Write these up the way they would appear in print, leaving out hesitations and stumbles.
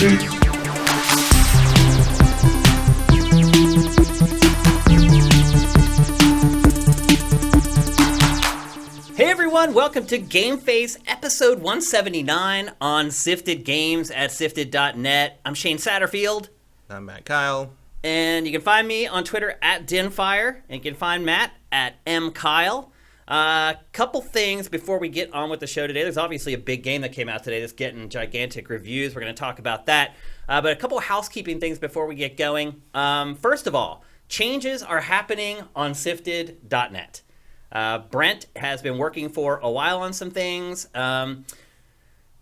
Hey everyone, welcome to GameFace episode 179 on Sifted Games at Sifted.net. I'm Shane Satterfield. I'm Matt Kyle. And you can find me on Twitter at Dinfire, and you can find Matt at MKyle. Couple things before we get on with the show today. There's obviously a big game that came out today that's getting gigantic reviews. We're going to talk about that. But a couple housekeeping things before we get going. First of all, changes are happening on Sifted.net. Brent has been working for a while on some things.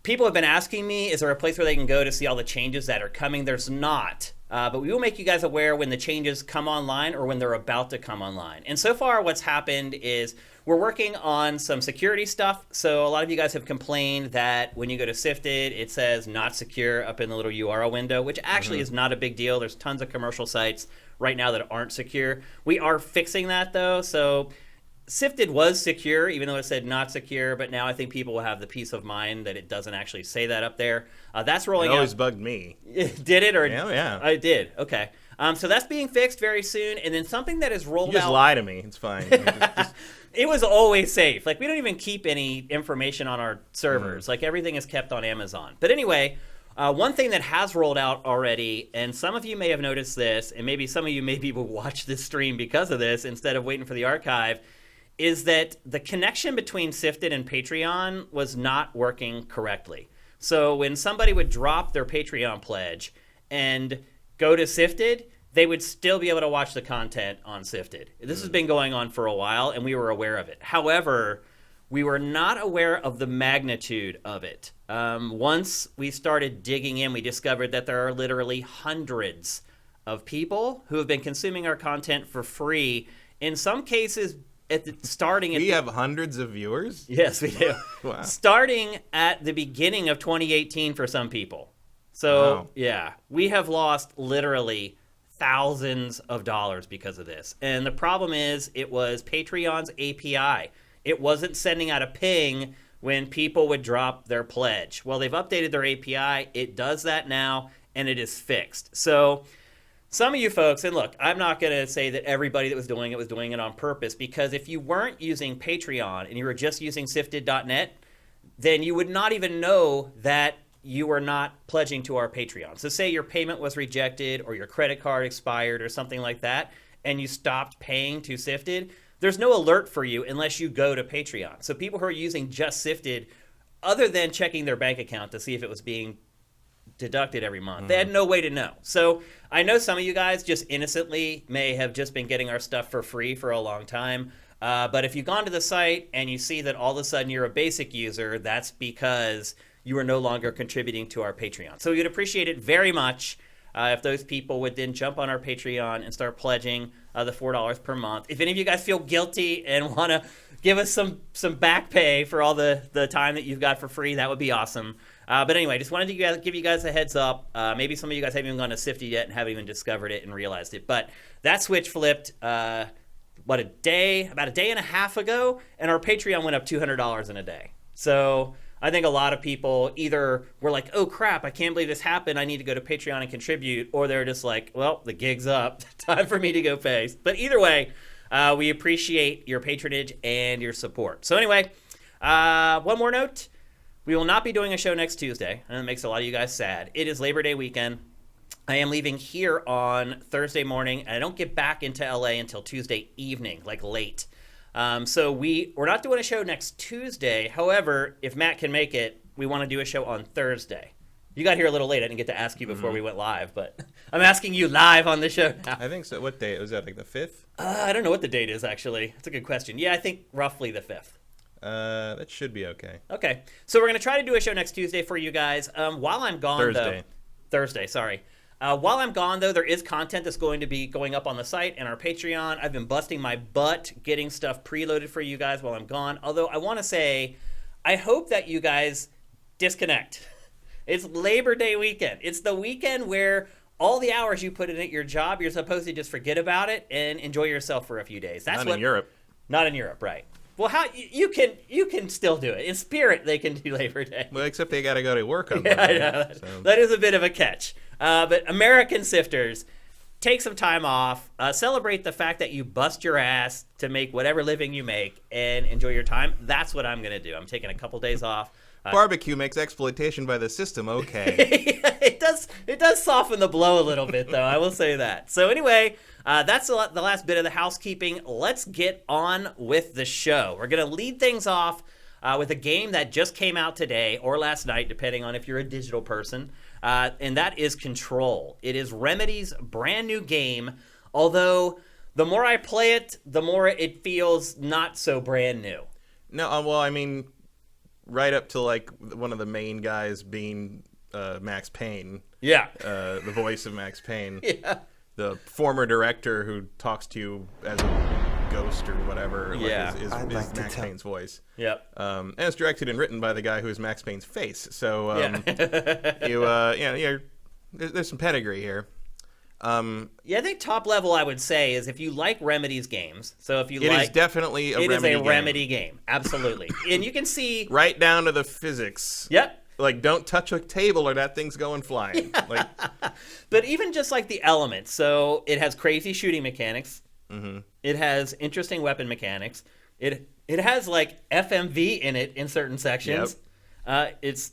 People have been asking me, is there a place where they can go to see all the changes that are coming? There's not. But we will make you guys aware when the changes come online or when they're about to come online. And so far what's happened is we're working on some security stuff. So a lot of you guys have complained that when you go to Sifted, it says not secure up in the little URL window, which actually is not a big deal. There's tons of commercial sites right now that aren't secure. We are fixing that though. So Sifted was secure, even though it said not secure, but now I think people will have the peace of mind that it doesn't actually say that up there. That's rolling out. It always bugged me. Did it? Or yeah. I did. Okay. So that's being fixed very soon. And then something that is rolled out. You just lie to me. It's fine. It was always safe. Like, we don't even keep any information on our servers. Like, everything is kept on Amazon. But anyway, one thing that has rolled out already, and some of you may have noticed this, and maybe some of you maybe will watch this stream because of this instead of waiting for the archive, is that the connection between Sifted and Patreon was not working correctly. So when somebody would drop their Patreon pledge and go to Sifted, they would still be able to watch the content on Sifted. This has been going on for a while, and we were aware of it. However, we were not aware of the magnitude of it. Once we started digging in, we discovered that there are literally hundreds of people who have been consuming our content for free. In some cases, we have hundreds of viewers? Yes, we do. Wow. Starting at the beginning of 2018 for some people. So, wow. Yeah, we have lost literally thousands of dollars because of this. And the problem is it was Patreon's API. It wasn't sending out a ping when people would drop their pledge. Well, they've updated their API. It does that now, and it is fixed. So some of you folks, and look, I'm not going to say that everybody that was doing it on purpose, because if you weren't using Patreon and you were just using Sifted.net, then you would not even know that you were not pledging to our Patreon. So say your payment was rejected or your credit card expired or something like that, and you stopped paying to Sifted, there's no alert for you unless you go to Patreon. So people who are using just Sifted, other than checking their bank account to see if it was being deducted every month, they had no way to know. So I know some of you guys just innocently may have just been getting our stuff for free for a long time. But if you've gone to the site and you see that all of a sudden you're a basic user, that's because you are no longer contributing to our Patreon. So we'd appreciate it very much if those people would then jump on our Patreon and start pledging the $4 per month. If any of you guys feel guilty and want to give us some back pay for all the time that you've got for free, that would be awesome. But anyway, just wanted to give you guys a heads up. Maybe some of you guys haven't even gone to Sifted yet and haven't even discovered it and realized it. But that switch flipped, about a day and a half ago, and our Patreon went up $200 in a day. So I think a lot of people either were like, oh crap, I can't believe this happened, I need to go to Patreon and contribute, or they're just like, well, the gig's up, time for me to go pay. But either way, we appreciate your patronage and your support. So anyway, one more note. We will not be doing a show next Tuesday, and it makes a lot of you guys sad. It is Labor Day weekend. I am leaving here on Thursday morning, and I don't get back into LA until Tuesday evening, like late. So we're not doing a show next Tuesday. However, if Matt can make it, we want to do a show on Thursday. You got here a little late. I didn't get to ask you before we went live, but I'm asking you live on the show now. I think so. What date? Was that like the 5th? I don't know what the date is, actually. That's a good question. Yeah, I think roughly the 5th. That should be okay. Okay. So we're going to try to do a show next Tuesday for you guys. While I'm gone, Thursday, sorry. While I'm gone, though, there is content that's going to be going up on the site and our Patreon. I've been busting my butt getting stuff preloaded for you guys while I'm gone. Although I want to say, I hope that you guys disconnect. It's Labor Day weekend. It's the weekend where all the hours you put in at your job, you're supposed to just forget about it and enjoy yourself for a few days. Not in Europe. Not in Europe, right. Well, how you can still do it in spirit? They can do Labor Day. Well, except they got to go to work on Yeah, I Monday. know. So. That is a bit of a catch. But American sifters, take some time off. Celebrate the fact that you bust your ass to make whatever living you make, and enjoy your time. That's what I'm gonna do. I'm taking a couple days off. Barbecue makes exploitation by the system okay. It does soften the blow a little bit, though. I will say that. So anyway, that's the last bit of the housekeeping. Let's get on with the show. We're gonna lead things off with a game that just came out today or last night, depending on if you're a digital person, and that is Control. It is Remedy's brand new game, although the more I play it, the more it feels not so brand new. No, well, I mean, right up to like one of the main guys being Max Payne. Yeah. The voice of Max Payne. Yeah. The former director who talks to you as a ghost or whatever. Yeah. Is Max Payne's voice. Yep. And it's directed and written by the guy who is Max Payne's face. So there's some pedigree here. Yeah, I think top level I would say is if you like Remedy's games. So if you it is definitely a Remedy game. Absolutely. And you can see right down to the physics. Yep. Like, don't touch a table or that thing's going flying. Yeah. Like, but even just like the elements. So it has crazy shooting mechanics. Mm-hmm. It has interesting weapon mechanics. It has like FMV in it in certain sections. Yep. It's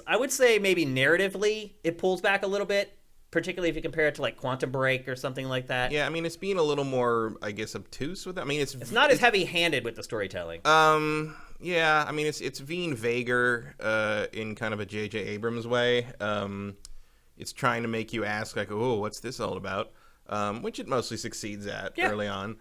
I would say maybe narratively it pulls back a little bit, particularly if you compare it to like Quantum Break or something like that. Yeah, I mean, it's being a little more, I guess, obtuse with it. I mean, it's not as heavy-handed with the storytelling. Yeah, I mean, it's being vaguer in kind of a J.J. Abrams way. It's trying to make you ask, like, oh, what's this all about? Which it mostly succeeds at early on.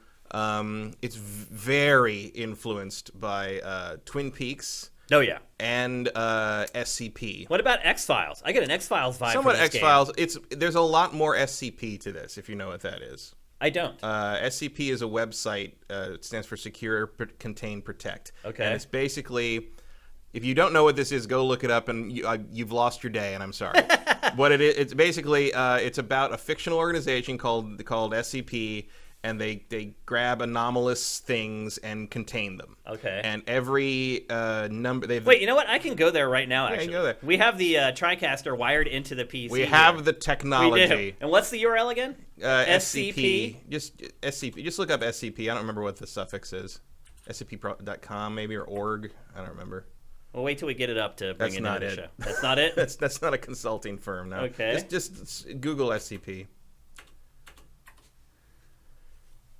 It's very influenced by Twin Peaks. Oh, yeah. And SCP. What about X-Files? I get an X-Files vibe Somewhat from this X-Files. game. There's a lot more SCP to this, if you know what that is. I don't. SCP is a website. It stands for Secure, Contain, Protect. Okay. And it's basically, if you don't know what this is, go look it up, and you've lost your day, and I'm sorry. What it is, it's basically, it's about a fictional organization called SCP, and they grab anomalous things and contain them. Okay. And every number they've. Wait, you know what? I can go there right now. Actually, you can go there. We have the TriCaster wired into the PC. We have the technology. We do. And what's the URL again? SCP. Just SCP. Just look up SCP. I don't remember what the suffix is. SCP.com maybe or org. I don't remember. We'll wait till we get it up to bring it into the show. That's not it. That's not a consulting firm. No. Okay. Just Google SCP.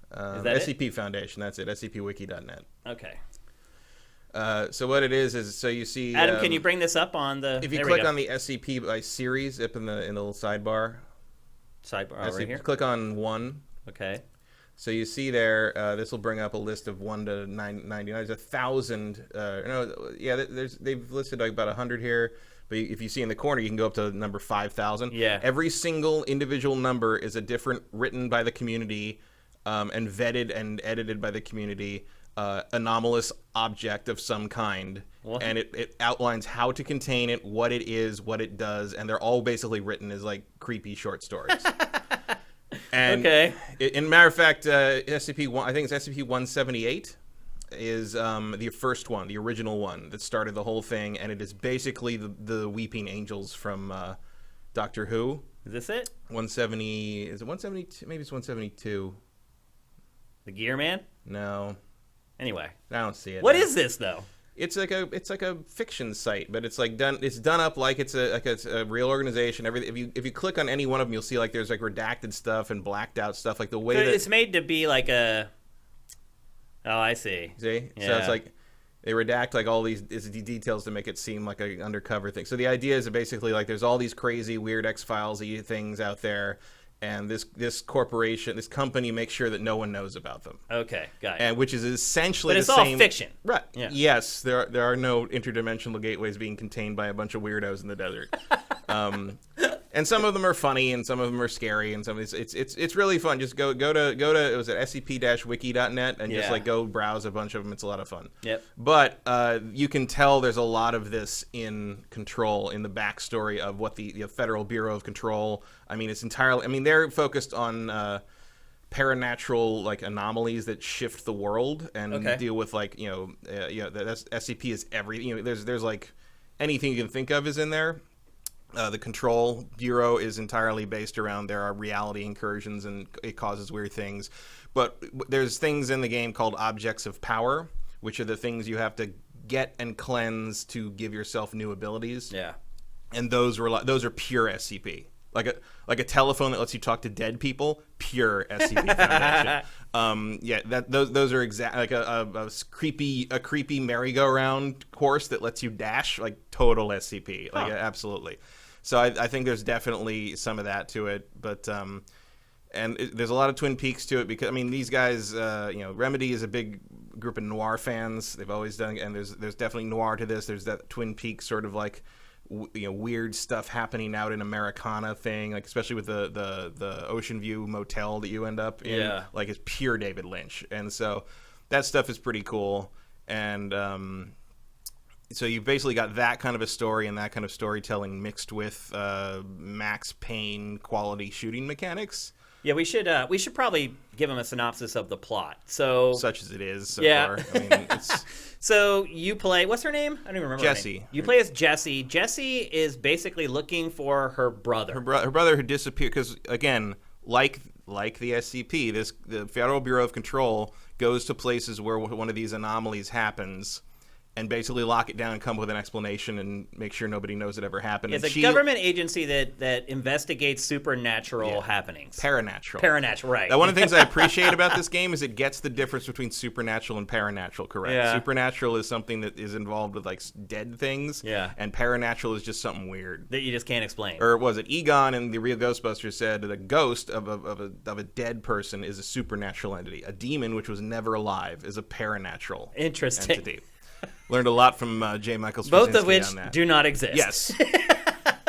Is that SCP Foundation, that's it, scpwiki.net. Okay. So what it is so you see... Adam, can you bring this up on the... If you click on the SCP by series up in the little sidebar. Sidebar right here? Click on 1. Okay. So you see there, this will bring up a list of 1 to 99. There's 1,000... they've listed like about 100 here. But if you see in the corner, you can go up to number 5,000. Yeah. Every single individual number is a different, written by the community... and vetted and edited by the community, anomalous object of some kind. What? And it outlines how to contain it, what it is, what it does, and they're all basically written as like creepy short stories. And okay. In matter of fact, SCP-1, I think it's SCP-178 is the first one, the original one that started the whole thing, and it is basically the Weeping Angels from Doctor Who. Is this it? 170, is it 172? Maybe it's 172. The Gear Man? No. Anyway, I don't see it. What is this though? It's like a fiction site, but it's like done up like it's a real organization. Everything. If you click on any one of them, you'll see like there's like redacted stuff and blacked out stuff, like the way that it's made to be like a. Oh, I see. See, yeah. So it's like they redact like all these details to make it seem like an undercover thing. So the idea is that basically like there's all these crazy weird X-Files-y things out there. And this corporation, this company makes sure that no one knows about them. Okay, got it. And which is essentially but it's the same. all fiction. Right. Yeah. Yes, there are no interdimensional gateways being contained by a bunch of weirdos in the desert. And some of them are funny, and some of them are scary, and some of it's really fun. Just go to it was at scp-wiki.net and just like go browse a bunch of them. It's a lot of fun. Yep. But you can tell there's a lot of this in Control, in the backstory of what the Federal Bureau of Control. I mean, it's entirely. I mean, they're focused on paranatural like anomalies that shift the world and deal with like that's SCP is every there's like anything you can think of is in there. The Control Bureau is entirely based around there are reality incursions and it causes weird things, but there's things in the game called objects of power, which are the things you have to get and cleanse to give yourself new abilities. Yeah, and those are pure SCP. Like a telephone that lets you talk to dead people, pure SCP Foundation. Those are like a creepy merry-go-round course that lets you dash, like total SCP, like absolutely. So I think there's definitely some of that to it, but there's a lot of Twin Peaks to it because I mean these guys, Remedy is a big group of noir fans. They've always done, and there's definitely noir to this. There's that Twin Peaks sort of like weird stuff happening out in Americana thing, like especially with the Ocean View motel that you end up in, like it's pure David Lynch, and so that stuff is pretty cool. And so you've basically got that kind of a story and that kind of storytelling mixed with Max Payne quality shooting mechanics. Yeah, we should probably give him a synopsis of the plot. So such as it is so far. I mean, it's so you play, what's her name? I don't even remember. Jessie. Her name. You play as Jessie. Jessie is basically looking for her brother. Her brother who disappeared because again, like the SCP, the Federal Bureau of Control goes to places where one of these anomalies happens and basically lock it down and come up with an explanation and make sure nobody knows it ever happened. It's a government agency that investigates supernatural happenings. Paranatural, right. Now, one of the things I appreciate about this game is it gets the difference between supernatural and paranatural correct. Yeah. Supernatural is something that is involved with like dead things, and paranatural is just something weird. That you just can't explain. Or was it Egon in the real Ghostbusters said that a ghost of a dead person is a supernatural entity. A demon, which was never alive, is a paranatural entity. Learned a lot from J. Michael Straczynski both of which on that. do not exist. Yes.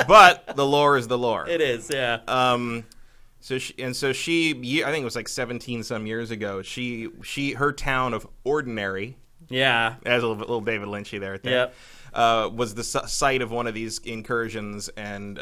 But the lore is the lore. It is, yeah. So she, I think it was like 17 some years ago, her town of Ordinary, as a little David Lynchy there, I think, was the site of one of these incursions, and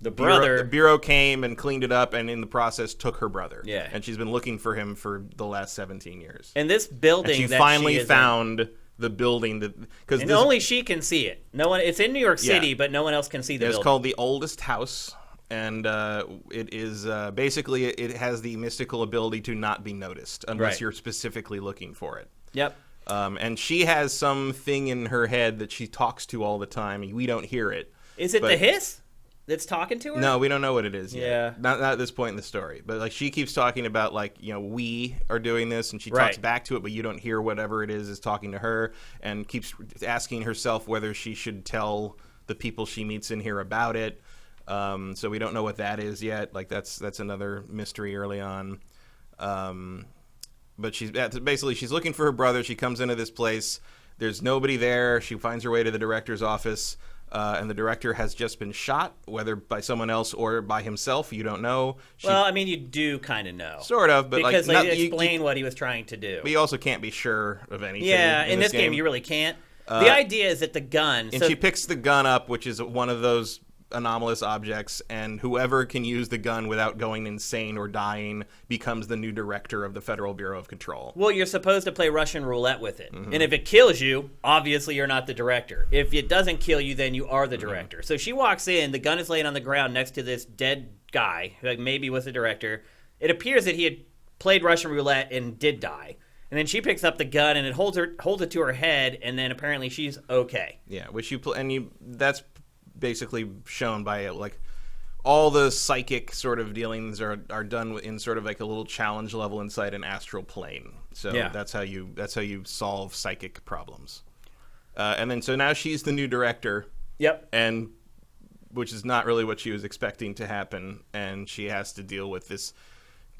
the bureau came and cleaned it up, and in the process took her brother. Yeah. And she's been looking for him for the last 17 years. And this building, and she finally found the building because only she can see it. No one. It's in New York City, but no one else can see the building. It's called the Oldest House, and it is basically it has the mystical ability to not be noticed unless you're specifically looking for it. Yep. And she has something in her head that she talks to all the time. We don't hear it. Is it the hiss that's talking to her? No, we don't know what it is yet. Yeah. Not at this point in the story. But like she keeps talking about like, we are doing this, and she talks back to it, but you don't hear whatever it is talking to her, and keeps asking herself whether she should tell the people she meets in here about it. So we don't know what that is yet. Like that's another mystery early on. But she's looking for her brother. She comes into this place. There's nobody there. She finds her way to the director's office. And the director has just been shot, whether by someone else or by himself. You don't know. Well, I mean, you do kind of know. Sort of, but because they explain what he was trying to do. But you also can't be sure of anything. Yeah, in this game, you really can't. The idea is that the gun... And she picks the gun up, which is one of those anomalous objects, and whoever can use the gun without going insane or dying becomes the new director of the Federal Bureau of Control. Well, you're supposed to play Russian roulette with it. Mm-hmm. And if it kills you, obviously you're not the director. If it doesn't kill you, then you are the director. Mm-hmm. So she walks in, the gun is laying on the ground next to this dead guy, who maybe was the director. It appears that he had played Russian roulette and did die. And then she picks up the gun and it holds it to her head, and then apparently she's okay. Yeah, that's basically shown by like all the psychic sort of dealings are done in sort of like a little challenge level inside an astral plane. So that's how you solve psychic problems. And then so now she's the new director. Yep. And which is not really what she was expecting to happen, and she has to deal with this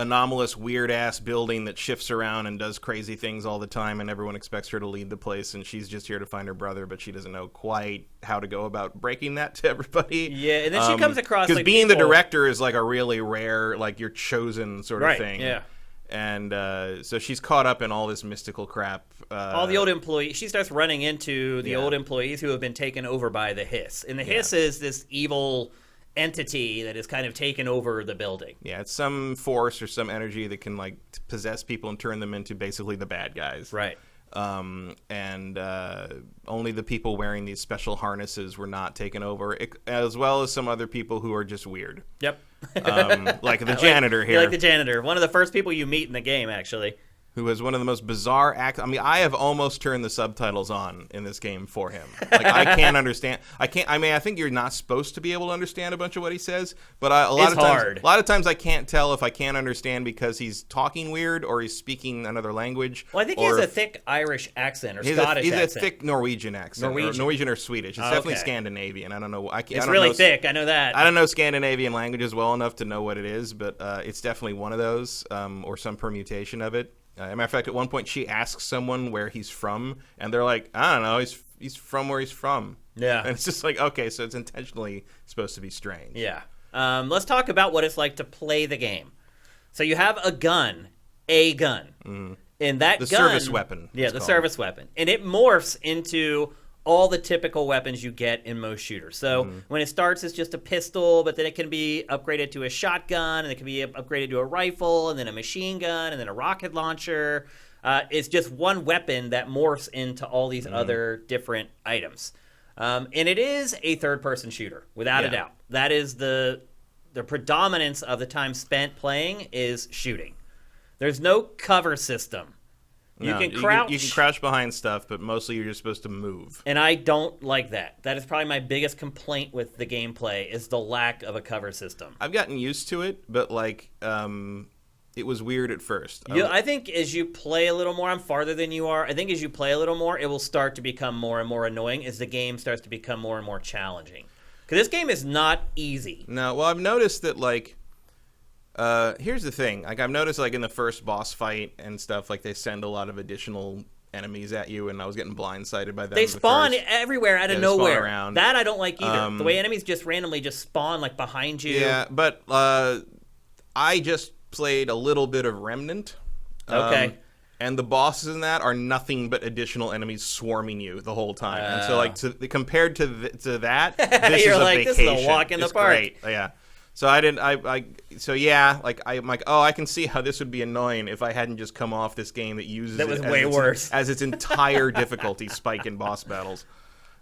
anomalous, weird-ass building that shifts around and does crazy things all the time, and everyone expects her to lead the place, and she's just here to find her brother, but she doesn't know quite how to go about breaking that to everybody. Yeah, and then she comes across... Because being the director is like a really rare, like you're chosen sort of thing. Yeah. And so she's caught up in all this mystical crap. All the old employees. She starts running into the old employees who have been taken over by the Hiss. And the Hiss is this evil entity that has kind of taken over the building. Yeah, it's some force or some energy that can like possess people and turn them into basically the bad guys. Right. And only the people wearing these special harnesses were not taken over, as well as some other people who are just weird. Yep. Like the janitor here. Like the janitor. One of the first people you meet in the game, actually. Who has one of the most bizarre acts. I mean, I have almost turned the subtitles on in this game for him. Like, I can't understand. I think you're not supposed to be able to understand a bunch of what he says, but a lot of times I can't tell if I can't understand because he's talking weird or he's speaking another language. Well, I think he has a thick Irish accent or Scottish accent. He's a thick Norwegian accent. Norwegian or Swedish. It's definitely Scandinavian. I don't know. It's really thick. I know that. I don't know Scandinavian languages well enough to know what it is, but it's definitely one of those or some permutation of it. As a matter of fact, at one point she asks someone where he's from, and they're like, I don't know, he's from where he's from. Yeah. And it's just like, okay, so it's intentionally supposed to be strange. Yeah. Let's talk about what it's like to play the game. So you have a gun. And that gun... The service weapon. Yeah, the service weapon. And it morphs into all the typical weapons you get in most shooters. So when it starts, it's just a pistol, but then it can be upgraded to a shotgun, and it can be upgraded to a rifle, and then a machine gun, and then a rocket launcher. It's just one weapon that morphs into all these other different items. And it is a third-person shooter, without a doubt. That is the predominance of the time spent playing is shooting. There's no cover system. You can crouch. You can crouch behind stuff, but mostly you're just supposed to move. And I don't like that. That is probably my biggest complaint with the gameplay is the lack of a cover system. I've gotten used to it, but like it was weird at first. I think as you play a little more, I'm farther than you are. I think as you play a little more, it will start to become more and more annoying as the game starts to become more and more challenging. Because this game is not easy. No, well, I've noticed that like here's the thing. Like I've noticed like in the first boss fight and stuff, like they send a lot of additional enemies at you, and I was getting blindsided by them. They spawn everywhere out of nowhere. Around. That I don't like either. The way enemies just randomly just spawn like behind you. Yeah, but I just played a little bit of Remnant. Okay. And the bosses in that are nothing but additional enemies swarming you the whole time. And so like compared to that, this is a vacation. This is a walk in the park. Great. Yeah. So I'm like, oh, I can see how this would be annoying if I hadn't just come off this game that uses as its entire difficulty spike in boss battles.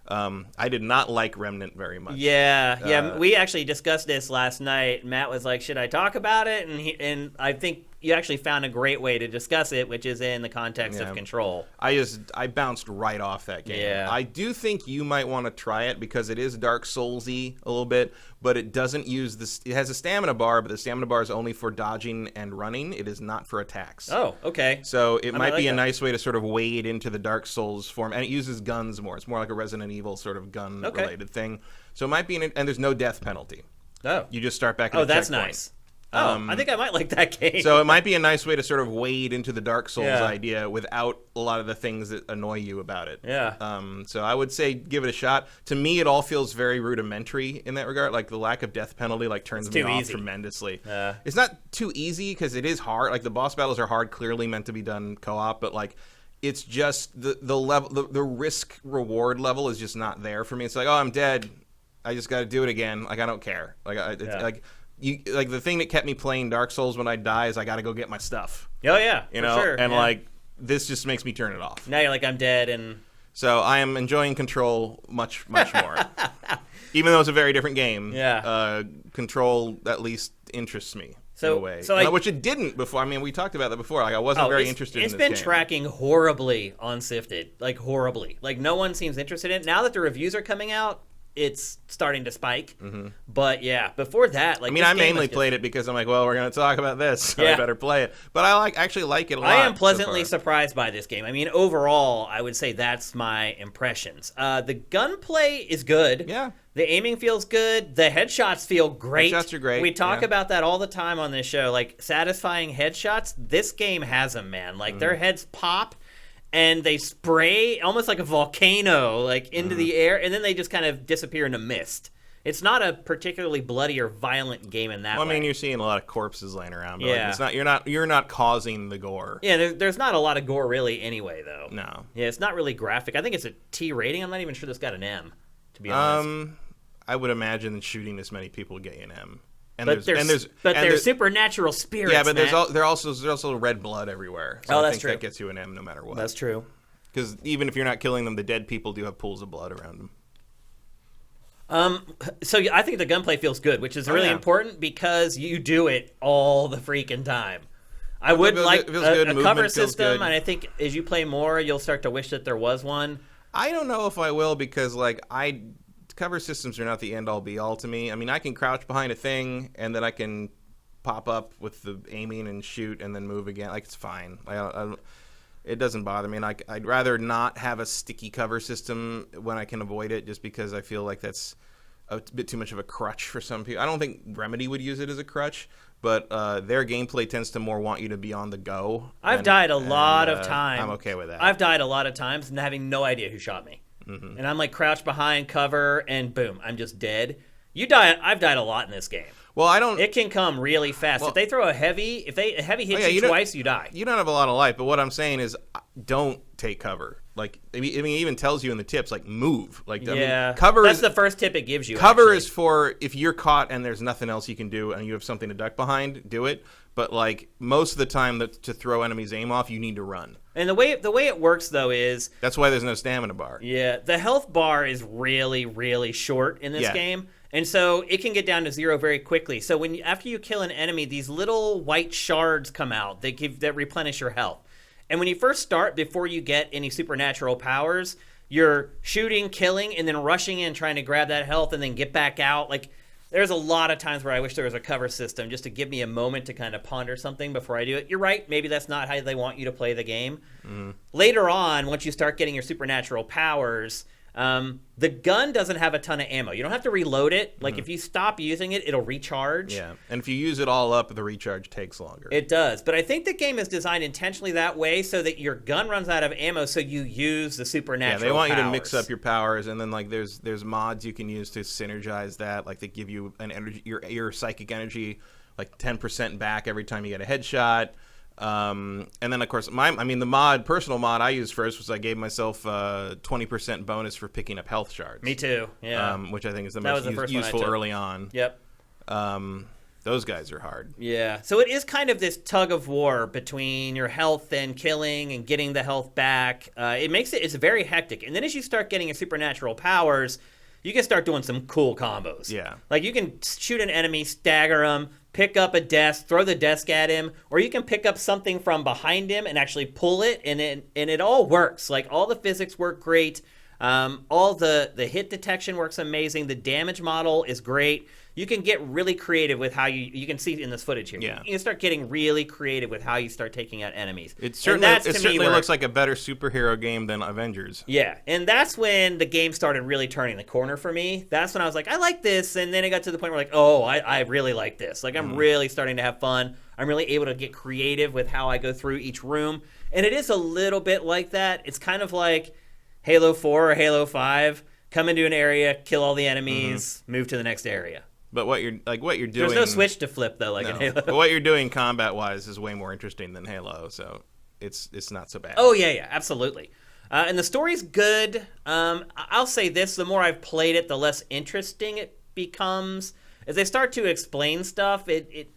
I did not like Remnant very much. Yeah. We actually discussed this last night. Matt was like, should I talk about it? And I think you actually found a great way to discuss it, which is in the context of Control. I bounced right off that game. Yeah. I do think you might want to try it because it is Dark Souls-y a little bit, but it doesn't use this. It has a stamina bar, but the stamina bar is only for dodging and running. It is not for attacks. Oh, okay. So it might be a nice way to sort of wade into the Dark Souls form, and it uses guns more. It's more like a Resident Evil sort of gun-related thing. So it might be, and there's no death penalty. Oh. You just start back at a checkpoint. That's nice. I think I might like that game. So it might be a nice way to sort of wade into the Dark Souls idea without a lot of the things that annoy you about it. Yeah. So I would say give it a shot. To me, it all feels very rudimentary in that regard. Like the lack of death penalty turns me off tremendously. It's not too easy because it is hard. Like the boss battles are hard, clearly meant to be done co-op, but like it's just the level, the risk reward level is just not there for me. It's like, oh, I'm dead. I just got to do it again. Like I don't care. Like the thing that kept me playing Dark Souls when I die is I got to go get my stuff. Oh yeah, sure. And like this just makes me turn it off. Now you're like, I'm dead, and so I am enjoying Control much more. Even though it's a very different game. Yeah. Control at least interests me in a way. Which it didn't before. I mean, we talked about that before. Like I wasn't very interested in this game. It's been tracking horribly on Sifted, like horribly. Like no one seems interested in it. Now that the reviews are coming out, it's starting to spike. But yeah, before that, like I mainly played it because I'm like, well, we're going to talk about this, so I better play it. But I actually like it a lot. I am pleasantly surprised by this game. I mean, overall, I would say that's my impressions. The gunplay is good. Yeah. The aiming feels good. The headshots feel great. Headshots are great. We talk about that all the time on this show. Like, satisfying headshots, this game has them, man. Like, their heads pop, and they spray almost like a volcano, like, into the air, and then they just kind of disappear in a mist. It's not a particularly bloody or violent game in that way. I mean, you're seeing a lot of corpses laying around, but like, it's not. You're not causing the gore. Yeah, there's not a lot of gore really anyway, though. No. Yeah, it's not really graphic. I think it's a T rating. I'm not even sure this got an M, to be honest. I would imagine that shooting this many people get you an M. But there's supernatural spirits. Yeah, but there's also red blood everywhere. So I think that gets you an M no matter what. That's true. Because even if you're not killing them, the dead people do have pools of blood around them. So I think the gunplay feels good, which is really important because you do it all the freaking time. I would like a cover system, and I think as you play more, you'll start to wish that there was one. I don't know if I will because cover systems are not the end all be all to me. I mean, I can crouch behind a thing and then I can pop up with the aiming and shoot and then move again. Like, it's fine. It doesn't bother me. And I'd rather not have a sticky cover system when I can avoid it, just because I feel like that's a bit too much of a crutch for some people. I don't think Remedy would use it as a crutch, but their gameplay tends to more want you to be on the go. I've died a lot of times. I'm okay with that. I've died a lot of times and having no idea who shot me. Mm-hmm. And I'm like crouched behind cover and boom, I'm just dead. I've died a lot in this game. Well, I don't. It can come really fast. Well, if they throw a heavy hits you twice, you die. You don't have a lot of life, but what I'm saying is, don't take cover. Like, I mean, it even tells you in the tips, like, move. Like, yeah, I mean, cover. That's the first tip it gives you. Cover is for if you're caught and there's nothing else you can do, and you have something to duck behind, do it. But like most of the time, to throw enemies' aim off, you need to run. And the way it works though is that's why there's no stamina bar. Yeah, the health bar is really, really short in this game. And so it can get down to 0 very quickly. So after you kill an enemy, these little white shards come out that replenish your health. And when you first start, before you get any supernatural powers, you're shooting, killing, and then rushing in, trying to grab that health, and then get back out. Like, there's a lot of times where I wish there was a cover system just to give me a moment to kind of ponder something before I do it. You're right. Maybe that's not how they want you to play the game. Mm-hmm. Later on, once you start getting your supernatural powers, the gun doesn't have a ton of ammo. You don't have to reload it. Like, if you stop using it, it'll recharge. Yeah, and if you use it all up, the recharge takes longer. It does. But I think the game is designed intentionally that way so that your gun runs out of ammo, so you use the supernatural powers. Yeah, they want you to mix up your powers, and then, like, there's mods you can use to synergize that. Like, they give you an energy, your psychic energy, like, 10% back every time you get a headshot. And then of course the personal mod I used first was I gave myself 20% bonus for picking up health shards. Me too. Yeah. Which I think is the most useful early on. Yep. Those guys are hard. Yeah. So it is kind of this tug of war between your health and killing and getting the health back. It's very hectic. And then as you start getting your supernatural powers, you can start doing some cool combos. Yeah. Like you can shoot an enemy, stagger him, pick up a desk, throw the desk at him, or you can pick up something from behind him and actually pull it, and it all works. Like, all the physics work great. All the hit detection works amazing. The damage model is great. You can get really creative with how you can see in this footage here. Yeah. You can start getting really creative with how you start taking out enemies. It certainly looks like a better superhero game than Avengers. Yeah, and that's when the game started really turning the corner for me. That's when I was like, I like this, and then it got to the point where, like, oh, I really like this. Like, I'm really starting to have fun. I'm really able to get creative with how I go through each room, and it is a little bit like that. It's kind of like Halo 4 or Halo 5. Come into an area, kill all the enemies, move to the next area. But what you're doing, there's no switch to flip though, like in Halo. But what you're doing combat wise is way more interesting than Halo, so it's not so bad. Oh yeah, absolutely. And the story's good. I'll say this: the more I've played it, the less interesting it becomes. As they start to explain stuff, it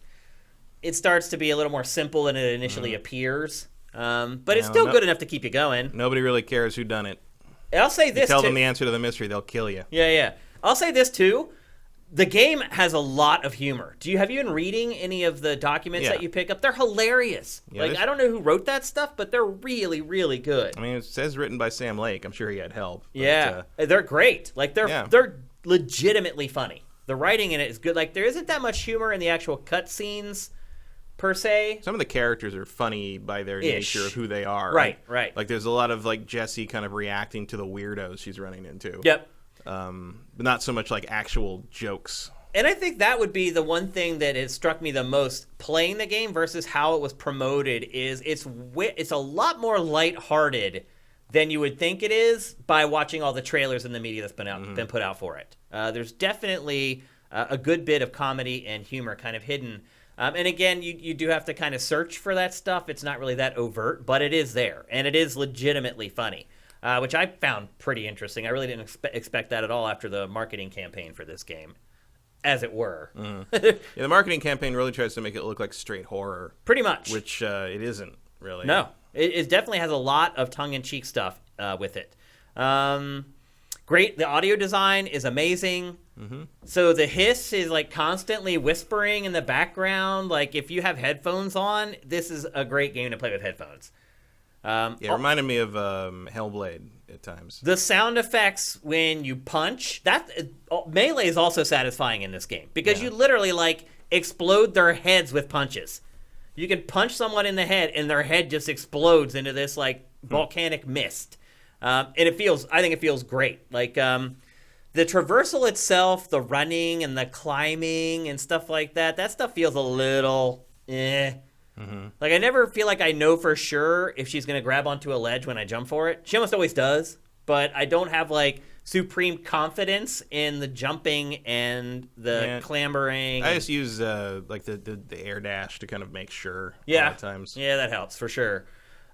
starts to be a little more simple than it initially appears. But it's still good enough to keep you going. Nobody really cares who done it. And I'll say this: tell them the answer to the mystery, they'll kill you. Yeah. I'll say this too. The game has a lot of humor. Have you been reading any of the documents that you pick up? They're hilarious. Yeah, I don't know who wrote that stuff, but they're really, really good. I mean, it says written by Sam Lake. I'm sure he had help. But, yeah, they're great. Like, they're legitimately funny. The writing in it is good. Like, there isn't that much humor in the actual cutscenes per se. Some of the characters are funny by their nature of who they are. Right. Like, there's a lot of, like, Jessie kind of reacting to the weirdos she's running into. Yep. But not so much like actual jokes. And I think that would be the one thing that has struck me the most playing the game versus how it was promoted is it's a lot more lighthearted than you would think it is by watching all the trailers and the media that's been put out for it. There's definitely a good bit of comedy and humor kind of hidden. And again, you do have to kind of search for that stuff. It's not really that overt, but it is there, and it is legitimately funny. which I found pretty interesting. I really didn't expect that at all after the marketing campaign for this game, as it were. Yeah, the marketing campaign really tries to make it look like straight horror. Pretty much. Which it isn't, really. No. It definitely has a lot of tongue-in-cheek stuff with it. Great. The audio design is amazing. Mm-hmm. So the hiss is like constantly whispering in the background. Like if you have headphones on, this is a great game to play with headphones. It reminded me of Hellblade at times. The sound effects when you punch, melee is also satisfying in this game because you literally like explode their heads with punches. You can punch someone in the head and their head just explodes into this like volcanic mist. And I think it feels great. Like the traversal itself, the running and the climbing and stuff like that stuff feels a little Mm-hmm. Like I never feel like I know for sure if she's going to grab onto a ledge when I jump for it. She almost always does, but I don't have like supreme confidence in the jumping and the clambering. I just use like the air dash to kind of make sure. Yeah, a lot of times. Yeah, that helps for sure.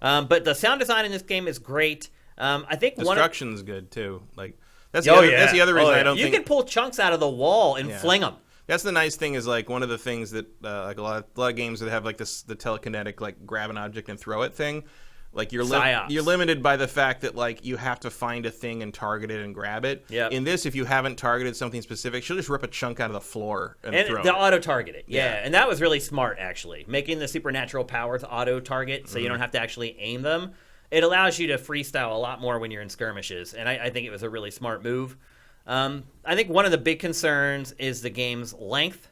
But the sound design in this game is great. I think destruction's good too. Like that's the other reason I don't think you can pull chunks out of the wall and fling them. That's the nice thing is like one of the things that like a lot of games that have like the telekinetic like grab an object and throw it thing. Like you're limited by the fact that like you have to find a thing and target it and grab it. Yep. In this, if you haven't targeted something specific, she'll just rip a chunk out of the floor and throw it. Auto target it. Yeah, and that was really smart actually, making the supernatural powers auto target so you don't have to actually aim them. It allows you to freestyle a lot more when you're in skirmishes, and I think it was a really smart move. I think one of the big concerns is the game's length.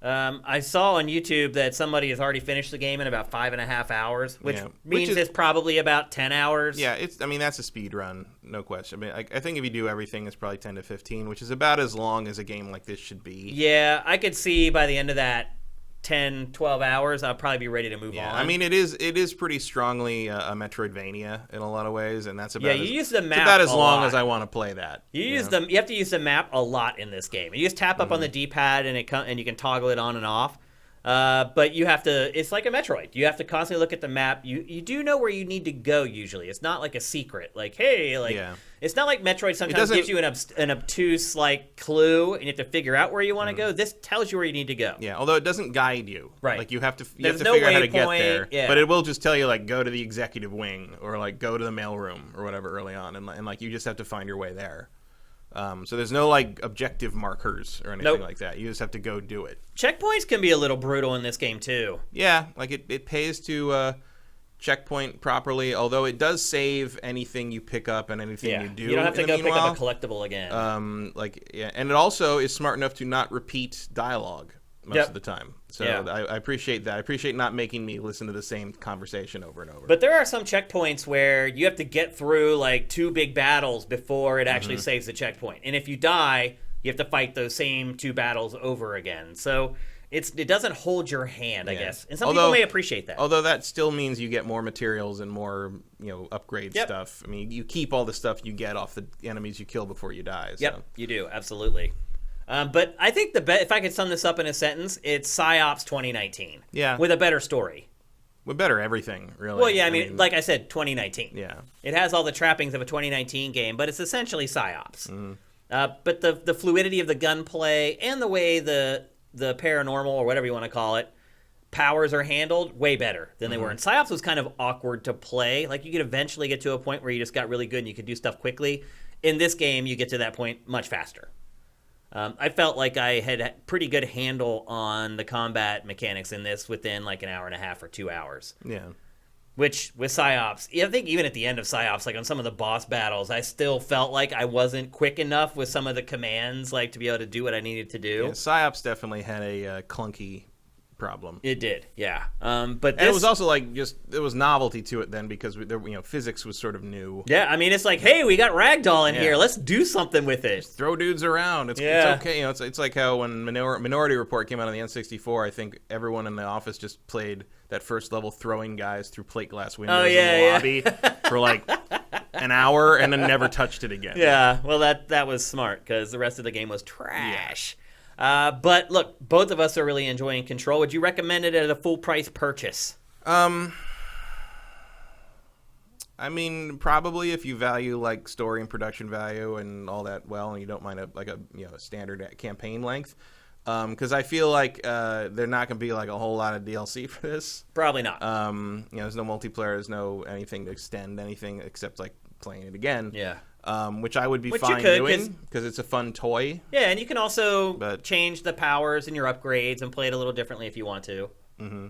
I saw on YouTube that somebody has already finished the game in about 5.5 hours, which means it's probably about 10 hours. Yeah, that's a speed run, no question. I mean, I think if you do everything, it's probably 10 to 15, which is about as long as a game like this should be. Yeah, I could see by the end of that 10, 12 hours, I'll probably be ready to move on. I mean, it is pretty strongly a Metroidvania in a lot of ways, and that's about you use the map about as long as I want to play that. You have to use the map a lot in this game. You just tap up on the D-pad and you can toggle it on and off. But you have to. It's like a Metroid. You have to constantly look at the map. You do know where you need to go. Usually, it's not like a secret. Like it's not like Metroid sometimes gives you an obtuse like clue, and you have to figure out where you want to go. This tells you where you need to go. Yeah, although it doesn't guide you. Right. Like you have to figure out how to get there. Yeah. But it will just tell you like go to the executive wing or like go to the mailroom or whatever early on, and like you just have to find your way there. So there's no like objective markers or anything like that. You just have to go do it. Checkpoints can be a little brutal in this game too. Yeah, like it pays to checkpoint properly, although it does save anything you pick up and anything you do. You don't have to go pick up a collectible again. And it also is smart enough to not repeat dialogue most of the time. So I appreciate that. I appreciate not making me listen to the same conversation over and over. But there are some checkpoints where you have to get through like 2 big battles before it actually saves the checkpoint. And if you die, you have to fight those same 2 battles over again. So it doesn't hold your hand, I guess. And some people may appreciate that. Although that still means you get more materials and more, upgrade stuff. I mean, you keep all the stuff you get off the enemies you kill before you die. So. Yep, you do. Absolutely. But I think if I could sum this up in a sentence, it's PsyOps 2019. Yeah. With a better story. With better everything, really. Well, yeah, I mean, like I said, 2019. Yeah. It has all the trappings of a 2019 game, but it's essentially PsyOps. But the fluidity of the gunplay and the way the paranormal, or whatever you want to call it, powers are handled way better than they were. And PsyOps was kind of awkward to play. Like, you could eventually get to a point where you just got really good and you could do stuff quickly. In this game, you get to that point much faster. I felt like I had a pretty good handle on the combat mechanics in this within like an hour and a half or 2 hours. Yeah. Which, with PsyOps, I think even at the end of PsyOps, like on some of the boss battles, I still felt like I wasn't quick enough with some of the commands, like to be able to do what I needed to do. Yeah, PsyOps definitely had a clunky problem. It did, yeah. But it was also like there was novelty to it then because physics was sort of new. Yeah, I mean it's like, hey, we got Ragdoll in here. Let's do something with it. Just throw dudes around. It's okay. It's like how when Minority Report came out on the N64, I think everyone in the office just played that first level throwing guys through plate glass windows in the lobby for like an hour and then never touched it again. Yeah, well that was smart because the rest of the game was trash. Yeah. But look, both of us are really enjoying Control. Would you recommend it at a full price purchase? I I mean, probably if you value like story and production value and all that well, and you don't mind a standard campaign length. Because I feel like they're not going to be like a whole lot of DLC for this. Probably not. There's no multiplayer, there's no anything to extend anything except like playing it again. Yeah. Which I would be fine doing because it's a fun toy. Yeah, and you can also change the powers and your upgrades and play it a little differently if you want to. Mm-hmm.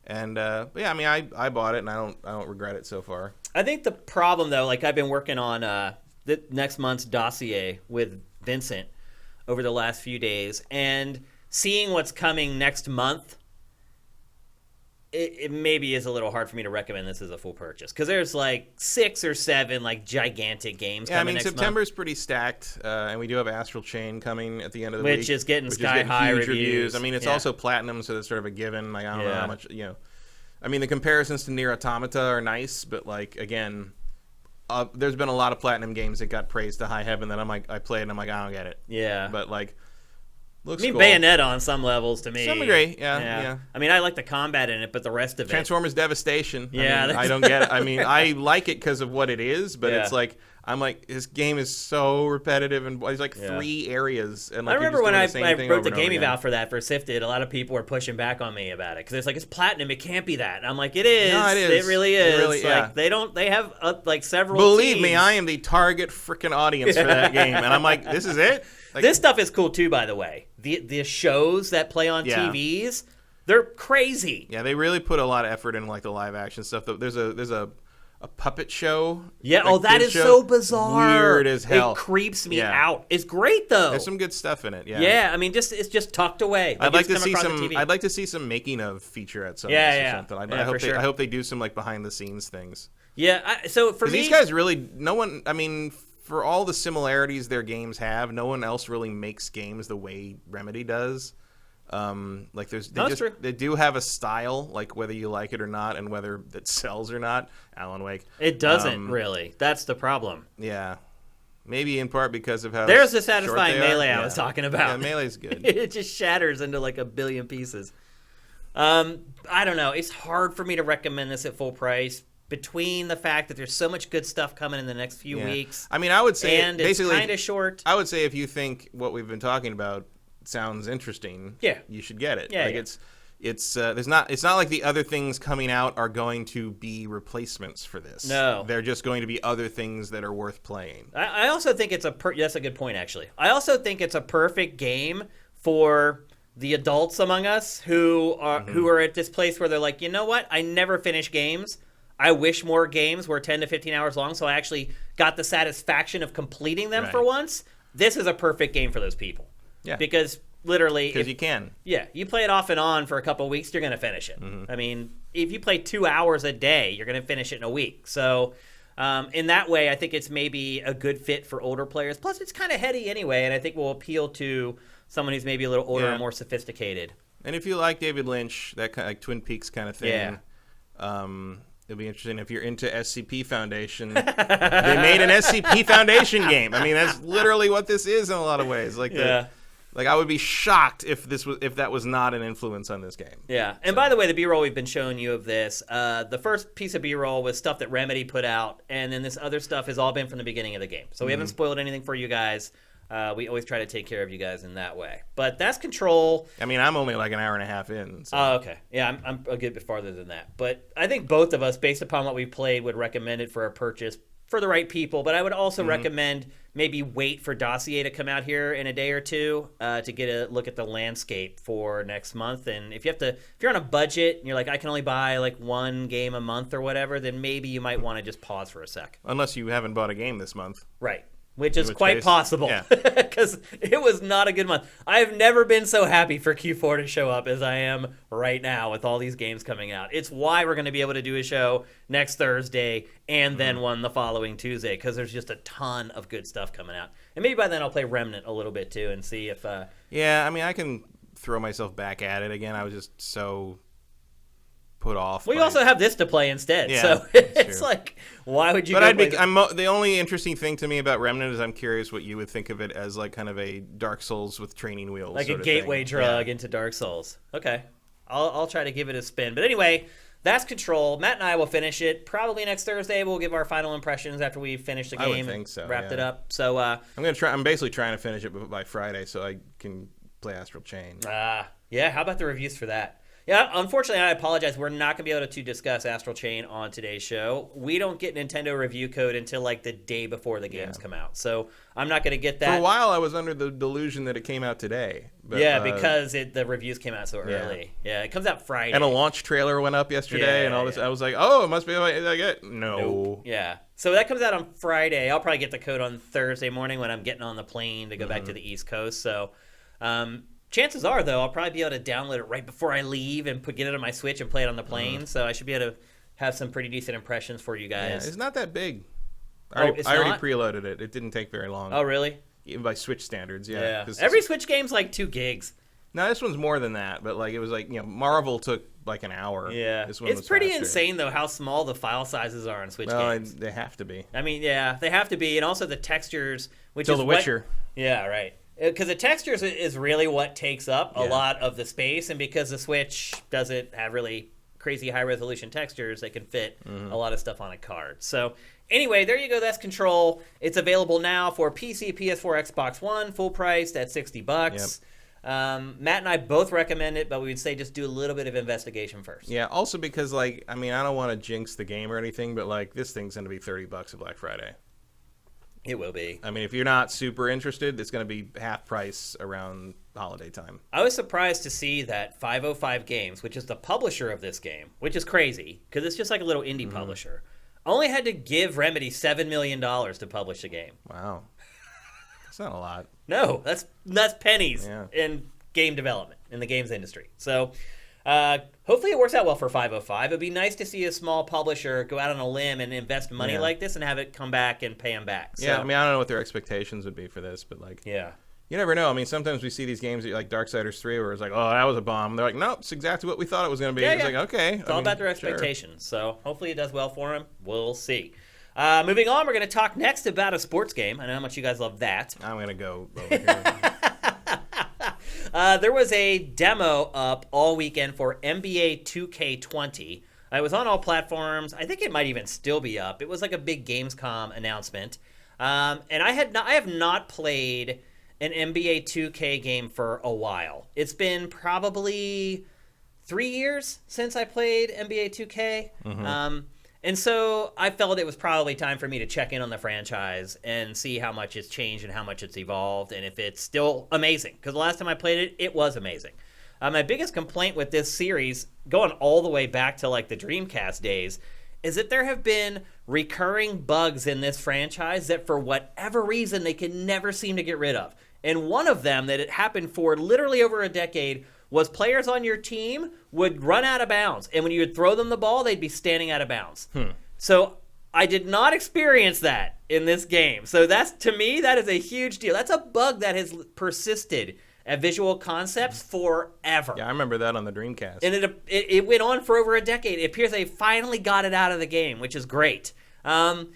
And I mean, I bought it and I don't regret it so far. I think the problem though, like I've been working on the next month's dossier with Vincent over the last few days, and seeing what's coming next month, it maybe is a little hard for me to recommend this as a full purchase because there's like 6 or 7 like gigantic games coming next month. September's pretty stacked, and we do have Astral Chain coming at the end of the week, which is getting sky-high reviews. I mean, it's also platinum, so it's sort of a given. Like, I don't know how much, I mean, the comparisons to Nier Automata are nice, but like, again, there's been a lot of platinum games that got praised to high heaven that I played and I'm like, I don't get it. Yeah. But like, looks cool. Bayonetta on some levels to me. Some agree, yeah. I mean, I like the combat in it, but the rest of Transformers Devastation. Yeah. I don't get it. I mean, I like it because of what it is, but it's like, I'm like, this game is so repetitive, and there's like 3 areas. And like, I remember when I wrote the game eval for that for Sifted, a lot of people were pushing back on me about it because it's like, it's platinum, it can't be that. And I'm like, it is. No, it is. It really is. It really, like they have like several. Believe teams. me, I am the target freaking audience for that game, and I'm like, this is it. Like, this stuff is cool too, by the way. The shows that play on TVs, they're crazy. Yeah, they really put a lot of effort in like the live action stuff. There's a puppet show. Yeah, that is so bizarre. Weird as hell. It creeps me out. It's great though. There's some good stuff in it. Yeah. Yeah, I mean, it's just tucked away. I'd like to see some. I'd like to see some making of featurettes on this or something. I hope they do some like behind the scenes things. Yeah. So for me, these guys really, no one. I mean, for all the similarities their games have, no one else really makes games the way Remedy does. Like they do have a style, like whether you like it or not, and whether it sells or not. Alan Wake. It doesn't really. That's the problem. Yeah, maybe in part because of how there's the satisfying melee I was talking about. Yeah, melee's good. It just shatters into like a billion pieces. I don't know. It's hard for me to recommend this at full price. Between the fact that there's so much good stuff coming in the next few weeks. I mean, I would say and basically it's kind of short. I would say if you think what we've been talking about sounds interesting, you should get it. Yeah, it's not like the other things coming out are going to be replacements for this. No, they're just going to be other things that are worth playing. I also think it's that's a good point actually. I also think it's a perfect game for the adults among us who are at this place where they're like, you know what? I never finish games. I wish more games were 10 to 15 hours long, so I actually got the satisfaction of completing them for once. This is a perfect game for those people. Yeah. Because literally... Because you can. Yeah. You play it off and on for a couple of weeks, you're going to finish it. Mm-hmm. I mean, if you play 2 hours a day, you're going to finish it in a week. So in that way, I think it's maybe a good fit for older players. Plus, it's kind of heady anyway, and I think will appeal to someone who's maybe a little older and more sophisticated. And if you like David Lynch, that kind of like Twin Peaks kind of thing... it'll be interesting if you're into SCP Foundation. They made an SCP Foundation game. I mean, that's literally what this is in a lot of ways. Like, I would be shocked if that was not an influence on this game. Yeah. And by the way, the B-roll we've been showing you of this, the first piece of B-roll was stuff that Remedy put out, and then this other stuff has all been from the beginning of the game. So we haven't spoiled anything for you guys. We always try to take care of you guys in that way. But that's Control. I mean, I'm only like an hour and a half in. So. Oh, okay. Yeah, I'm a good bit farther than that. But I think both of us, based upon what we've played, would recommend it for a purchase for the right people. But I would also recommend maybe wait for Dossier to come out here in a day or two to get a look at the landscape for next month. And if you're on a budget and you're like, I can only buy like 1 game a month or whatever, then maybe you might want to just pause for a sec. Unless you haven't bought a game this month. Right. Which is quite possible, because it was not a good month. I have never been so happy for Q4 to show up as I am right now with all these games coming out. It's why we're going to be able to do a show next Thursday and then one the following Tuesday, because there's just a ton of good stuff coming out. And maybe by then I'll play Remnant a little bit too and see if... Yeah, I mean, I can throw myself back at it again. I was just so... put off. We also have this to play instead, so it's like, why would you? But the only interesting thing to me about Remnant is I'm curious what you would think of it as, like kind of a Dark Souls with training wheels, like a gateway drug into Dark Souls. Okay, I'll try to give it a spin. But anyway, that's Control. Matt and I will finish it probably next Thursday. We'll give our final impressions after we finish the game. I would think so. Wrapped it up. So I'm basically trying to finish it by Friday so I can play Astral Chain. Yeah. How about the reviews for that? Yeah, unfortunately, I apologize. We're not going to be able to discuss Astral Chain on today's show. We don't get Nintendo review code until like the day before the games come out. So I'm not going to get that. For a while, I was under the delusion that it came out today. But, because the reviews came out so early. Yeah, it comes out Friday. And a launch trailer went up yesterday and all this. I was like, oh, it must be like it. No. Nope. Yeah. So that comes out on Friday. I'll probably get the code on Thursday morning when I'm getting on the plane to go back to the East Coast. So chances are, though, I'll probably be able to download it right before I leave and get it on my Switch and play it on the plane. So I should be able to have some pretty decent impressions for you guys. Yeah, it's not that big. I already preloaded it. It didn't take very long. Oh, really? Even by Switch standards, yeah. Every Switch game's like 2 gigs. No, this one's more than that. But it was Marvel took like an hour. Yeah, this one it's pretty insane though how small the file sizes are on Switch games. They have to be. I mean, yeah, they have to be, and also the textures, which is The Witcher. Yeah, right. Because the textures is really what takes up a lot of the space, and because the Switch doesn't have really crazy high-resolution textures, they can fit a lot of stuff on a card. So anyway, there you go. That's Control. It's available now for PC, PS4, Xbox One, full priced at $60. Yep. Matt and I both recommend it, but we would say just do a little bit of investigation first. Yeah, also because, I don't want to jinx the game or anything, but, this thing's going to be $30 at Black Friday. It will be. I mean, if you're not super interested, it's going to be half price around holiday time. I was surprised to see that 505 Games, which is the publisher of this game, which is crazy because it's just like a little indie publisher, only had to give Remedy $7 million to publish the game. Wow. That's not a lot. No, that's pennies in game development, in the games industry. So hopefully it works out well for 505. It'd be nice to see a small publisher go out on a limb and invest money like this and have it come back and pay them back. So, yeah, I mean, I don't know what their expectations would be for this, but you never know. I mean, sometimes we see these games like Darksiders 3 where it's like, oh, that was a bomb. They're like, nope, it's exactly what we thought it was going to be. It's like, okay. It's all about their expectations. So hopefully it does well for them. We'll see. Moving on, we're going to talk next about a sports game. I know how much you guys love that. I'm going to go over here. There was a demo up all weekend for NBA 2K20. It was on all platforms. I think it might even still be up. It was like a big Gamescom announcement. And I have not played an NBA 2K game for a while. It's been probably 3 years since I played NBA 2K. And so I felt it was probably time for me to check in on the franchise and see how much it's changed and how much it's evolved and if it's still amazing. Because the last time I played it, it was amazing. My biggest complaint with this series, going all the way back to the Dreamcast days, is that there have been recurring bugs in this franchise that for whatever reason they can never seem to get rid of. And one of them that it happened for literally over a decade was players on your team would run out of bounds. And when you would throw them the ball, they'd be standing out of bounds. So I did not experience that in this game. So to me, that is a huge deal. That's a bug that has persisted at Visual Concepts forever. Yeah, I remember that on the Dreamcast. And it went on for over a decade. It appears they finally got it out of the game, which is great. And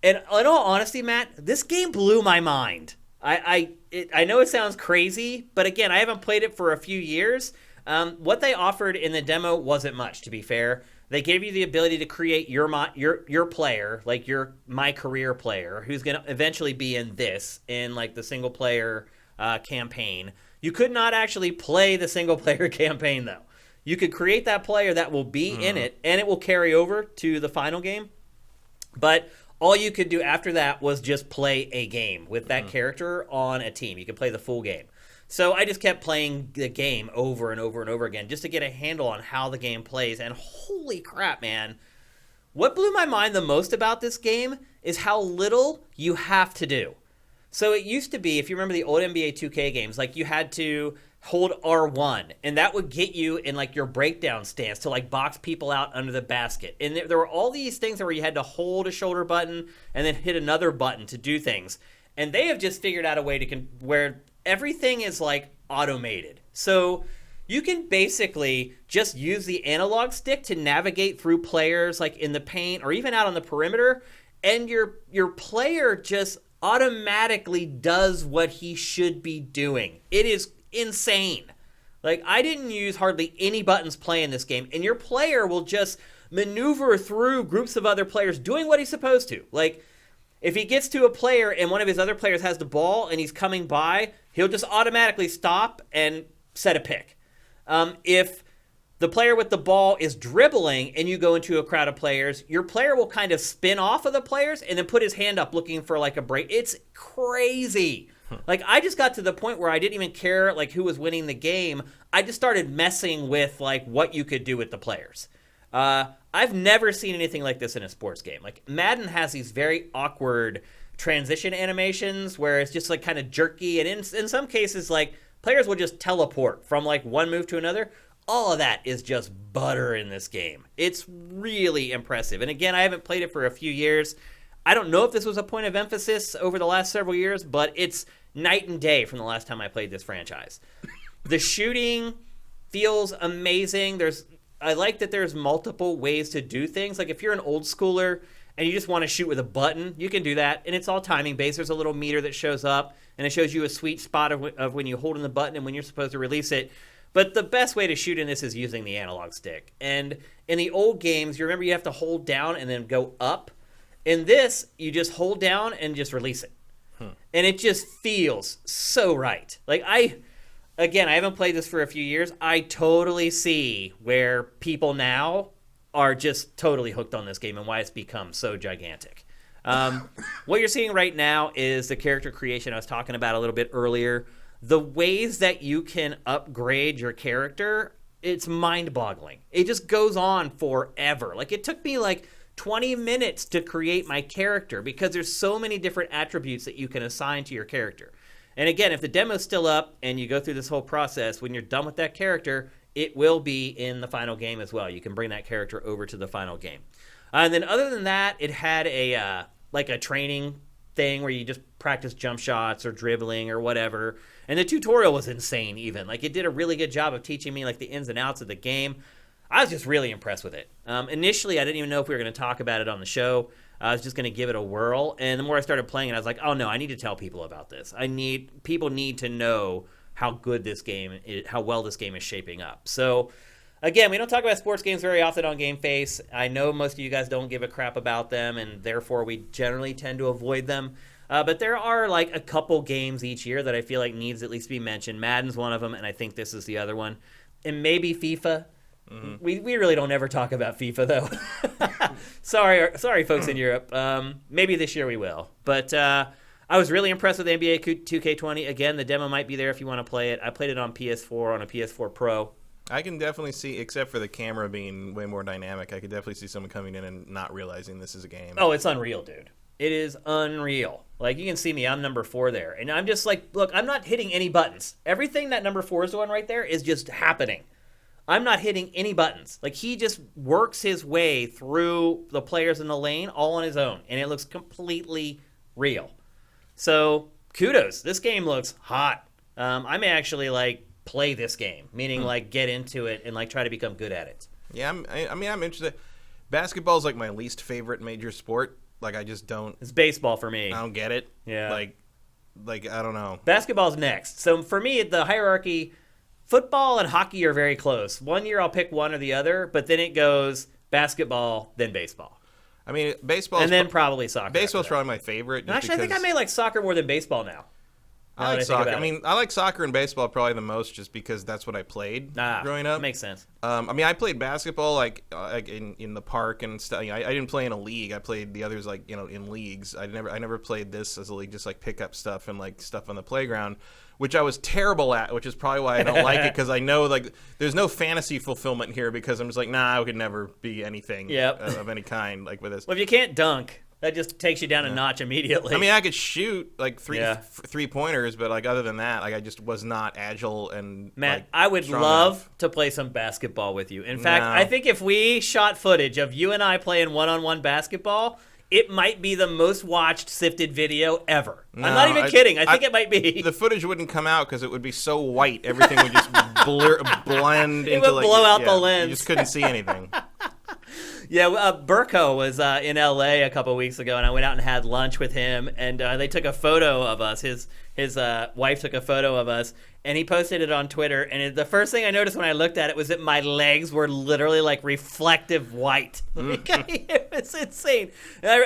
in all honesty, Matt, this game blew my mind. I know it sounds crazy, but again, I haven't played it for a few years. What they offered in the demo wasn't much, to be fair. They gave you the ability to create your player, like your My Career player, who's going to eventually be in the single player campaign. You could not actually play the single player campaign, though. You could create that player that will be in it, and it will carry over to the final game. But all you could do after that was just play a game with that character on a team. You could play the full game. So I just kept playing the game over and over and over again just to get a handle on how the game plays. And holy crap, man. What blew my mind the most about this game is how little you have to do. So it used to be, if you remember the old NBA 2K games, you had to hold R1, and that would get you in your breakdown stance to box people out under the basket. And there were all these things where you had to hold a shoulder button and then hit another button to do things. And they have just figured out a way to where everything is automated. So you can basically just use the analog stick to navigate through players in the paint or even out on the perimeter, and your player just automatically does what he should be doing. It is insane. I didn't use hardly any buttons playing this game, and your player will just maneuver through groups of other players doing what he's supposed to. Like, if he gets to a player and one of his other players has the ball and he's coming by, he'll just automatically stop and set a pick. If the player with the ball is dribbling and you go into a crowd of players, your player will kind of spin off of the players and then put his hand up looking for like a break. It's crazy. Like, I just got to the point where I didn't even care like who was winning the game. I just started messing with like what you could do with the players. I've never seen anything like this in a sports game. Like, Madden has these very awkward transition animations where it's just like kind of jerky, and in some cases like players will just teleport from like one move to another. All of that is just butter in this game. It's really impressive. And again, I haven't played it for a few years. I don't know if this was a point of emphasis over the last several years, but it's night and day from the last time I played this franchise. The shooting feels amazing. I like that there's multiple ways to do things. Like, if you're an old schooler and you just want to shoot with a button, you can do that. And it's all timing based. There's a little meter that shows up, and it shows you a sweet spot of when you hold in the button and when you're supposed to release it. But the best way to shoot in this is using the analog stick. And in the old games, you remember you have to hold down and then go up. In this, you just hold down and just release it. And it just feels so right. Like, I haven't played this for a few years. I totally see where people now are just totally hooked on this game and why it's become so gigantic. What you're seeing right now is the character creation I was talking about a little bit earlier. The ways that you can upgrade your character, it's mind-boggling. It just goes on forever. Like, it took me like 20 minutes to create my character because there's so many different attributes that you can assign to your character. And again, if the demo's still up and you go through this whole process, when you're done with that character, it will be in the final game as well. You can bring that character over to the final game. And then other than that, it had a training thing where you just practice jump shots or dribbling or whatever. And the tutorial was insane even. Like, it did a really good job of teaching me like the ins and outs of the game. I was just really impressed with it. Initially, I didn't even know if we were going to talk about it on the show. I was just going to give it a whirl. And the more I started playing it, I was like, oh, no, I need to tell people about this. People need to know how good this game is, how well this game is shaping up. So, again, we don't talk about sports games very often on GameFace. I know most of you guys don't give a crap about them, and therefore we generally tend to avoid them. But there are like a couple games each year that I feel like needs at least to be mentioned. Madden's one of them, and I think this is the other one. And maybe FIFA. Mm-hmm. We really don't ever talk about FIFA, though. sorry, folks in Europe. Maybe this year we will. But I was really impressed with NBA 2K20. Again, the demo might be there if you want to play it. I played it on PS4, on a PS4 Pro. I can definitely see, except for the camera being way more dynamic, I could definitely see someone coming in and not realizing this is a game. Oh, it's unreal, dude. It is unreal. Like, you can see me, I'm number 4 there. And I'm just like, look, I'm not hitting any buttons. Everything that number 4 is doing right there is just happening. I'm not hitting any buttons. Like, he just works his way through the players in the lane all on his own, and it looks completely real. So, kudos. This game looks hot. I may actually, like, play this game, meaning, like, get into it and, like, try to become good at it. Yeah, I'm interested. Basketball is, like, my least favorite major sport. Like, I just don't... It's baseball for me. I don't get it. Yeah. Like I don't know. Basketball's next. So, for me, the hierarchy... Football and hockey are very close. One year I'll pick one or the other, but then it goes basketball, then baseball. I mean, baseball, and then probably soccer. Baseball's probably my favorite. Actually, I think I may like soccer more than baseball now. I like soccer. I mean, I like soccer and baseball probably the most, just because that's what I played growing up. Makes sense. I mean, I played basketball like in the park and stuff. You know, I didn't play in a league. I played the others like in leagues. I never played this as a league, just like pick up stuff and like stuff on the playground, which I was terrible at, which is probably why I don't like it, because I know like there's no fantasy fulfillment here, because I'm just like, nah, I could never be anything of any kind like with this. Well, if you can't dunk, that just takes you down a notch immediately. I mean, I could shoot like three pointers, but like other than that, like I just was not agile and Matt, like, I would love to play some basketball with you. In fact, I think if we shot footage of you and I playing one-on-one basketball, it might be the most watched sifted video ever. No, I'm not even kidding. I think it might be. The footage wouldn't come out because it would be so white. Everything would just blend into like... It would blow out the lens. You just couldn't see anything. Yeah, Burko was in LA a couple weeks ago, and I went out and had lunch with him, and they took a photo of us. His wife took a photo of us, and he posted it on Twitter. And the first thing I noticed when I looked at it was that my legs were literally like reflective white. It was insane. And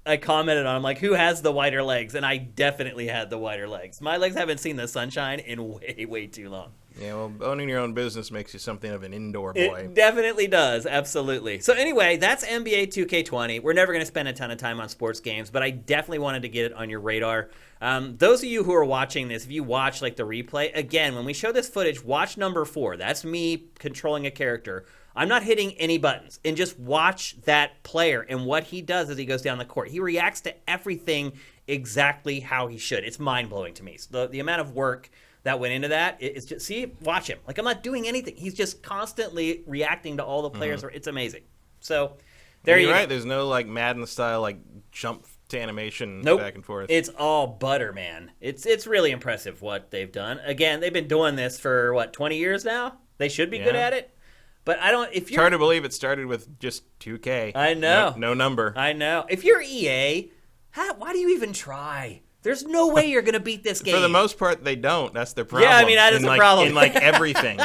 I commented on him, like, who has the whiter legs? And I definitely had the whiter legs. My legs haven't seen the sunshine in way, way too long. Yeah, well, owning your own business makes you something of an indoor boy. It definitely does, absolutely. So anyway, that's NBA 2K20. We're never going to spend a ton of time on sports games, but I definitely wanted to get it on your radar. Those of you who are watching this, if you watch like the replay, again, when we show this footage, watch number 4. That's me controlling a character. I'm not hitting any buttons, and just watch that player and what he does as he goes down the court. He reacts to everything exactly how he should. It's mind-blowing to me. So the amount of work that went into that, it's just, watch him. Like, I'm not doing anything. He's just constantly reacting to all the players. It's amazing. So there you go. You're right. There's no like Madden style like jump to animation back and forth. It's all butter, man. It's really impressive what they've done. Again, they've been doing this for 20 years now. They should be good at it. But I don't. If you're, it's hard to believe it started with just 2K. I know. No number. I know. If you're EA, why do you even try? There's no way you're going to beat this game. For the most part, they don't. That's their problem. Yeah, I mean, that is the problem. In like everything.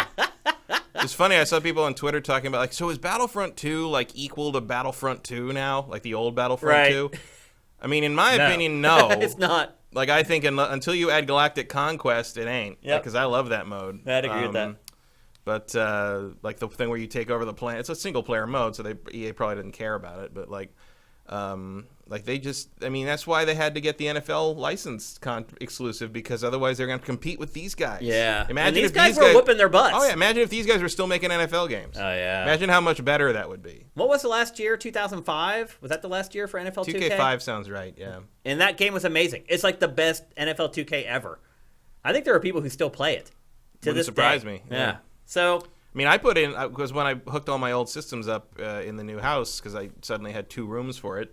It's funny. I saw people on Twitter talking about like, so is Battlefront 2 like equal to Battlefront 2 now, like the old Battlefront 2? I mean, in my opinion, no. It's not. Like, I think until you add Galactic Conquest, it ain't. Yeah. Because I love that mode. I'd agree with that. But like the thing where you take over the planet, it's a single player mode, so EA probably didn't care about it. But like they just, I mean, that's why they had to get the NFL license exclusive, because otherwise they're going to compete with these guys. Yeah, imagine and these if guys were whooping their butts. Oh yeah, imagine if these guys were still making NFL games. Oh yeah, imagine how much better that would be. What was the last year? 2005? Was that the last year for NFL 2K? 2K5 sounds right. Yeah, and that game was amazing. It's like the best NFL 2K ever. I think there are people who still play it to Wouldn't this surprise day. me. Yeah. So. I mean, I put in, because when I hooked all my old systems up in the new house, because I suddenly had 2 rooms for it,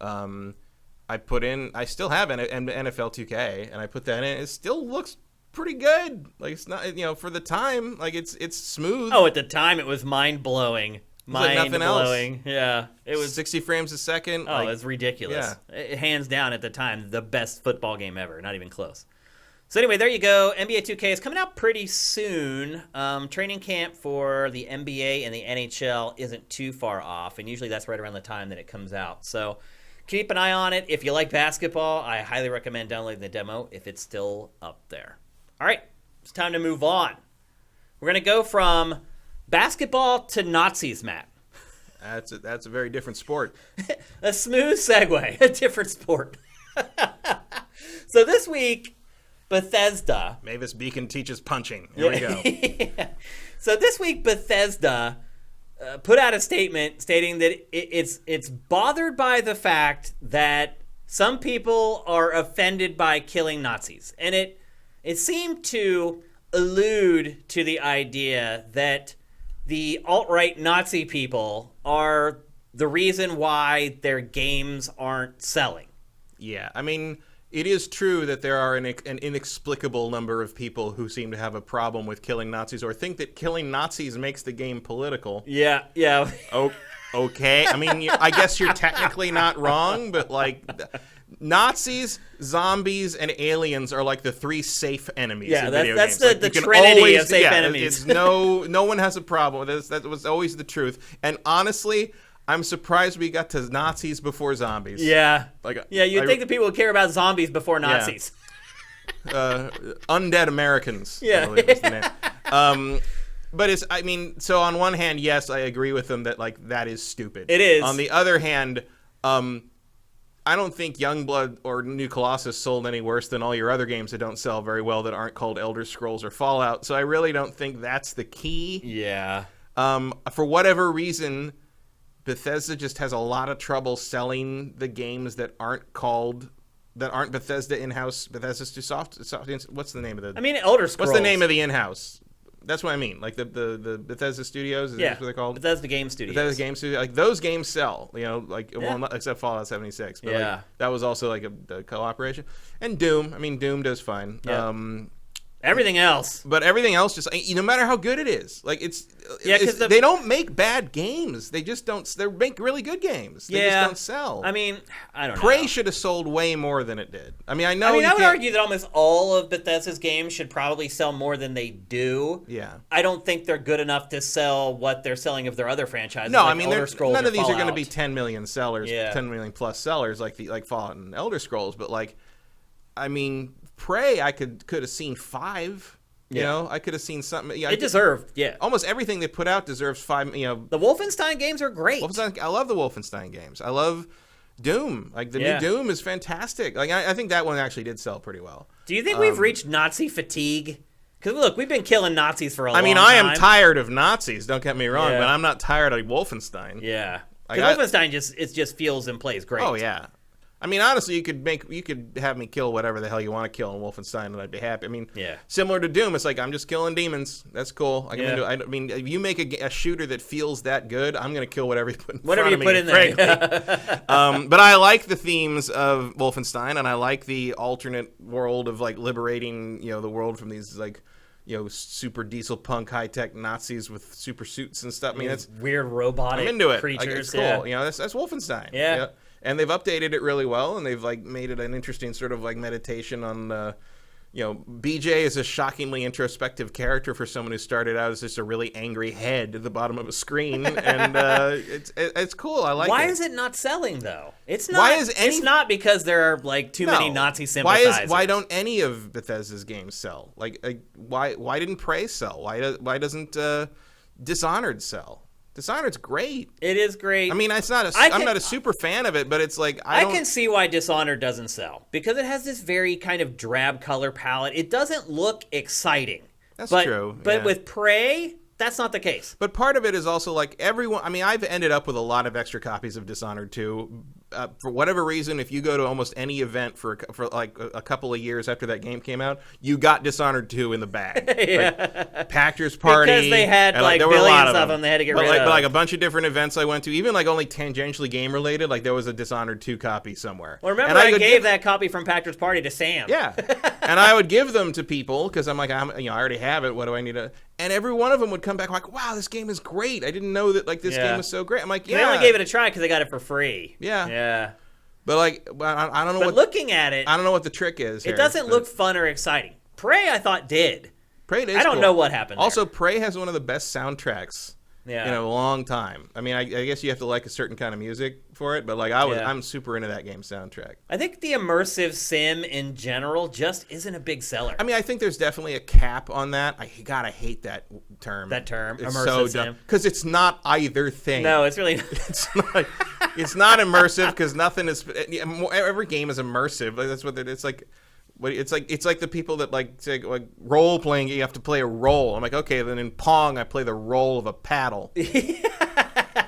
I put in, I still have NFL 2K, and I put that in. It still looks pretty good. Like, it's not, for the time, like, it's smooth. Oh, at the time, it was mind-blowing. Like nothing else. Yeah. It was 60 frames a second. Oh, it was ridiculous. Yeah. Hands down, at the time, the best football game ever. Not even close. So anyway, there you go. NBA 2K is coming out pretty soon. Training camp for the NBA and the NHL isn't too far off, and usually that's right around the time that it comes out. So keep an eye on it. If you like basketball, I highly recommend downloading the demo if it's still up there. All right, it's time to move on. We're going to go from basketball to Nazis, Matt. That's a very different sport. A smooth segue, a different sport. So this week, Bethesda. Mavis Beacon teaches punching. Here we go. Yeah. So this week, Bethesda put out a statement stating that it's bothered by the fact that some people are offended by killing Nazis, and it seemed to allude to the idea that the alt-right Nazi people are the reason why their games aren't selling. Yeah, I mean, it is true that there are an inexplicable number of people who seem to have a problem with killing Nazis, or think that killing Nazis makes the game political. Yeah. Oh, okay. I mean, I guess you're technically not wrong, but like Nazis, zombies, and aliens are like the 3 safe enemies. Yeah, in video that's games. the trinity of safe enemies. It's no one has a problem with this. That was always the truth. And honestly, I'm surprised we got to Nazis before zombies. Yeah. You'd think that people would care about zombies before Nazis. Yeah. Undead Americans. Yeah. I believe is the name. But so on one hand, yes, I agree with them that like that is stupid. It is. On the other hand, I don't think Youngblood or New Colossus sold any worse than all your other games that don't sell very well that aren't called Elder Scrolls or Fallout. So I really don't think that's the key. Yeah. For whatever reason, Bethesda just has a lot of trouble selling the games that aren't Bethesda in-house. Bethesda's too soft. What's the name of the? I mean, Elder Scrolls. What's the name of the in-house? That's what I mean. Like the Bethesda Studios. Is that what they're called? Bethesda Game Studios. Bethesda Game Studios. Like those games sell. Well, not, except Fallout 76. But that was also like a cooperation. And Doom. I mean, Doom does fine. Yeah. Everything else. But everything else just, no matter how good it is, like they don't make bad games. They just don't. They make really good games. They just don't sell. I mean, I don't know. Prey should have sold way more than it did. I mean, I would argue that almost all of Bethesda's games should probably sell more than they do. Yeah. I don't think they're good enough to sell what they're selling of their other franchises. No, like I mean, none of these are going to be 10 million sellers, 10 million plus sellers like Fallout and Elder Scrolls. But like, I mean, Prey, I could have seen 5. You know, I could have seen something. Yeah, it deserved. Yeah, almost everything they put out deserves 5. You know, the Wolfenstein games are great. I love the Wolfenstein games. I love Doom. Like the new Doom is fantastic. Like I think that one actually did sell pretty well. Do you think we've reached Nazi fatigue? Because look, we've been killing Nazis for a long time. I am tired of Nazis. Don't get me wrong, but I'm not tired of Wolfenstein. Yeah, because Wolfenstein just feels and plays great. Oh yeah. I mean, honestly, you could have me kill whatever the hell you want to kill in Wolfenstein, and I'd be happy. I mean, similar to Doom, it's like I'm just killing demons. That's cool. I mean, if you make a shooter that feels that good, I'm gonna kill whatever you put in front of me. In there. But I like the themes of Wolfenstein, and I like the alternate world of like liberating, the world from these like, super diesel punk high tech Nazis with super suits and stuff. I mean, that's weird robotic. I'm into it. Creatures. Like, it's cool. That's Wolfenstein. Yeah. And they've updated it really well, and they've like made it an interesting sort of like meditation on, BJ is a shockingly introspective character for someone who started out as just a really angry head at the bottom of a screen, and it's cool. I like it. Why is it not selling though? It's not. It's not because there are like too many Nazi sympathizers. Why don't any of Bethesda's games sell? Like why didn't Prey sell? Why doesn't Dishonored sell? Dishonored's great. It is great. I mean, I'm not a super fan of it, but it's like I can see why Dishonored doesn't sell because it has this very kind of drab color palette. It doesn't look exciting. That's true. But with Prey, that's not the case. But part of it is also like everyone. I mean, I've ended up with a lot of extra copies of Dishonored 2. For whatever reason, if you go to almost any event for like a couple of years after that game came out, you got Dishonored 2 in the bag. Like, Pactor's Party. Because they had like billions of them. They had to get rid of. But like a bunch of different events I went to, even like only tangentially game related, like there was a Dishonored 2 copy somewhere. Well, remember I gave that copy from Pactor's Party to Sam. Yeah. And I would give them to people because I'm like, I already have it. What do I need to? And every one of them would come back like, wow, this game is great. I didn't know that like this game was so great. I'm like, yeah. They only gave it a try because they got it for free. Yeah. Yeah. But like, I don't know. But looking at it, I don't know what the trick is. It doesn't look fun or exciting. Prey, I thought did. Prey is. I don't know what happened. Also, Prey has one of the best soundtracks in a long time. I mean, I guess you have to like a certain kind of music for it, but like I'm super into that game soundtrack. I think the immersive sim in general just isn't a big seller. I mean, I think there's definitely a cap on that. I hate that term. That term, it's immersive so sim, dumb because it's not either thing. No, it's really. It's not immersive because nothing is. Every game is immersive. Like, that's what it's like. It's like the people that say like role playing. You have to play a role. I'm like, okay, then in Pong, I play the role of a paddle.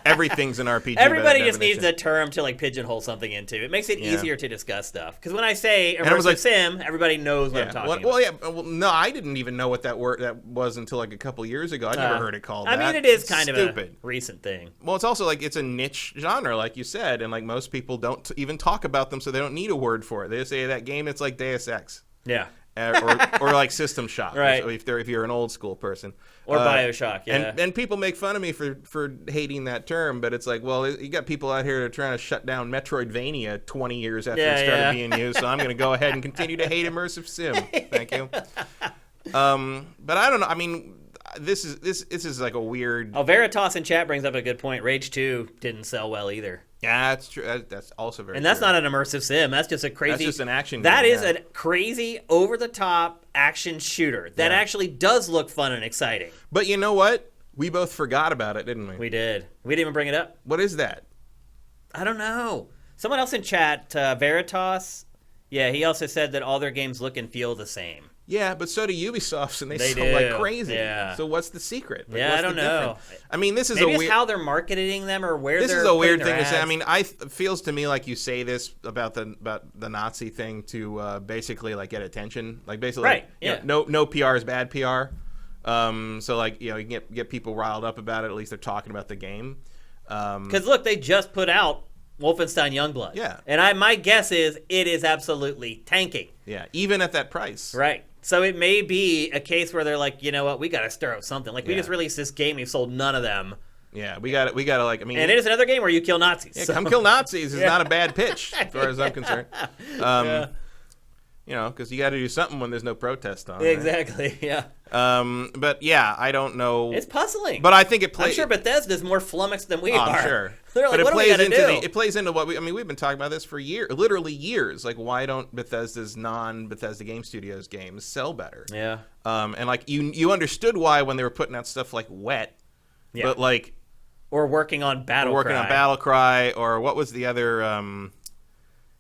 Everything's an RPG. Everybody just needs a term to like pigeonhole something into. It makes it easier to discuss stuff. Because when I say immersive sim, everybody knows what I'm talking about. Well, no, I didn't even know what that word that was until like a couple years ago. I never heard it called that. I mean, it is kind of a recent thing. Well, it's also like it's a niche genre, like you said, and like most people don't even talk about them, so they don't need a word for it. They just say that game. It's like Deus Ex. Yeah. or like System Shock, right? If you're an old school person, or BioShock, yeah. And people make fun of me for hating that term, but it's like, well, you got people out here that are trying to shut down Metroidvania 20 years after it started being used, so I'm going to go ahead and continue to hate immersive sim. Thank you. But I don't know. I mean, this is like a weird. Oh, Veritas in chat brings up a good point. Rage 2 didn't sell well either. Yeah, that's true. That's also very. And that's not an immersive sim. That's just a crazy. That's just an action. That is a crazy, over-the-top action shooter that actually does look fun and exciting. But you know what? We both forgot about it, didn't we? We did. We didn't even bring it up. What is that? I don't know. Someone else in chat, Veritas. Yeah, he also said that all their games look and feel the same. Yeah, but so do Ubisoft's, and they sell like crazy. Yeah. So what's the secret? Like, I don't know. I mean, this is maybe a weird. It's how they're marketing them or where. This they're is a weird putting thing their to say. ads. I mean, it feels to me like you say this about the Nazi thing to basically like get attention. Like basically, right? No PR is bad PR. So like you can get people riled up about it. At least they're talking about the game. Because look, they just put out Wolfenstein Youngblood. Yeah. And my guess is it is absolutely tanking. Yeah, even at that price. Right. So it may be a case where they're like, you know what, we got to stir up something. Like, we Yeah. just released this game, we've sold none of them. Yeah, we got to like, I mean, And it is another game where you kill Nazis. yeah, so. Come kill Nazis is not a bad pitch as far as I'm concerned. Yeah. You know, because you got to do something when there's no protest on. Right? Exactly, yeah. But yeah, I don't know. It's puzzling. But I think it plays. I'm sure Bethesda's more flummoxed than we are. I'm sure. They're like, but what do we got to do? It plays into what we've been talking about this for literally years. Like, why don't Bethesda's non-Bethesda Game Studios games sell better? Yeah. And like you understood why when they were putting out stuff like Wet, Yeah. but like Or working on Battle working Cry. on Battle Cry, or what was the other?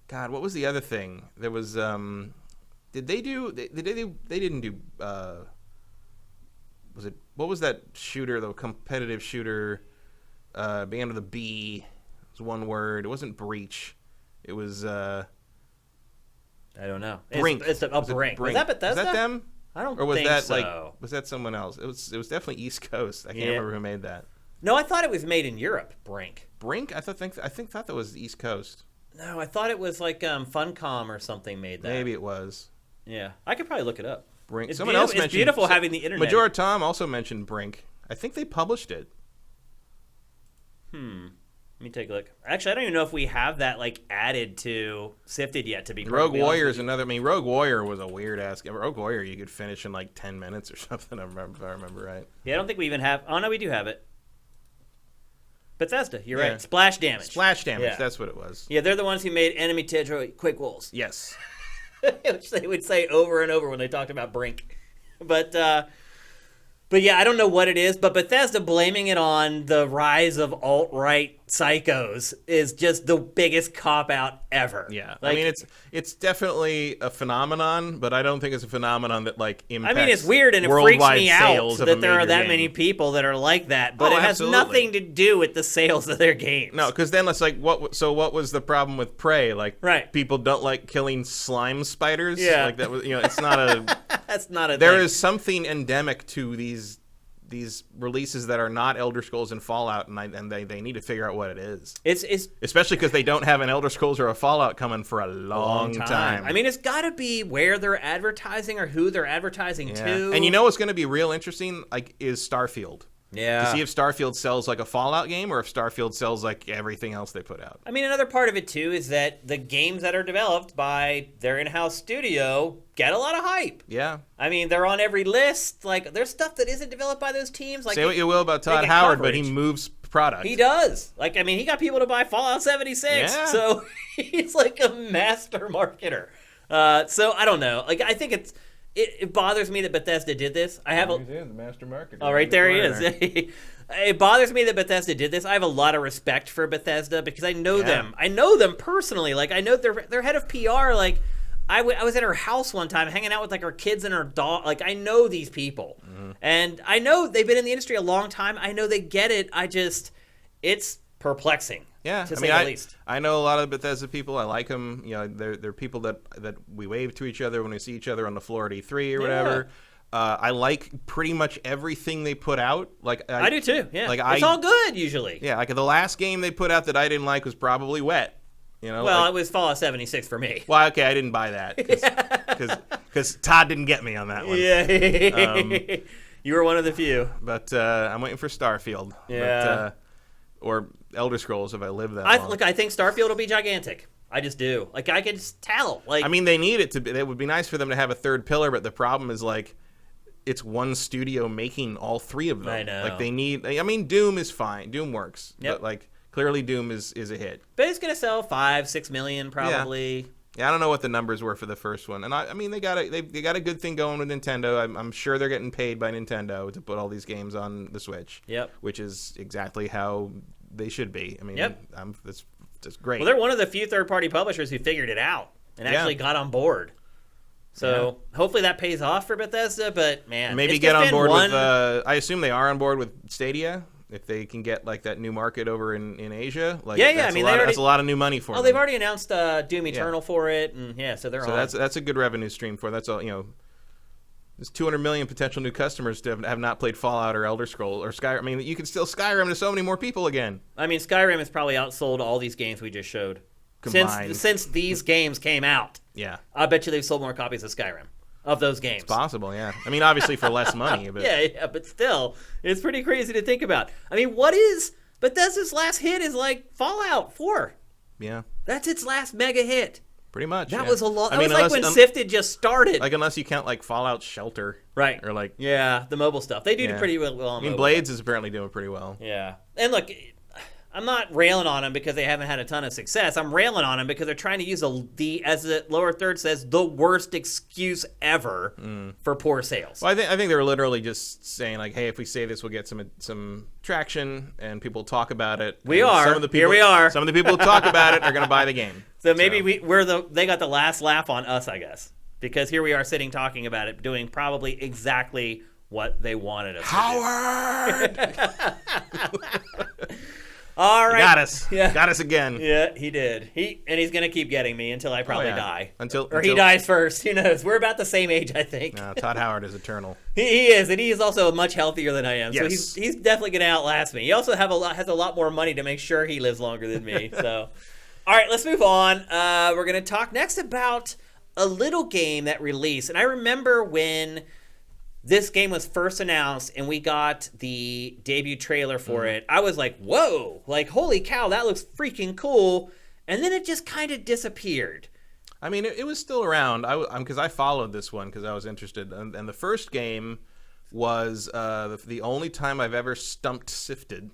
God, what was the other thing? There was. Did they do? They didn't do. Was it? What was that shooter? The competitive shooter. Began with a B. It was one word. It wasn't Breach. It was. I don't know. Brink. It's a Was it Brink. Was that Bethesda? Was that them? I don't Or was think that so. like? Was that someone else? It was definitely East Coast. I can't remember who made that. No, I thought it was made in Europe, Brink. Brink. I thought that was East Coast. No, I thought it was like Funcom or something made that. Maybe it was. Yeah, I could probably look it up. Brink. It's Someone else mentioned. It's beautiful having the internet. Majora Tom also mentioned Brink. I think they published it. Let me take a look. Actually, I don't even know if we have that like added to Sifted yet. To be Rogue perfectly Warrior honest is another. I mean, Rogue Warrior was a weird ass game. Rogue Warrior you could finish in like 10 minutes or something. If I remember right. Yeah, I don't think we even have. Oh no, we do have it. Bethesda, you're Yeah. right. Splash damage. Splash damage. Yeah. That's what it was. Yeah, they're the ones who made enemy territory quick walls, Yes. which they would say over and over when they talked about Brink. But yeah, I don't know what it is, but Bethesda blaming it on the rise of alt-right psychos is just the biggest cop-out ever. Yeah. Like, I mean, it's definitely a phenomenon, but I don't think it's a phenomenon that like impacts. I mean, it's weird and it freaks worldwide me out sales of a that there are major that game. many people that are like that, but Oh, it has absolutely. nothing to do with the sales of their games. No, because then it's like, what? So what was the problem with Prey? Like, Right. people don't like killing slime spiders. Yeah. Like that was, it's not a. That's not a There thing. is something endemic to these releases that are not Elder Scrolls and Fallout, and they need to figure out what it is. It's Especially because they don't have an Elder Scrolls or a Fallout coming for a long time. I mean, it's got to be where they're advertising or who they're advertising Yeah. to. And you know what's going to be real interesting? Like, is Starfield. Yeah. To see if Starfield sells like a Fallout game or if Starfield sells like everything else they put out. I mean, another part of it, too, is that the games that are developed by their in-house studio get a lot of hype. Yeah. I mean, they're on every list. Like, there's stuff that isn't developed by those teams. Like, Say what you will about they Todd get Howard, but he coverage. moves product. He does. Like, I mean, he got people to buy Fallout 76. Yeah. So he's like a master marketer. So I don't know. Like, I think it bothers me that Bethesda did this. I have the master marketer. Oh, right there he is. It bothers me that Bethesda did this. I have a lot of respect for Bethesda because I know them. I know them personally. Like, I know their head of PR. Like, I was at her house one time hanging out with like her kids and her dog. Like, I know these people. And I know they've been in the industry a long time. I know they get it. It's perplexing. Yeah, to I say mean, the least. I know a lot of Bethesda people. I like them. They're people that we wave to each other when we see each other on the floor at E3 or whatever. I like pretty much everything they put out. Like I do too. Yeah, Like it's all good usually. Yeah, like the last game they put out that I didn't like was probably Wet. Well, it was Fallout 76 for me. Well, okay, I didn't buy that because Todd didn't get me on that one. Yeah, you were one of the few. But I'm waiting for Starfield. Yeah. Or Elder Scrolls if I live that long. Look, I think Starfield will be gigantic. I just do. Like, I can just tell. Like, I mean, they need it to be. It would be nice for them to have a third pillar, but the problem is like, it's one studio making all three of them. I know. Like they need. I mean, Doom is fine. Doom works. Yep. But like, clearly, Doom is a hit. but it's gonna sell 5-6 million probably. Yeah, I don't know what the numbers were for the first one, and I mean, they got a good thing going with Nintendo. I'm sure they're getting paid by Nintendo to put all these games on the Switch. Yep. Which is exactly how they should be. I mean, Yep. That's great. Well, they're one of the few third-party publishers who figured it out and actually got on board. So hopefully that pays off for Bethesda. But man, maybe it's get on been board one... with. I assume they are on board with Stadia. If they can get like that new market over in Asia, like I mean, that's a lot of new money for them. they've already announced Doom Eternal for it, and so they're on. That's a good revenue stream for. That's all. There's 200 million potential new customers to have not played Fallout or Elder Scrolls or Skyrim. I mean, you can still Skyrim to so many more people again. I mean, Skyrim has probably outsold all these games we just showed Combined. since these games came out. Yeah, I bet you they've sold more copies of Skyrim. of those games. It's possible, yeah. I mean, obviously for less money. But... yeah, but still, it's pretty crazy to think about. I mean, what is Bethesda's last hit is like Fallout 4. Yeah. That's its last mega hit. Pretty much. That was a lot. That was unless, like when Sifted just started. Like, unless you count, like, Fallout Shelter. Right. Or, like... Yeah, the mobile stuff. They do pretty well on mobile. Blades is apparently doing pretty well. Yeah. And look, I'm not railing on them because they haven't had a ton of success. I'm railing on them because they're trying to use as the lower third says, the worst excuse ever for poor sales. Well, I think they were literally just saying, like, hey, if we say this, we'll get some traction and people talk about it. Here we are. Some of the people who talk about it are going to buy the game. So maybe they got the last laugh on us, I guess. Because here we are sitting talking about it, doing probably exactly what they wanted us to do. All right. Got us. Yeah. Got us again. Yeah, he did. He's going to keep getting me until I probably die. Until he dies first. Who knows? We're about the same age, I think. No, Todd Howard is eternal. He is, and he is also much healthier than I am. Yes. So he's definitely going to outlast me. He also has a lot more money to make sure he lives longer than me. So, all right, let's move on. We're going to talk next about a little game that released. And I remember when this game was first announced and we got the debut trailer for it, I was like, whoa, like, holy cow, that looks freaking cool. And then it just kind of disappeared. I mean, it was still around because I followed this one because I was interested. And the first game was the only time I've ever stumped Sifted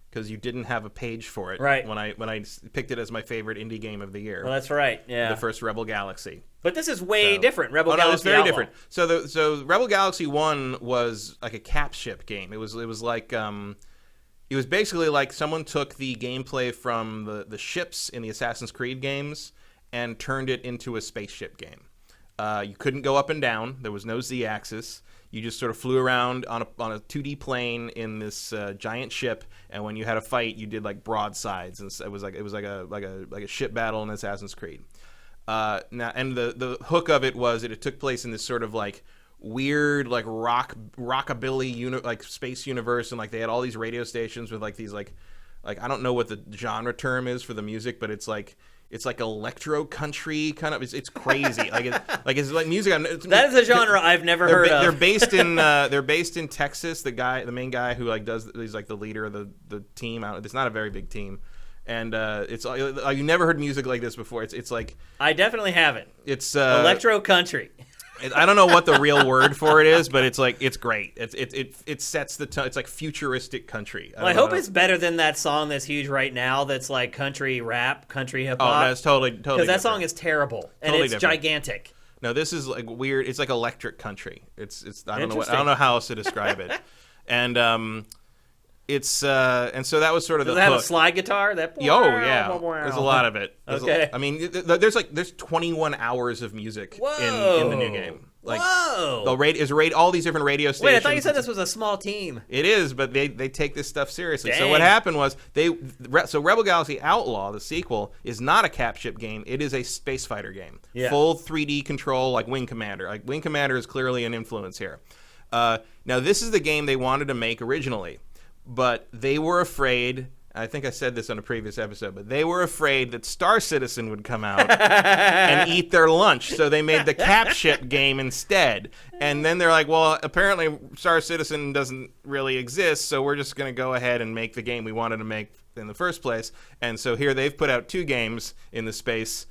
because you didn't have a page for it right. when I picked it as my favorite indie game of the year. Well, that's right, yeah. The first Rebel Galaxy. But this is way different. Rebel Galaxy it's very Outlaw. different. So Rebel Galaxy 1 was like a capship game. It was like it was basically like someone took the gameplay from the ships in the Assassin's Creed games and turned it into a spaceship game. You couldn't go up and down. There was no Z-axis. You just sort of flew around on a 2D plane in this giant ship, and when you had a fight, you did like broadsides, and it was like a ship battle in Assassin's Creed. Now, and the hook of it was that it took place in this sort of like weird like rockabilly like space universe, and like they had all these radio stations with like these like I don't know what the genre term is for the music, but it's like electro country kind of. It's crazy. It's like music. That is a genre I've never heard of. They're based in Texas. The main guy who like he's like the leader of the team. It's not a very big team, and it's you never heard music like this before. It's like I definitely haven't. It's electro country. I don't know what the real word for it is, but it's like it's great. It sets the tone. It's like futuristic country. I hope it's better than that song that's huge right now. That's like country rap, country hip hop. Oh, no, it's totally because that song is terrible and it's gigantic. No, this is like weird. It's like electric country. It's I don't know how else to describe it, and and so that was sort of Does the it have hook. a slide guitar? That yeah, there's a lot of it. Okay. I mean, there's 21 hours of music in the new game. Like, whoa! All these different radio stations. Wait, I thought you said this was a small team. It is, but they take this stuff seriously. Dang. So what happened was Rebel Galaxy Outlaw, the sequel, is not a capship game. It is a space fighter game. Yeah. Full 3D control, like Wing Commander. Like Wing Commander is clearly an influence here. Now this is the game they wanted to make originally, but they were afraid. I think I said this on a previous episode, but they were afraid that Star Citizen would come out and eat their lunch, so they made the capship game instead. And then they're like, well, apparently Star Citizen doesn't really exist, so we're just going to go ahead and make the game we wanted to make in the first place. And so here they've put out 2 games in the space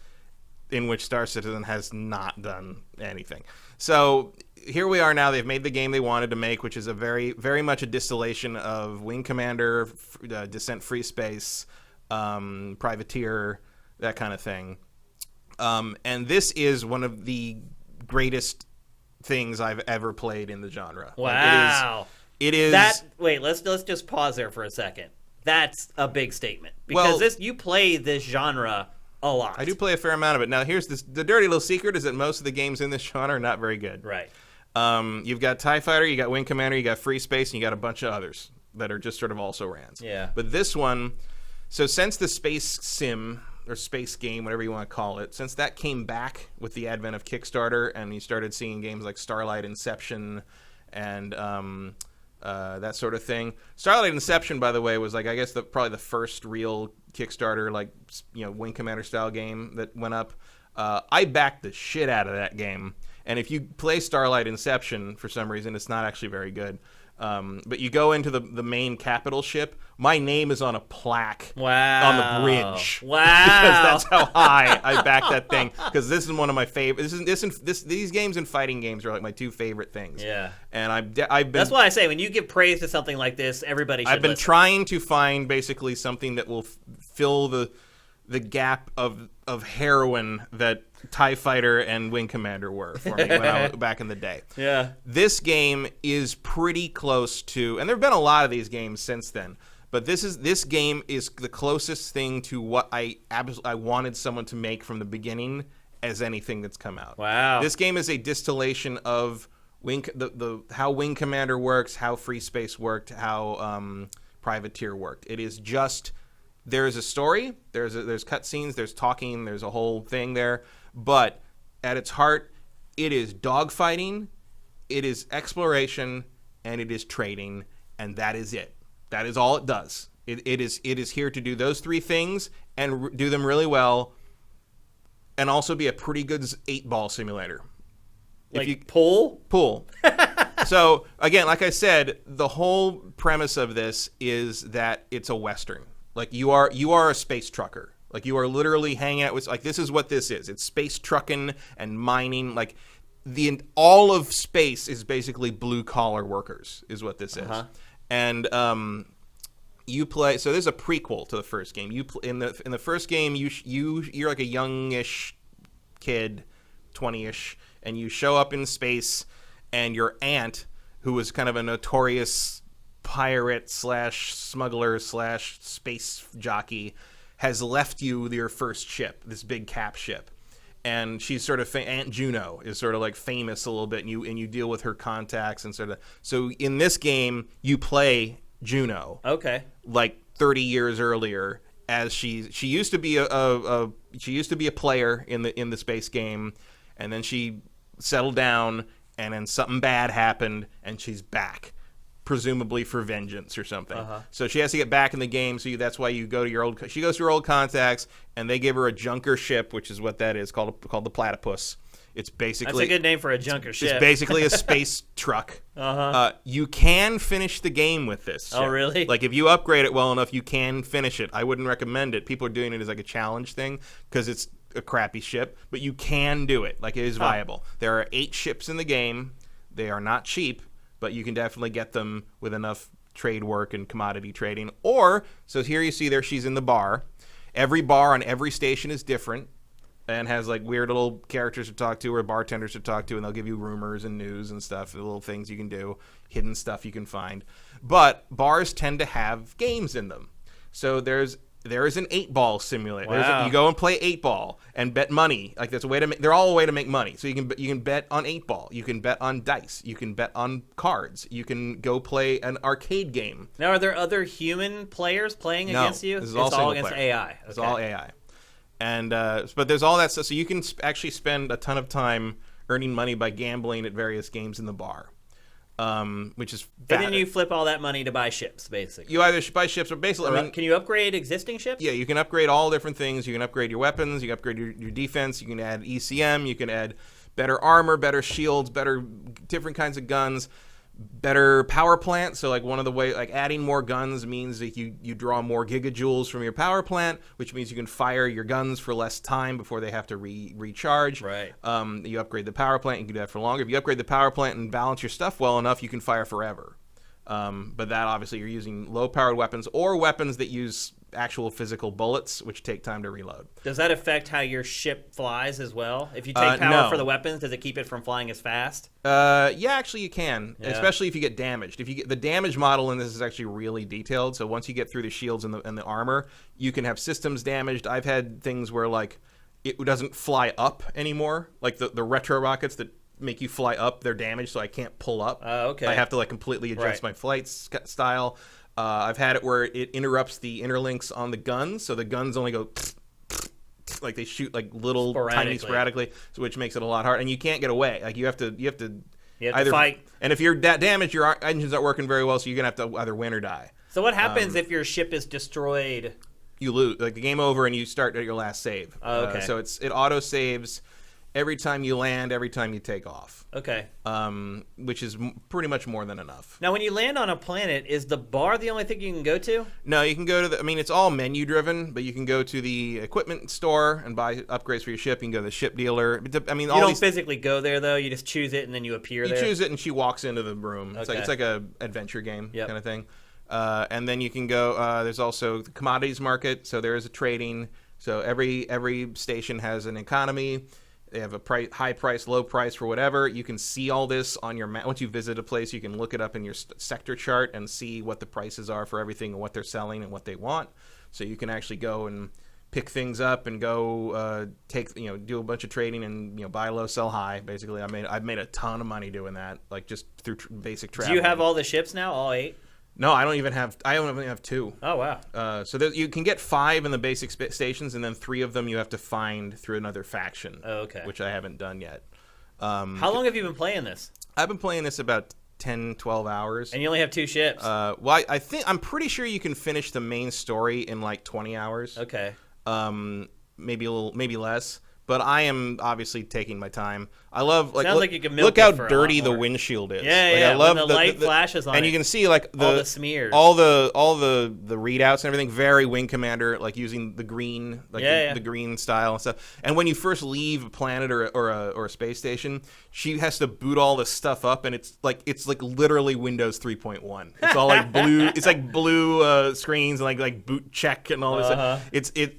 in which Star Citizen has not done anything. So here we are now. They've made the game they wanted to make, which is a very, very much a distillation of Wing Commander, Descent Free Space, Privateer, that kind of thing. And this is one of the greatest things I've ever played in the genre. Wow. It is. Wait, let's just pause there for a second. That's a big statement because you play this genre a lot. I do play a fair amount of it. Now, here's the dirty little secret: is that most of the games in this genre are not very good. Right. You've got TIE Fighter, you got Wing Commander, you got Free Space, and you got a bunch of others that are just sort of also rans. Yeah. But this one, so since the space sim or space game, whatever you want to call it, since that came back with the advent of Kickstarter, and you started seeing games like Starlight Inception and that sort of thing. Starlight Inception, by the way, was like I guess probably the first real Kickstarter like Wing Commander style game that went up. I backed the shit out of that game. And if you play Starlight Inception, for some reason, it's not actually very good. But you go into the main capital ship. My name is on a plaque on the bridge. Wow. Because that's how high I back that thing. Because this is one of my favorite. These games and fighting games are like my two favorite things. Yeah. And I've been. That's why I say when you give praise to something like this, everybody should I've been listen. trying to find basically something that will fill the gap of heroin that TIE Fighter and Wing Commander were for me when I was back in the day. Yeah. This game is pretty close to, and there have been a lot of these games since then, but this game is the closest thing to what I wanted someone to make from the beginning as anything that's come out. Wow. This game is a distillation of how Wing Commander works, how Free Space worked, how Privateer worked. It is just, there's a story, there's cutscenes, there's talking, there's a whole thing there. But at its heart, it is dogfighting, it is exploration, and it is trading, and that is it. That is all it does. It is here to do those three things and do them really well, and also be a pretty good 8-ball simulator. Like pool? So again, like I said, the whole premise of this is that it's a Western. Like you are a space trucker. Like you are literally hanging out with, like, this is what this is. It's space trucking and mining. Like all of space is basically blue collar workers is what this is. And you play. So there's a prequel to the first game. In the first game, you're like a youngish kid, 20ish, and you show up in space, and your aunt, who was kind of a notorious pirate / smuggler / space jockey, has left you your first ship, this big cap ship, and she's sort of Aunt Juno is sort of like famous a little bit, and you deal with her contacts and sort of. So in this game, you play Juno, okay, like 30 years earlier, as she used to be a player in the space game, and then she settled down, and then something bad happened, and she's back. Presumably for vengeance or something. So she has to get back in the game. So that's why you go to she goes to her old contacts, and they give her a junker ship, which is what that is called the Platypus. It's basically, that's a good name for a junker ship. It's basically a space truck. You can finish the game with this ship. Oh, really? Like if you upgrade it well enough, you can finish it. I wouldn't recommend it. People are doing it as like a challenge thing because it's a crappy ship, but you can do it. Like it is viable. There are 8 ships in the game. They are not cheap, but you can definitely get them with enough trade work and commodity trading. Or, so here you see there, she's in the bar. Every bar on every station is different and has like weird little characters to talk to or bartenders to talk to, and they'll give you rumors and news and stuff, little things you can do, hidden stuff you can find. But bars tend to have games in them. So there is an 8-ball simulator. Wow. You go and play 8-ball and bet money. Like there's a way to they're all a way to make money. So you can bet on 8-ball. You can bet on dice. You can bet on cards. You can go play an arcade game. Now, are there other human players playing against you? This is it's all against player. AI. Okay. It's all AI. And but there's all that stuff. So you can actually spend a ton of time earning money by gambling at various games in the bar. Which is bad. And then you flip all that money to buy ships, basically. You either buy ships or basically, Can you upgrade existing ships? Yeah, you can upgrade all different things. You can upgrade your weapons. You can upgrade your defense. You can add ECM. You can add better armor, better shields, better different kinds of guns, better power plant. So like one of the way, like adding more guns means that you draw more gigajoules from your power plant, which means you can fire your guns for less time before they have to recharge. Right. You upgrade the power plant, you can do that for longer. If you upgrade the power plant and balance your stuff well enough, you can fire forever. But that obviously you're using low-powered weapons or weapons that use actual physical bullets, which take time to reload. Does that affect how your ship flies as well? If you take power for the weapons, does it keep it from flying as fast? Yeah, actually you can, especially if you get damaged. If you get the damage model in this is actually really detailed. So once you get through the shields and the armor, you can have systems damaged. I've had things where like it doesn't fly up anymore, like the retro rockets that make you fly up, they're damaged, so I can't pull up. Okay. I have to like completely adjust my flight style. I've had it where it interrupts the interlinks on the guns, so the guns only go like they shoot like little tiny sporadically, so which makes it a lot harder. And you can't get away. Like you have to either fight. And if you're that damaged, your engines aren't working very well, so you're gonna have to either win or die. So what happens if your ship is destroyed? You lose, like the game over, and you start at your last save. Oh, okay. So it auto saves. every time you land, every time you take off. Okay. Which is pretty much more than enough. Now, when you land on a planet, is the bar the only thing you can go to? No, you can go to it's all menu driven, but you can go to the equipment store and buy upgrades for your ship. You can go to the ship dealer. I mean, You don't physically go there, though? You just choose it and then you appear there? You choose it and she walks into the room. Okay. It's like a adventure game kind of thing. And then you can go, there's also the commodities market, so there is a trading. So every station has an economy. They have a high price, low price for whatever. You can see all this on your map. Once you visit a place, you can look it up in your sector chart and see what the prices are for everything and what they're selling and what they want. So you can actually go and pick things up and go do a bunch of trading and buy low, sell high. Basically, I've made a ton of money doing that, like just through basic travel. Do you have all the ships now, all 8? No, I don't even have. I only have 2. Oh wow! So you can get 5 in the basic stations, and then 3 of them you have to find through another faction. Oh, okay. Which I haven't done yet. How long have you been playing this? I've been playing this about 10, 12 hours. And you only have 2 ships. Well, I'm pretty sure you can finish the main story in like 20 hours. Okay. Maybe less. But I am obviously taking my time. I love Sounds like you can milk look it how for a dirty lot the more. windshield is. Yeah, I love when the light flashes on and it. you can see like all the smears, all the readouts and everything. Very Wing Commander, like using the green, the green style and stuff. And when you first leave a planet or a space station, she has to boot all this stuff up, and it's like literally Windows 3.1. It's all like blue. It's like blue screens and like boot check and all this stuff.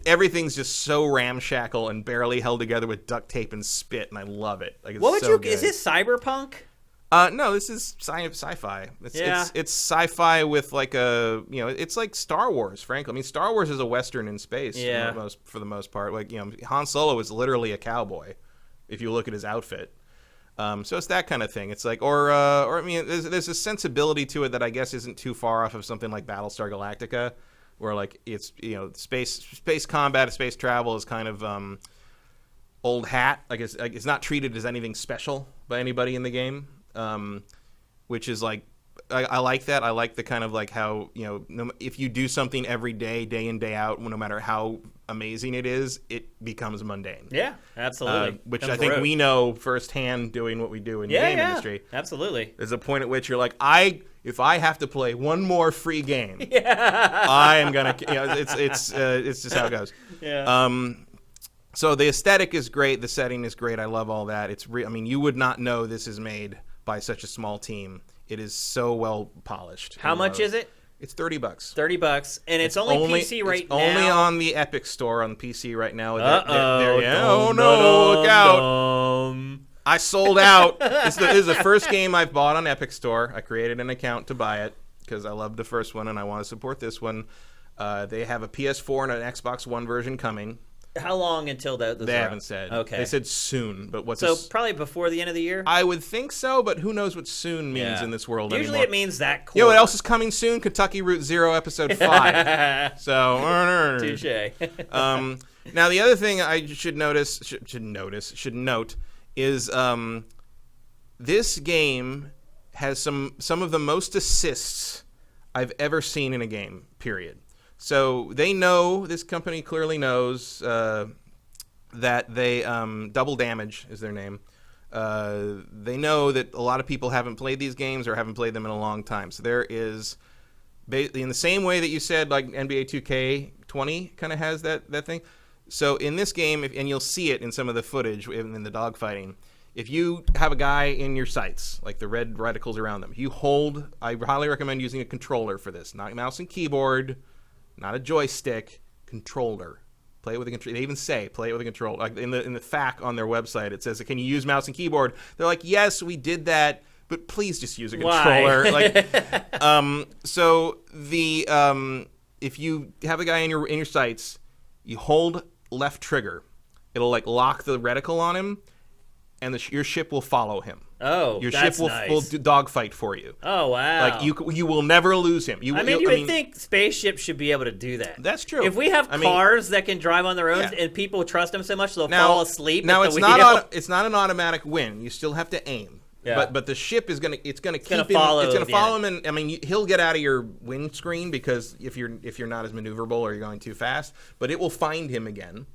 Everything's just so ramshackle and barely held together with duct tape and spit, and I love it. Like, it's good. Is this cyberpunk? No, this is sci-fi. It's sci-fi with like it's like Star Wars, frankly. I mean, Star Wars is a Western in space for the most part. Like, Han Solo is literally a cowboy if you look at his outfit. So it's that kind of thing. It's like, or I mean, there's a sensibility to it that I guess isn't too far off of something like Battlestar Galactica, where like it's space combat, space travel is kind of old hat. Like it's not treated as anything special by anybody in the game, which is like I like that. I like the kind of like how if you do something every day, day in day out, no matter how amazing it is, it becomes mundane. Yeah, absolutely. Which I think we know firsthand doing what we do in the game industry. Absolutely. There's a point at which you're like, if I have to play one more free game, I am gonna. It's just how it goes. Yeah. So the aesthetic is great. The setting is great. I love all that. I mean, you would not know this is made by such a small team. It is so well polished. How much is it? It's $30. $30, and it's only PC right now. Only on the Epic Store on PC right now. Oh no! Look out! I sold out. This is the first game I've bought on Epic Store. I created an account to buy it because I loved the first one and I want to support this one. They have a PS4 and an Xbox One version coming. How long until that? They haven't said. Okay. They said soon, but probably before the end of the year? I would think so, but who knows what soon means in this world Usually anymore. it means that quarter. You know what else is coming soon? Kentucky Route Zero Episode 5. So, touche. Now the other thing I should note is this game has some of the most assists I've ever seen in a game, period. So this company clearly knows that they, Double Damage is their name. They know that a lot of people haven't played these games or haven't played them in a long time. So there is, in the same way that you said, like NBA 2K20 kind of has that thing. So in this game, and you'll see it in some of the footage in the dogfighting, if you have a guy in your sights, like the red reticles around them, I highly recommend using a controller for this, not mouse and keyboard, not a joystick, controller. Play it with a controller. They even say play it with a controller. Like in the FAQ on their website, it says, "Can you use mouse and keyboard?" They're like, "Yes, we did that, but please just use a controller." So if you have a guy in your sights, you hold left trigger. It'll like lock the reticle on him, and your ship will follow him. Oh, your that's ship will dogfight for you. Oh, wow! Like you will never lose him. You would think spaceships should be able to do that. That's true. If we have cars that can drive on their own and people trust them so much they'll fall asleep. Now it's not an automatic win. You still have to aim. Yeah. But the ship is gonna follow him, and I mean he'll get out of your windscreen because if you're not as maneuverable or you're going too fast, but it will find him again.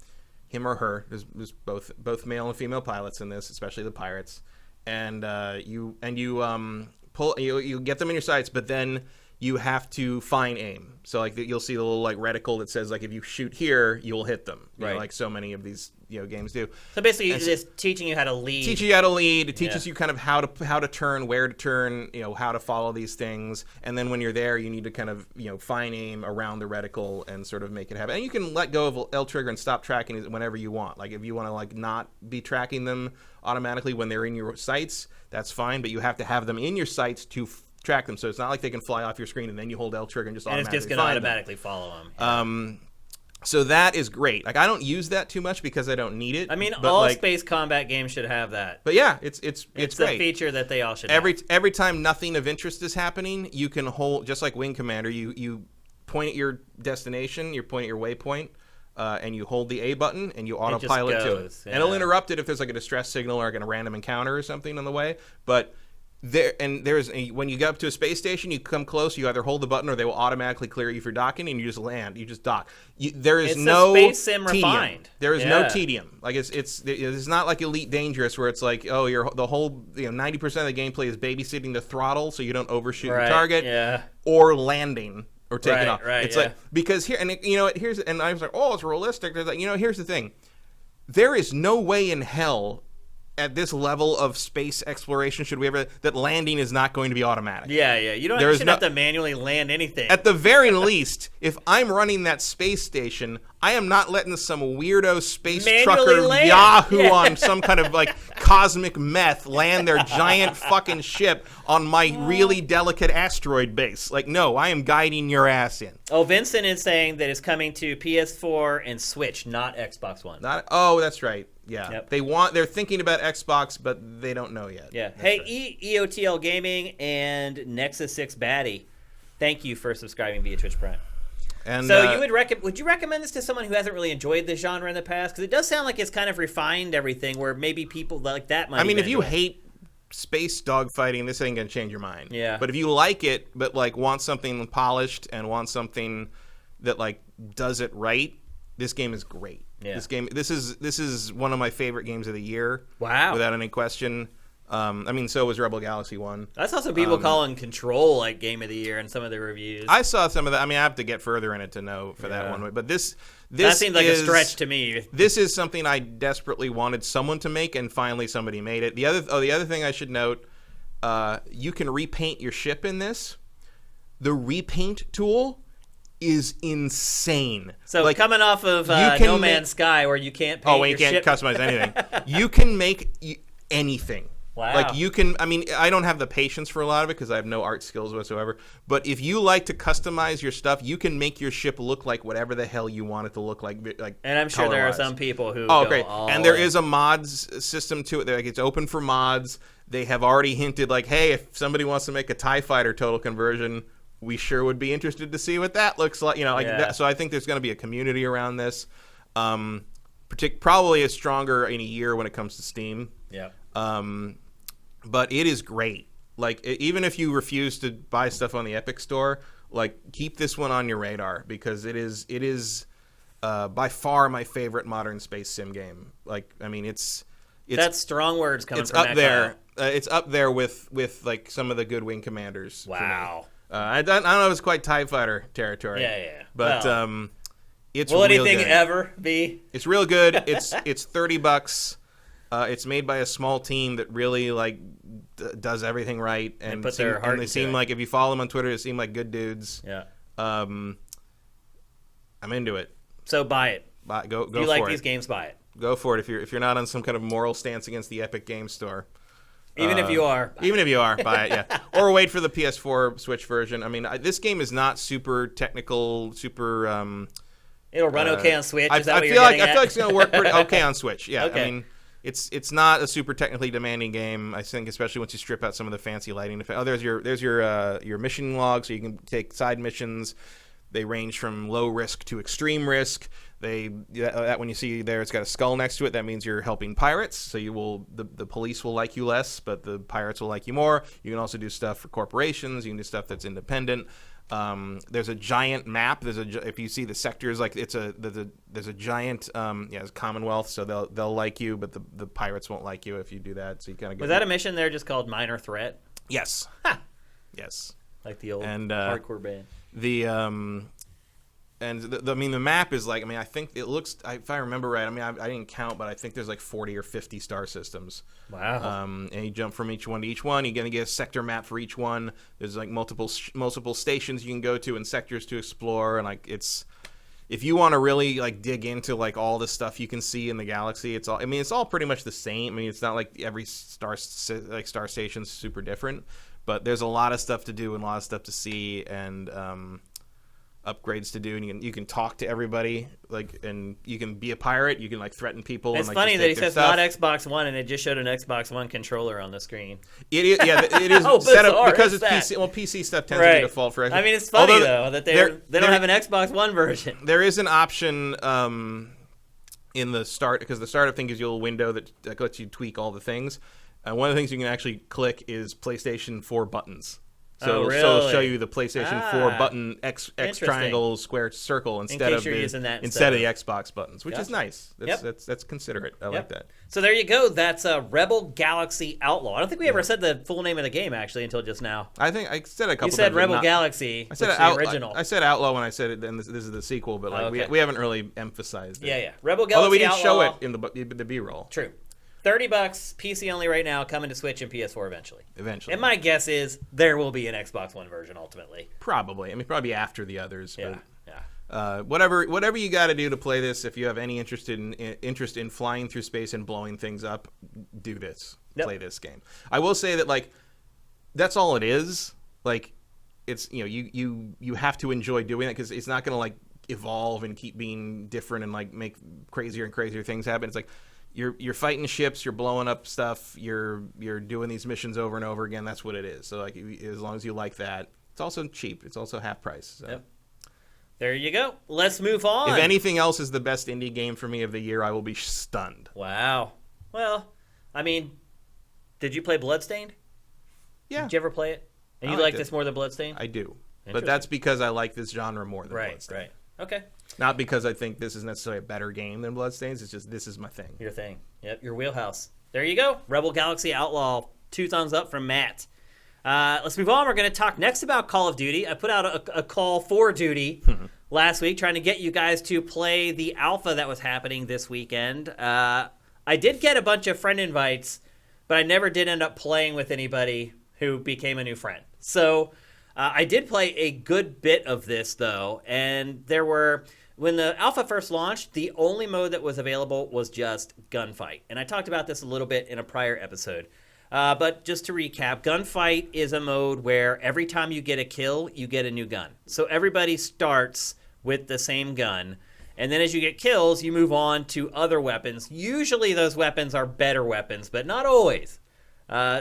him or her. There's both male and female pilots in this, especially the pirates. And you get them in your sights, but then you have to fine aim. So like you'll see the little like reticle that says like if you shoot here, you'll hit them. You know, like so many of these games do. So basically, it's just teaching you how to lead. Teaching you how to lead. It teaches you kind of how to turn, where to turn, how to follow these things. And then when you're there, you need to kind of fine aim around the reticle and sort of make it happen. And you can let go of L trigger and stop tracking it whenever you want. Like if you want to like not be tracking them automatically when they're in your sights, that's fine. But you have to have them in your sights to track them, so it's not like they can fly off your screen and then you hold L trigger and just automatically it's just going to automatically follow them. Yeah. So that is great. Like I don't use that too much because I don't need it. I mean, all space combat games should have that. But yeah, it's great. a feature that they all should have. Every time nothing of interest is happening, you can hold, just like Wing Commander, you point at your destination, you point at your waypoint, and you hold the A button and you autopilot to it. Yeah. And it'll interrupt it if there's like a distress signal or like a random encounter or something on the way. But when you get up to a space station, you come close, you either hold the button or they will automatically clear you for docking, and you just land. You just dock. There is no space sim tedium. Refined. There is no tedium. Like it's not like Elite Dangerous where it's like, oh, the whole 90% of the gameplay is babysitting the throttle so you don't overshoot your target, or landing or taking off. It's like because here here's and I was like, oh, it's realistic. There's like, here's the thing. There is no way in hell at this level of space exploration, that landing is not going to be automatic. Yeah. You shouldn't have to manually land anything. At the very least, if I'm running that space station, I am not letting some weirdo space trucker Yahoo on some kind of like cosmic meth land their giant fucking ship on my really delicate asteroid base. Like, no, I am guiding your ass in. Oh, Vincent is saying that it's coming to PS4 and Switch, not Xbox One. Oh, that's right. Yeah, they're thinking about Xbox, but they don't know yet. Yeah. Hey, EOTL Gaming and Nexus 6 Baddie, thank you for subscribing via Twitch Prime. And so would you recommend this to someone who hasn't really enjoyed the genre in the past? Because it does sound like it's kind of refined everything, where maybe people like that might. I mean, if you hate space dogfighting, this ain't gonna change your mind. Yeah. But if you like it, but like want something polished and want something that like does it right, this game is great. Yeah. This is one of my favorite games of the year. Wow. Without any question. I mean, so was Rebel Galaxy 1. I saw some people calling Control like game of the year in some of the reviews. I saw some of that. I mean, I have to get further in it to know for that one. But this that seems like a stretch to me. This is something I desperately wanted someone to make, and finally somebody made it. The other thing I should note, you can repaint your ship in this. The repaint tool is insane. So like, coming off of No Man's Sky, where you can't paint you can't customize anything. You can make anything. Wow. Like you can, I mean, I don't have the patience for a lot of it because I have no art skills whatsoever. But if you like to customize your stuff, you can make your ship look like whatever the hell you want it to look like. And I'm sure there are some people who great. And there is a mods system to it. Like it's open for mods. They have already hinted like, hey, if somebody wants to make a TIE Fighter total conversion, we sure would be interested to see what that looks like. So I think there's going to be a community around this. Probably is stronger in a year when it comes to Steam. Yeah. But it is great. Like even if you refuse to buy stuff on the Epic Store, like keep this one on your radar because it is by far my favorite modern space sim game. Like I mean, it's that's strong words coming from up there. It's up there with like some of the good Wing Commanders. Wow. I don't know if it's quite TIE Fighter territory. Yeah. But it's will real anything good. Ever be? It's real good. It's $30. It's made by a small team that really like does everything right, and put their heart and they seem like, if you follow them on Twitter, they seem like good dudes. Yeah. I'm into it. So buy it. Go if you for like it. These games, buy it. Go for it. If you're not on some kind of moral stance against the Epic Games Store. If you are. If you are, buy it, yeah. Or wait for the PS4 Switch version. I mean, this game is not super technical, super... It'll run okay on Switch. Is that I what feel you're like getting I feel like it's going to work pretty okay on Switch. Yeah, okay. I mean, it's not a super technically demanding game. I think, especially once you strip out some of the fancy lighting effects. Oh, there's your mission log, so you can take side missions. They range from low risk to extreme risk. That when you see there, it's got a skull next to it. That means you're helping pirates. So the police will like you less, but the pirates will like you more. You can also do stuff for corporations. You can do stuff that's independent. There's a giant map. If you see the sectors, like there's a giant it's Commonwealth, so they'll like you, but the pirates won't like you if you do that. So you kind of was that a mission there just called Minor Threat? Yes. Ha! Yes. Like the old hardcore band. The map is like, I think it looks, if I remember right, I didn't count, but I think there's like 40 or 50 star systems. Wow. And you jump from each one to each one. You're going to get a sector map for each one. There's like multiple stations you can go to and sectors to explore. And like, if you want to really like dig into like all the stuff you can see in the galaxy, it's all pretty much the same. It's not like every star station's super different, but there's a lot of stuff to do and a lot of stuff to see, and upgrades to do, and you can talk to everybody, like, and you can be a pirate. You can like threaten people. It's and, funny just that he take their says stuff. not Xbox One, and it just showed an Xbox One controller on the screen. It is How set up bizarre because is it's that? PC. Well, PC stuff tends to be default for Xbox. I mean, it's funny Although though that they don't have an Xbox One version. There is an option in the start, because the startup thing gives you a little window that lets you tweak all the things. One of the things you can actually click is PlayStation 4 buttons. So it'll show you the PlayStation 4 button X triangle square circle instead of the Xbox buttons, which is nice. That's considerate. I like that. So there you go. That's Rebel Galaxy Outlaw. I don't think we ever said the full name of the game actually until just now. I think I said a couple. You said times, Rebel Galaxy. I said the original. I said Outlaw when I said it. Then this is the sequel, but like we haven't really emphasized it. Yeah. Rebel Galaxy. Although we did Outlaw, show it in the B-roll. True. $30, PC only right now, coming to Switch and PS4 eventually. And my guess is there will be an Xbox One version ultimately. Probably. Probably after the others. Yeah. Whatever you got to do to play this, if you have any interest in flying through space and blowing things up, do this. Yep. Play this game. I will say that like that's all it is. Like it's you have to enjoy doing it, because it's not going to like evolve and keep being different and like make crazier and crazier things happen. It's like you're fighting ships, you're blowing up stuff, you're doing these missions over and over again. That's what it is. So like, as long as you like that, it's also cheap. It's also half price. So. Yep. There you go. Let's move on. If anything else is the best indie game for me of the year, I will be stunned. Wow. Well, did you play Bloodstained? Yeah. Did you ever play it? And you like this more than Bloodstained? I do. But that's because I like this genre more than Bloodstained. Right. Okay. Not because I think this is necessarily a better game than Bloodstained. It's just this is my thing. Your thing. Yep, your wheelhouse. There you go. Rebel Galaxy Outlaw. 2 thumbs up from Matt. Let's move on. We're going to talk next about Call of Duty. I put out a call for duty last week, trying to get you guys to play the alpha that was happening this weekend. I did get a bunch of friend invites, but I never did end up playing with anybody who became a new friend. So I did play a good bit of this, though, and when the alpha first launched, the only mode that was available was just gunfight. And I talked about this a little bit in a prior episode. But just to recap, gunfight is a mode where every time you get a kill, you get a new gun. So everybody starts with the same gun. And then as you get kills, you move on to other weapons. Usually those weapons are better weapons, but not always.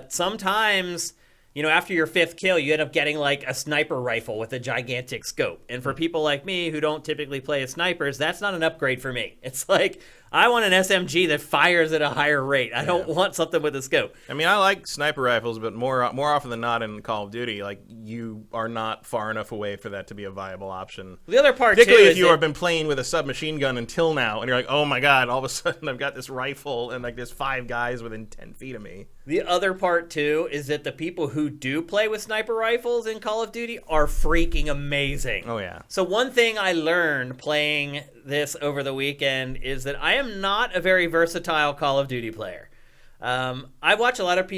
Sometimes, after your 5th kill, you end up getting like a sniper rifle with a gigantic scope. And for people like me who don't typically play as snipers, that's not an upgrade for me. It's like, I want an SMG that fires at a higher rate. I don't want something with a scope. I like sniper rifles, but more often than not in Call of Duty, like, you are not far enough away for that to be a viable option. The other part, particularly if you have been playing with a submachine gun until now, and you're like, oh my god, all of a sudden I've got this rifle, and like there's 5 guys within 10 feet of me. The other part, too, is that the people who do play with sniper rifles in Call of Duty are freaking amazing. Oh, yeah. So one thing I learned playing this over the weekend is that I am not a very versatile Call of Duty player. I watch a lot of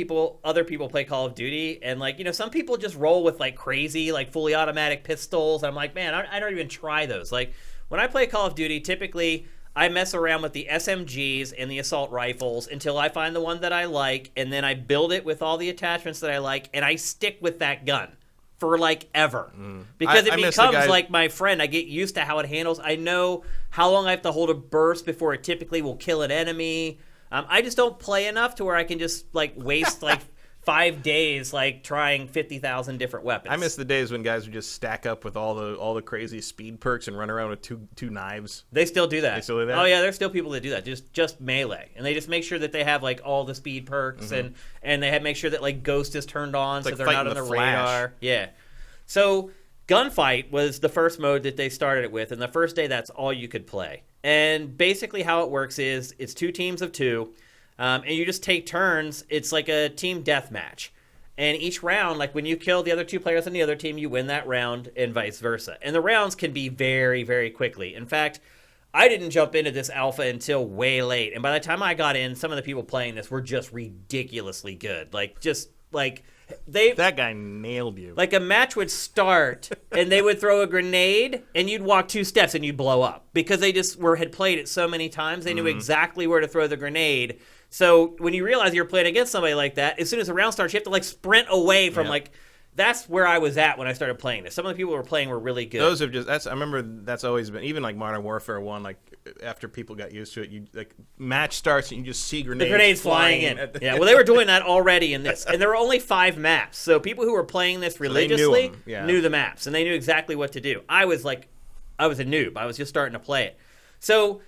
other people play Call of Duty, and some people just roll with like crazy, like fully automatic pistols. I'm like, man, I don't even try those. Like when I play Call of Duty, typically I mess around with the SMGs and the assault rifles until I find the one that I like, and then I build it with all the attachments that I like, and I stick with that gun for like ever. Because it becomes like my friend. I get used to how it handles. I know how long I have to hold a burst before it typically will kill an enemy. I just don't play enough to where I can just like waste like 5 days like trying 50,000 different weapons. I miss the days when guys would just stack up with all the crazy speed perks and run around with two knives. They still do that. They still do that? Oh yeah, there's still people that do that. Just melee, and they just make sure that they have like all the speed perks and they make sure that like Ghost is turned on so like they're not on the radar. Yeah. So Gunfight was the first mode that they started it with, and the first day that's all you could play. And basically how it works is it's 2 teams of 2, and you just take turns. It's like a team deathmatch. And each round, like when you kill the other 2 players on the other team, you win that round and vice versa. And the rounds can be very, very quickly. In fact, I didn't jump into this alpha until way late. And by the time I got in, some of the people playing this were just ridiculously good. That guy nailed you. Like a match would start and they would throw a grenade and you'd walk 2 steps and you'd blow up because they just had played it so many times. They knew exactly where to throw the grenade. So when you realize you're playing against somebody like that, as soon as the round starts, you have to like sprint away from that's where I was at when I started playing this. Some of the people who were playing were really good. Those have I remember that's always been, even like Modern Warfare 1, like after people got used to it, you like match starts and you just see grenades flying in. Yeah, well, they were doing that already in this. And there were only 5 maps. So people who were playing this religiously knew the maps and they knew exactly what to do. I was a noob. I was just starting to play it. So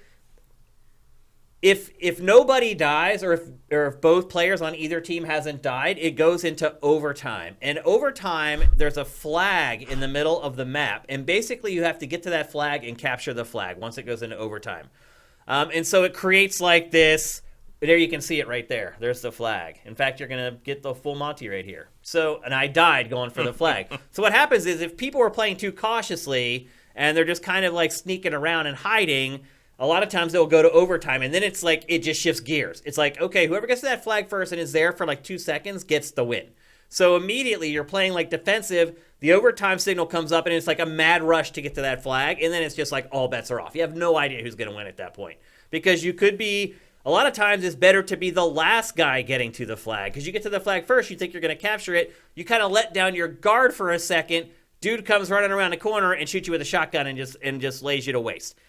if nobody dies or if both players on either team hasn't died, it goes into overtime. And overtime, there's a flag in the middle of the map. And basically, you have to get to that flag and capture the flag once it goes into overtime. And so it creates like this. There you can see it right there. There's the flag. In fact, you're going to get the full Monty right here. And I died going for the flag. So what happens is if people are playing too cautiously and they're just kind of like sneaking around and hiding, a lot of times they'll go to overtime, and then it's like it just shifts gears. It's like, okay, whoever gets to that flag first and is there for like 2 seconds gets the win. So immediately you're playing like defensive, the overtime signal comes up, and it's like a mad rush to get to that flag, and then it's just like all bets are off. You have no idea who's going to win at that point. Because you could be, a lot of times it's better to be the last guy getting to the flag. Because you get to the flag first, you think you're going to capture it, you kind of let down your guard for a second, dude comes running around the corner and shoots you with a shotgun and just lays you to waste.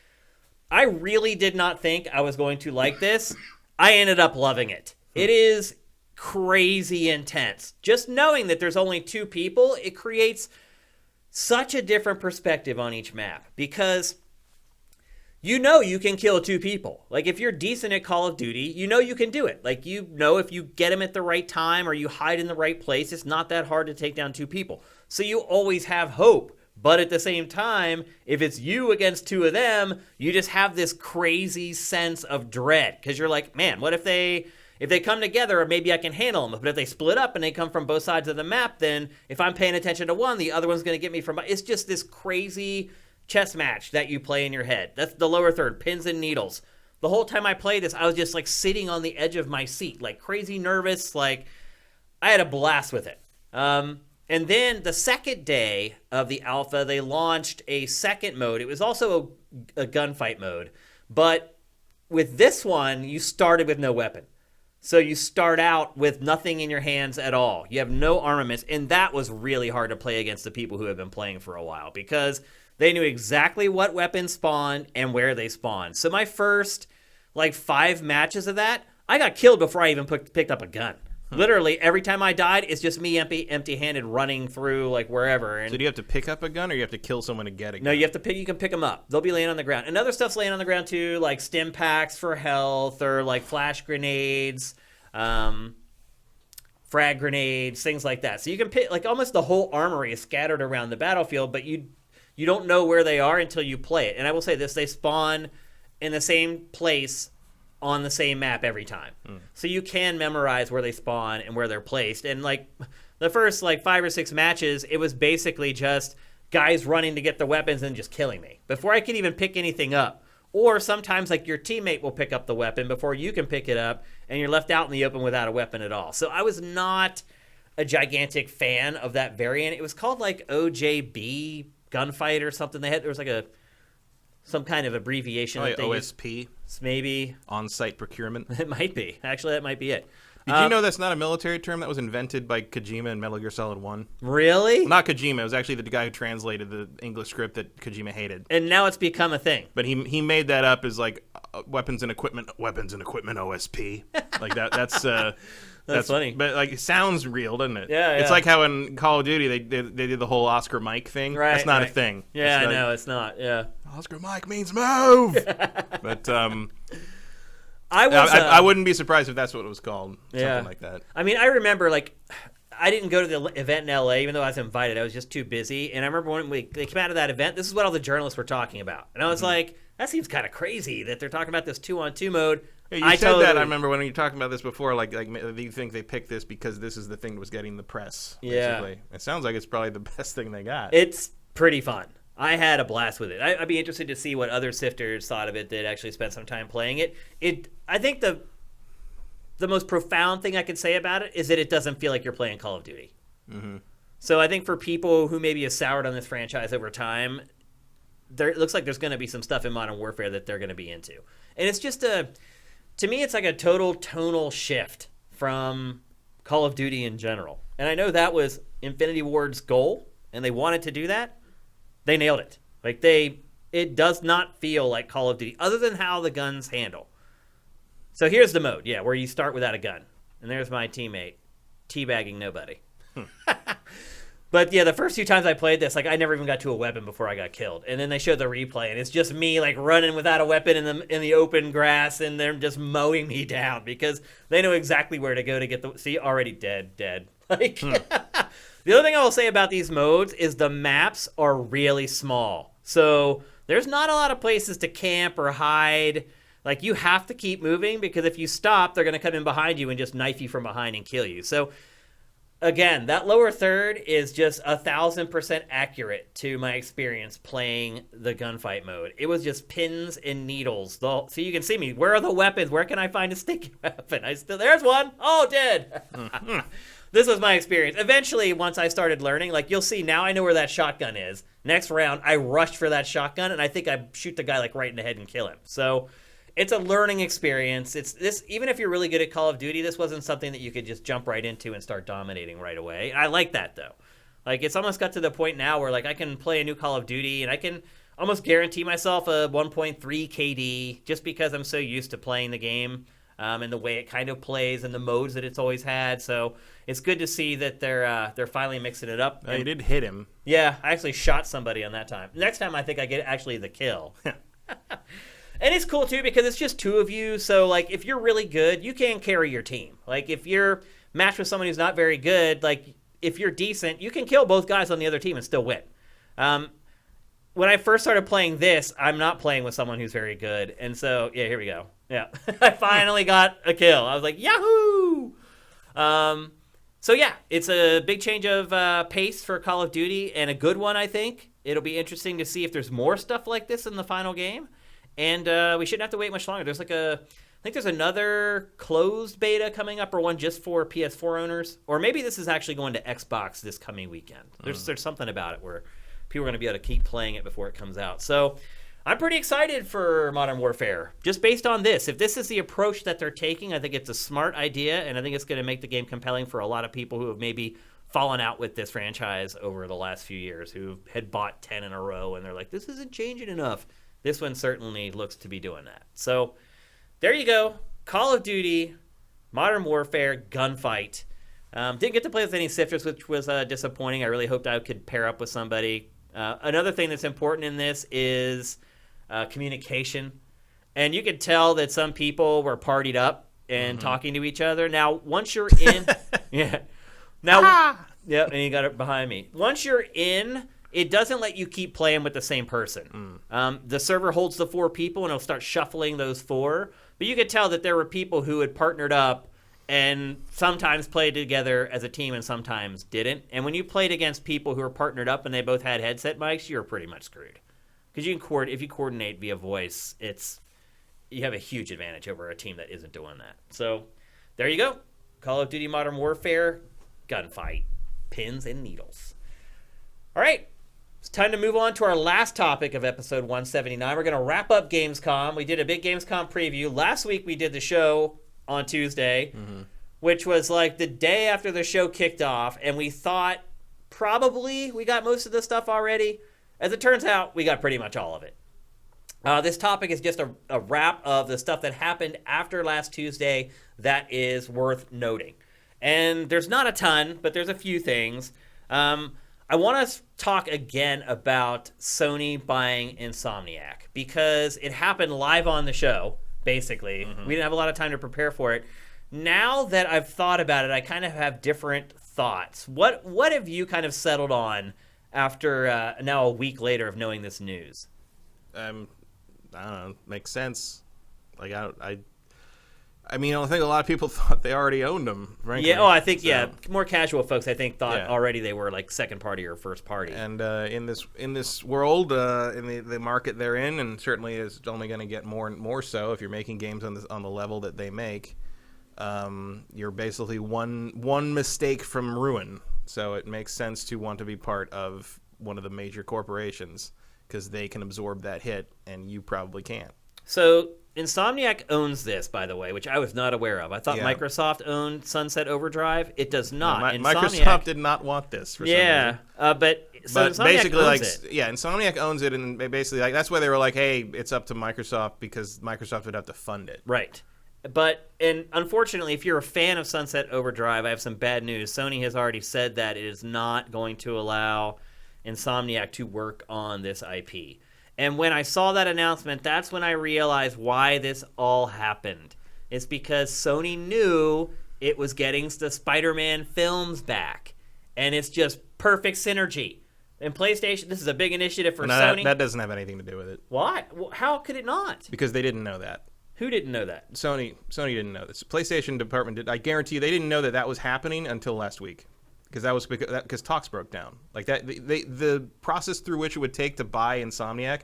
I really did not think I was going to like this. I ended up loving it. It is crazy intense. Just knowing that there's only 2 people, it creates such a different perspective on each map because you know you can kill 2 people. Like if you're decent at Call of Duty, you know you can do it. Like you know if you get them at the right time or you hide in the right place, it's not that hard to take down 2 people. So you always have hope. But at the same time, if it's you against 2 of them, you just have this crazy sense of dread. Because you're like, man, what if they come together, maybe I can handle them. But if they split up and they come from both sides of the map, then if I'm paying attention to one, the other one's going to get me from... It's just this crazy chess match that you play in your head. That's the lower third, pins and needles. The whole time I played this, I was just like sitting on the edge of my seat, like crazy nervous. Like I had a blast with it. And then the second day of the alpha, they launched a second mode. It was also a gunfight mode. But with this one, you started with no weapon. So you start out with nothing in your hands at all. You have no armaments. And that was really hard to play against the people who have been playing for a while because they knew exactly what weapons spawned and where they spawned. So my first 5 matches of that, I got killed before I even picked up a gun. Literally, every time I died, it's just me empty-handed running through wherever. And so do you have to pick up a gun or you have to kill someone to get a gun? No, you can pick them up. They'll be laying on the ground. And other stuff's laying on the ground too, like stim packs for health or flash grenades, frag grenades, things like that. So you can pick, almost the whole armory is scattered around the battlefield, but you don't know where they are until you play it. And I will say this, they spawn in the same place on the same map every time. So you can memorize where they spawn and where they're placed. And the first 5 or 6 matches, it was basically just guys running to get the weapons and just killing me before I could even pick anything up. Or sometimes your teammate will pick up the weapon before you can pick it up and you're left out in the open without a weapon at all. So I was not a gigantic fan of that variant. It was called OJB Gunfight or something. There was some kind of abbreviation. That they OSP? Used. Maybe. On-site procurement? It might be. Actually, that might be it. Did you know that's not a military term? That was invented by Kojima in Metal Gear Solid 1. Really? Well, not Kojima. It was actually the guy who translated the English script that Kojima hated. And now it's become a thing. But he made that up as weapons and equipment OSP. That's funny. But it sounds real, doesn't it? Yeah. It's like how in Call of Duty they did the whole Oscar Mike thing. Right. That's not a thing. Yeah, I know it's not. Yeah. Oscar Mike means move. But I wouldn't be surprised if that's what it was called. Something like that. I mean, I remember I didn't go to the event in LA, even though I was invited. I was just too busy. And I remember when they came out of that event, this is what all the journalists were talking about. And I was like, that seems kind of crazy that they're talking about this 2-on-2 mode. Yeah, you said that. I remember when you were talking about this before. Like you think they picked this because this is the thing that was getting the press. Basically. Yeah, it sounds like it's probably the best thing they got. It's pretty fun. I had a blast with it. I'd be interested to see what other sifters thought of it that actually spent some time playing it. I think the most profound thing I can say about it is that it doesn't feel like you're playing Call of Duty. Mm-hmm. So I think for people who maybe have soured on this franchise over time, it looks like there's going to be some stuff in Modern Warfare that they're going to be into. And it's just to me, it's like a total tonal shift from Call of Duty in general. And I know that was Infinity Ward's goal, and they wanted to do that. They nailed it. It does not feel like Call of Duty, other than how the guns handle. So here's the mode, where you start without a gun. And there's my teammate, teabagging nobody. But the first few times I played this, I never even got to a weapon before I got killed. And then they showed the replay, and it's just me running without a weapon in the open grass, and they're just mowing me down because they know exactly where to go to get already dead. The other thing I will say about these modes is the maps are really small. So there's not a lot of places to camp or hide. You have to keep moving because if you stop, they're going to come in behind you and just knife you from behind and kill you. So again, that lower third is just 1,000% accurate to my experience playing the gunfight mode. It was just pins and needles. So you can see me. Where are the weapons? Where can I find a sticky weapon? There's one. Oh, dead. This was my experience. Eventually, once I started learning, you'll see now I know where that shotgun is. Next round, I rushed for that shotgun, and I think I shoot the guy right in the head and kill him. So it's a learning experience. Even if you're really good at Call of Duty, this wasn't something that you could just jump right into and start dominating right away. I like that, though. It's almost got to the point now where I can play a new Call of Duty, and I can almost guarantee myself a 1.3 KD just because I'm so used to playing the game. And the way it kind of plays and the modes that it's always had. So it's good to see that they're finally mixing it up. You did hit him. Yeah, I actually shot somebody on that time. Next time I think I get actually the kill. And it's cool too because it's just two of you. So if you're really good, you can carry your team. If you're matched with someone who's not very good, if you're decent, you can kill both guys on the other team and still win. When I first started playing this, I'm not playing with someone who's very good. And so, here we go. Yeah, I finally got a kill. I was like, yahoo! So, it's a big change of pace for Call of Duty and a good one, I think. It'll be interesting to see if there's more stuff like this in the final game. And we shouldn't have to wait much longer. There's I think there's another closed beta coming up or one just for PS4 owners. Or maybe this is actually going to Xbox this coming weekend. There's something about it where people are going to be able to keep playing it before it comes out. So I'm pretty excited for Modern Warfare, just based on this. If this is the approach that they're taking, I think it's a smart idea, and I think it's going to make the game compelling for a lot of people who have maybe fallen out with this franchise over the last few years, who had bought 10 in a row, and they're like, this isn't changing enough. This one certainly looks to be doing that. So there you go. Call of Duty, Modern Warfare, Gunfight. Didn't get to play with any sifters, which was disappointing. I really hoped I could pair up with somebody. Another thing that's important in this is communication. And you could tell that some people were partied up and talking to each other. Now, once you're in... Yeah, and you got it behind me. Once you're in, it doesn't let you keep playing with the same person. The server holds the 4 people, and it'll start shuffling those 4. But you could tell that there were people who had partnered up and sometimes played together as a team and sometimes didn't. And when you played against people who were partnered up and they both had headset mics, you're pretty much screwed. Because if you coordinate via voice, you have a huge advantage over a team that isn't doing that. So there you go. Call of Duty Modern Warfare, Gunfight, pins and needles. All right. It's time to move on to our last topic of episode 179. We're going to wrap up Gamescom. We did a big Gamescom preview. Last week we did the show on Tuesday, which was the day after the show kicked off, and we thought probably we got most of the stuff already. As it turns out, we got pretty much all of it. This topic is just a wrap of the stuff that happened after last Tuesday that is worth noting. And there's not a ton, but there's a few things. I want to talk again about Sony buying Insomniac because it happened live on the show, basically. We didn't have a lot of time to prepare for it. Now that I've thought about it, I kind of have different thoughts. What have you kind of settled on after now a week later of knowing this news? I don't know. Makes sense. Like I mean, I think a lot of people thought they already owned them. Frankly. Yeah. Oh, I think more casual folks I think thought already they were like second party or first party. And in this world, in the market they're in, and certainly is only going to get more and more so if you're making games on the level that they make. You're basically one mistake from ruin. So it makes sense to want to be part of one of the major corporations because they can absorb that hit, and you probably can't. So Insomniac owns this, by the way, which I was not aware of. I thought Microsoft owned Sunset Overdrive. It does not. No, Microsoft did not want this for some reason. But Insomniac basically, owns it. Insomniac owns it, and basically, that's why they were like, "Hey, it's up to Microsoft," because Microsoft would have to fund it. Right. And unfortunately, if you're a fan of Sunset Overdrive, I have some bad news. Sony has already said that it is not going to allow Insomniac to work on this IP. And when I saw that announcement, that's when I realized why this all happened. It's because Sony knew it was getting the Spider-Man films back. And it's just perfect synergy. And PlayStation, this is a big initiative for Sony. That doesn't have anything to do with it. Why? How could it not? Because they didn't know that. Who didn't know that? Sony didn't know this. PlayStation department did. I guarantee you, they didn't know that was happening until last week, because talks broke down like that. The process through which it would take to buy Insomniac,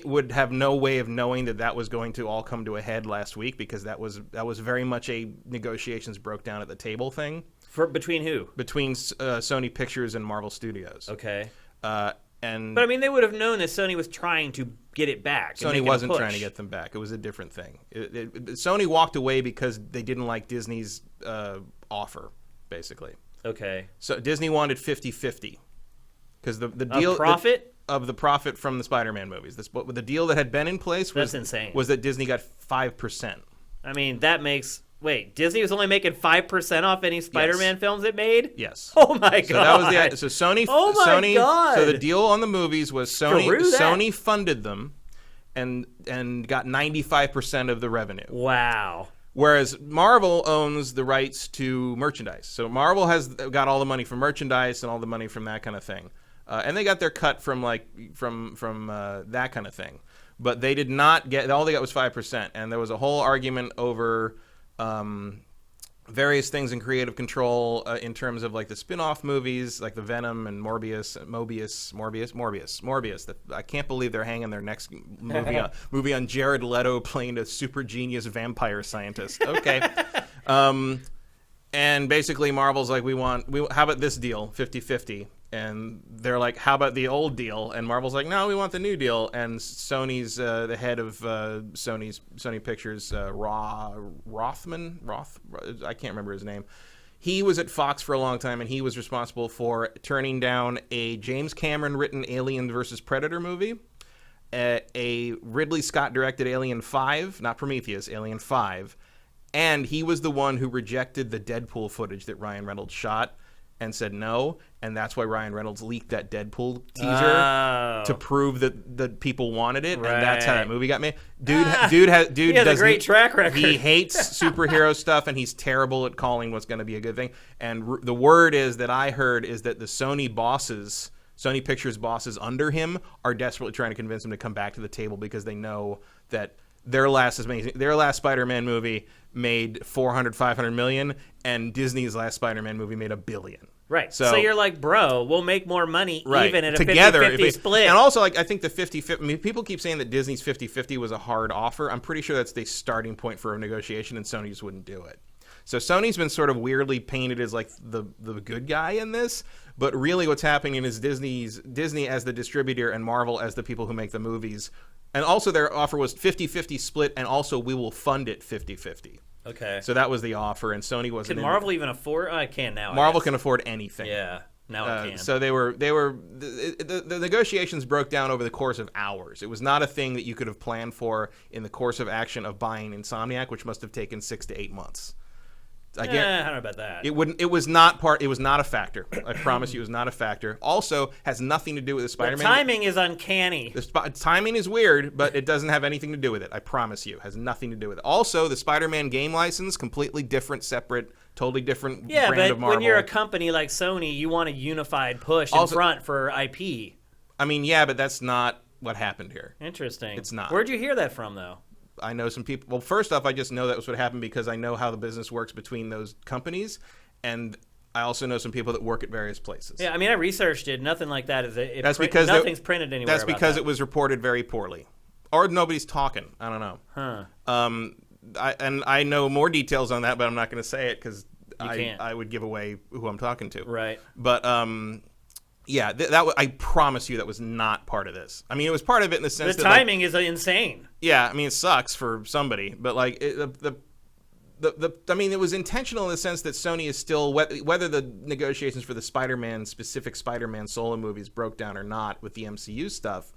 would have no way of knowing that was going to all come to a head last week, because that was very much a negotiations broke down at the table thing. Between who? Between Sony Pictures and Marvel Studios. Okay. But I mean, they would have known that Sony was trying to get it back. Sony wasn't trying to get them back. It was a different thing. Sony walked away because they didn't like Disney's offer, basically. Okay. So Disney wanted 50-50 because the deal of the profit from the Spider-Man movies. The deal that had been in place was insane. Was that Disney got 5%. I mean, that makes. Wait, Disney was only making 5% off any Spider-Man films it made? Yes. Oh my god. So that was the Sony. Oh my god. So the deal on the movies was Sony funded them, and got 95% of the revenue. Wow. Whereas Marvel owns the rights to merchandise. So Marvel has got all the money from merchandise and all the money from that kind of thing, and they got their cut from that kind of thing. But they did not get. All they got was 5%, and there was a whole argument over various things in creative control in terms of like the spin-off movies, like the Venom and Morbius. That I can't believe they're hanging their next movie on Jared Leto playing a super genius vampire scientist. Okay. And basically Marvel's like, how about this deal, 50-50? And they're like, how about the old deal? And Marvel's like, no, we want the new deal. And Sony's the head of Sony Pictures, Rothman, I can't remember his name. He was at Fox for a long time, and he was responsible for turning down a James Cameron written Alien versus Predator movie, a Ridley Scott directed Alien 5, not Prometheus, Alien 5. And he was the one who rejected the Deadpool footage that Ryan Reynolds shot and said no, and that's why Ryan Reynolds leaked that Deadpool teaser to prove that people wanted it, and that's how that movie got made. Dude he has a great track record. He hates superhero stuff, and he's terrible at calling what's going to be a good thing. And the word is that I heard is that the Sony Pictures bosses under him are desperately trying to convince him to come back to the table because they know that their last Spider-Man movie made $400-500 million, and Disney's last Spider-Man movie made $1 billion. Right. So you're like, bro, we'll make more money even at a together 50-50 split. And also, like, I think the 50-50. I mean, people keep saying that Disney's 50-50 was a hard offer. I'm pretty sure that's the starting point for a negotiation, and Sony just wouldn't do it. So Sony's been sort of weirdly painted as like the good guy in this, but really what's happening is Disney as the distributor and Marvel as the people who make the movies. And also their offer was 50-50 split, and also we will fund it 50-50. Okay. So that was the offer, and Sony wasn't. Can Marvel even afford? I can now. Marvel can afford anything. Yeah, now it can. So the negotiations broke down over the course of hours. It was not a thing that you could have planned for in the course of action of buying Insomniac, which must have taken 6 to 8 months I don't know about that. It wouldn't. It was not part. It was not a factor. I promise you, it was not a factor. Also, has nothing to do with the Spider-Man. The timing is uncanny. The timing is weird, but it doesn't have anything to do with it. I promise you, it has nothing to do with it. Also, the Spider-Man game license, completely different, separate, totally different brand of Marvel. When you're a company like Sony, you want a unified push in front for IP. I mean, yeah, but that's not what happened here. Interesting. It's not. Where'd you hear that from, though? I know some people. Well, first off, I just know that was what happened because I know how the business works between those companies, and I also know some people that work at various places. Yeah, I mean, I researched it. Nothing like that is. Because nothing's printed anywhere. That's because it was reported very poorly, or nobody's talking. I don't know. I know more details on that, but I'm not going to say it because I would give away who I'm talking to. Right. But yeah, I promise you that was not part of this. I mean, it was part of it in the sense the that timing is insane. Yeah, I mean, it sucks for somebody, but like I mean, it was intentional in the sense that Sony is still, whether the negotiations for the specific Spider-Man solo movies broke down or not with the MCU stuff,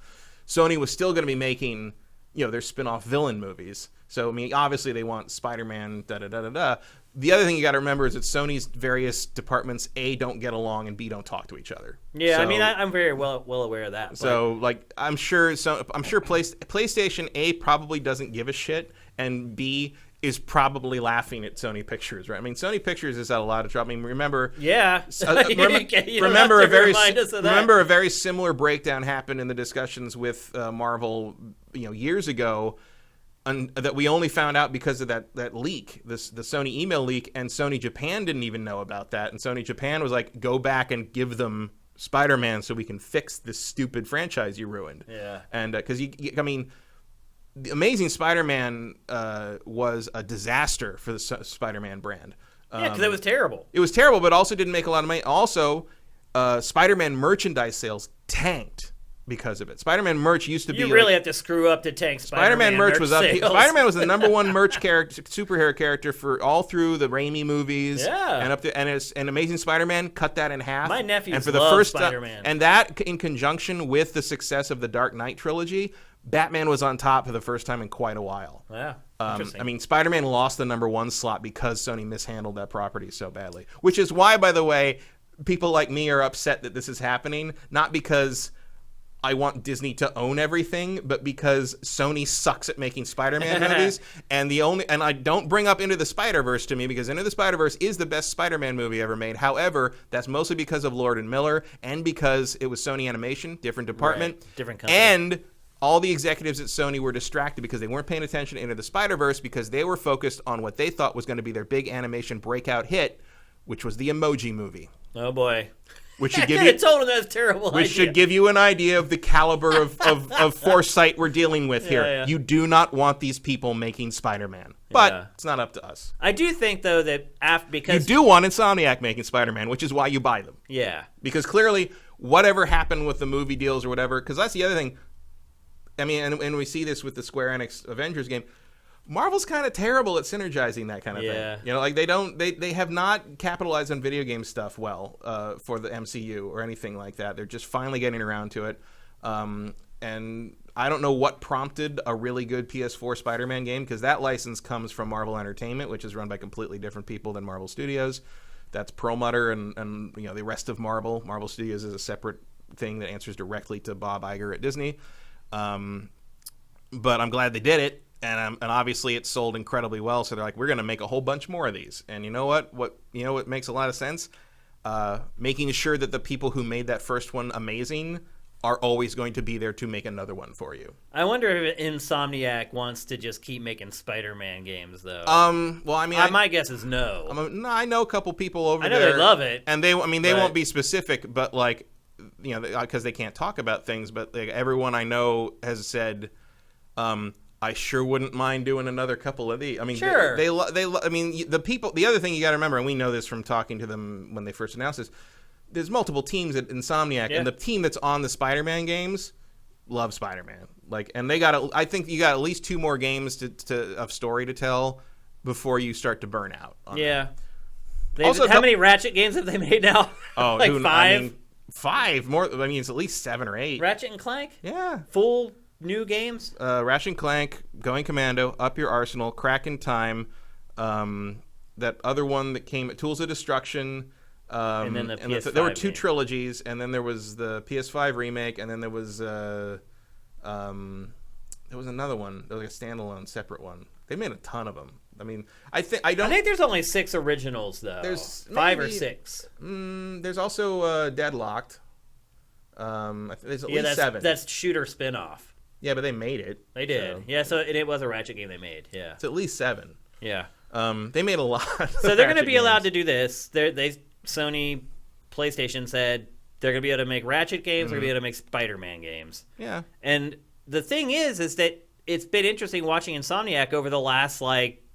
Sony was still going to be making, their spin-off villain movies. So, I mean, obviously they want Spider-Man, da-da-da-da-da. The other thing you got to remember is that Sony's various departments, A, don't get along, and B, don't talk to each other. Yeah, so, I mean, I'm very well aware of that. So, like, I'm sure PlayStation, A, probably doesn't give a shit, and B, is probably laughing at Sony Pictures, right? I mean, Sony Pictures is at a lot of trouble. I mean, remember... Yeah. remember a very similar breakdown happened in the discussions with Marvel, years ago, that we only found out because of that leak, the Sony email leak, and Sony Japan didn't even know about that. And Sony Japan was like, go back and give them Spider-Man so we can fix this stupid franchise you ruined. Yeah. And because, I mean... The Amazing Spider-Man was a disaster for the Spider-Man brand. Yeah, because it was terrible. It was terrible, but also didn't make a lot of money. Also, Spider-Man merchandise sales tanked because of it. Spider-Man merch used to be... You really have to screw up to tank Spider-Man merch was up. Sales. Spider-Man was the number one merch superhero character for all through the Raimi movies. Yeah. And up to and Amazing Spider-Man cut that in half. My nephews and for the love first Spider-Man. And that, in conjunction with the success of the Dark Knight trilogy... Batman was on top for the first time in quite a while. Yeah, I mean, Spider-Man lost the number one slot because Sony mishandled that property so badly. Which is why, by the way, people like me are upset that this is happening. Not because I want Disney to own everything, but because Sony sucks at making Spider-Man movies. And I don't bring up Into the Spider-Verse to me because Into the Spider-Verse is the best Spider-Man movie ever made. However, that's mostly because of Lord and Miller and because it was Sony Animation, different department, right. Different company. And all the executives at Sony were distracted because they weren't paying attention to Into the Spider-Verse because they were focused on what they thought was going to be their big animation breakout hit, which was the Emoji Movie. Oh, boy. Which should give you told him that's terrible. Which should give you an idea of the caliber of foresight we're dealing with here. Yeah. You do not want these people making Spider-Man, but it's not up to us. I do think though that because you do want Insomniac making Spider-Man, which is why you buy them. Yeah, because clearly whatever happened with the movie deals or whatever, because that's the other thing. I mean, and we see this with the Square Enix Avengers game. Marvel's kind of terrible at synergizing that kind of thing. Like they have not capitalized on video game stuff well for the MCU or anything like that. They're just finally getting around to it. And I don't know what prompted a really good PS4 Spider-Man game because that license comes from Marvel Entertainment, which is run by completely different people than Marvel Studios. That's Perlmutter and the rest of Marvel. Marvel Studios is a separate thing that answers directly to Bob Iger at Disney. But I'm glad they did it, and obviously it sold incredibly well. So they're like, we're going to make a whole bunch more of these. And you know what? What makes a lot of sense? Making sure that the people who made that first one amazing are always going to be there to make another one for you. I wonder if Insomniac wants to just keep making Spider-Man games, though. Well, I mean, my guess is no. I know a couple people over there. I know they love it, and they won't be specific, but like. Because they can't talk about things, but like, everyone I know has said, I sure wouldn't mind doing another couple of these. I mean, sure. I mean, the people. The other thing you got to remember, and we know this from talking to them when they first announced this, there's multiple teams at Insomniac, and the team that's on the Spider-Man games love Spider-Man. Like, and they got. I think you got at least 2 more games of story to tell before you start to burn out. Yeah. How many Ratchet games have they made now? Oh, like 5. I mean, 5 more. I mean, it's at least 7 or 8. Ratchet and Clank? Yeah. Full new games? Ratchet and Clank, Going Commando, Up Your Arsenal, Crack in Time, that other one that came, Tools of Destruction. And then the PS5 there were 2 game. trilogies, and then there was the PS5 remake, and then there was another one. There was like a standalone, separate one. They made a ton of them. I mean, I think there's only 6 originals though. There's 5 or 6. There's also Deadlocked. There's at least 7. That's shooter spinoff. Yeah, but they made it. They did. So. Yeah, so it was a Ratchet game they made. Yeah. It's at least 7. Yeah. They made a lot. So they're going to be allowed to do this. Sony, PlayStation said they're going to be able to make Ratchet games. They're going to be able to make Spider-Man games. Yeah. And the thing is that it's been interesting watching Insomniac over the last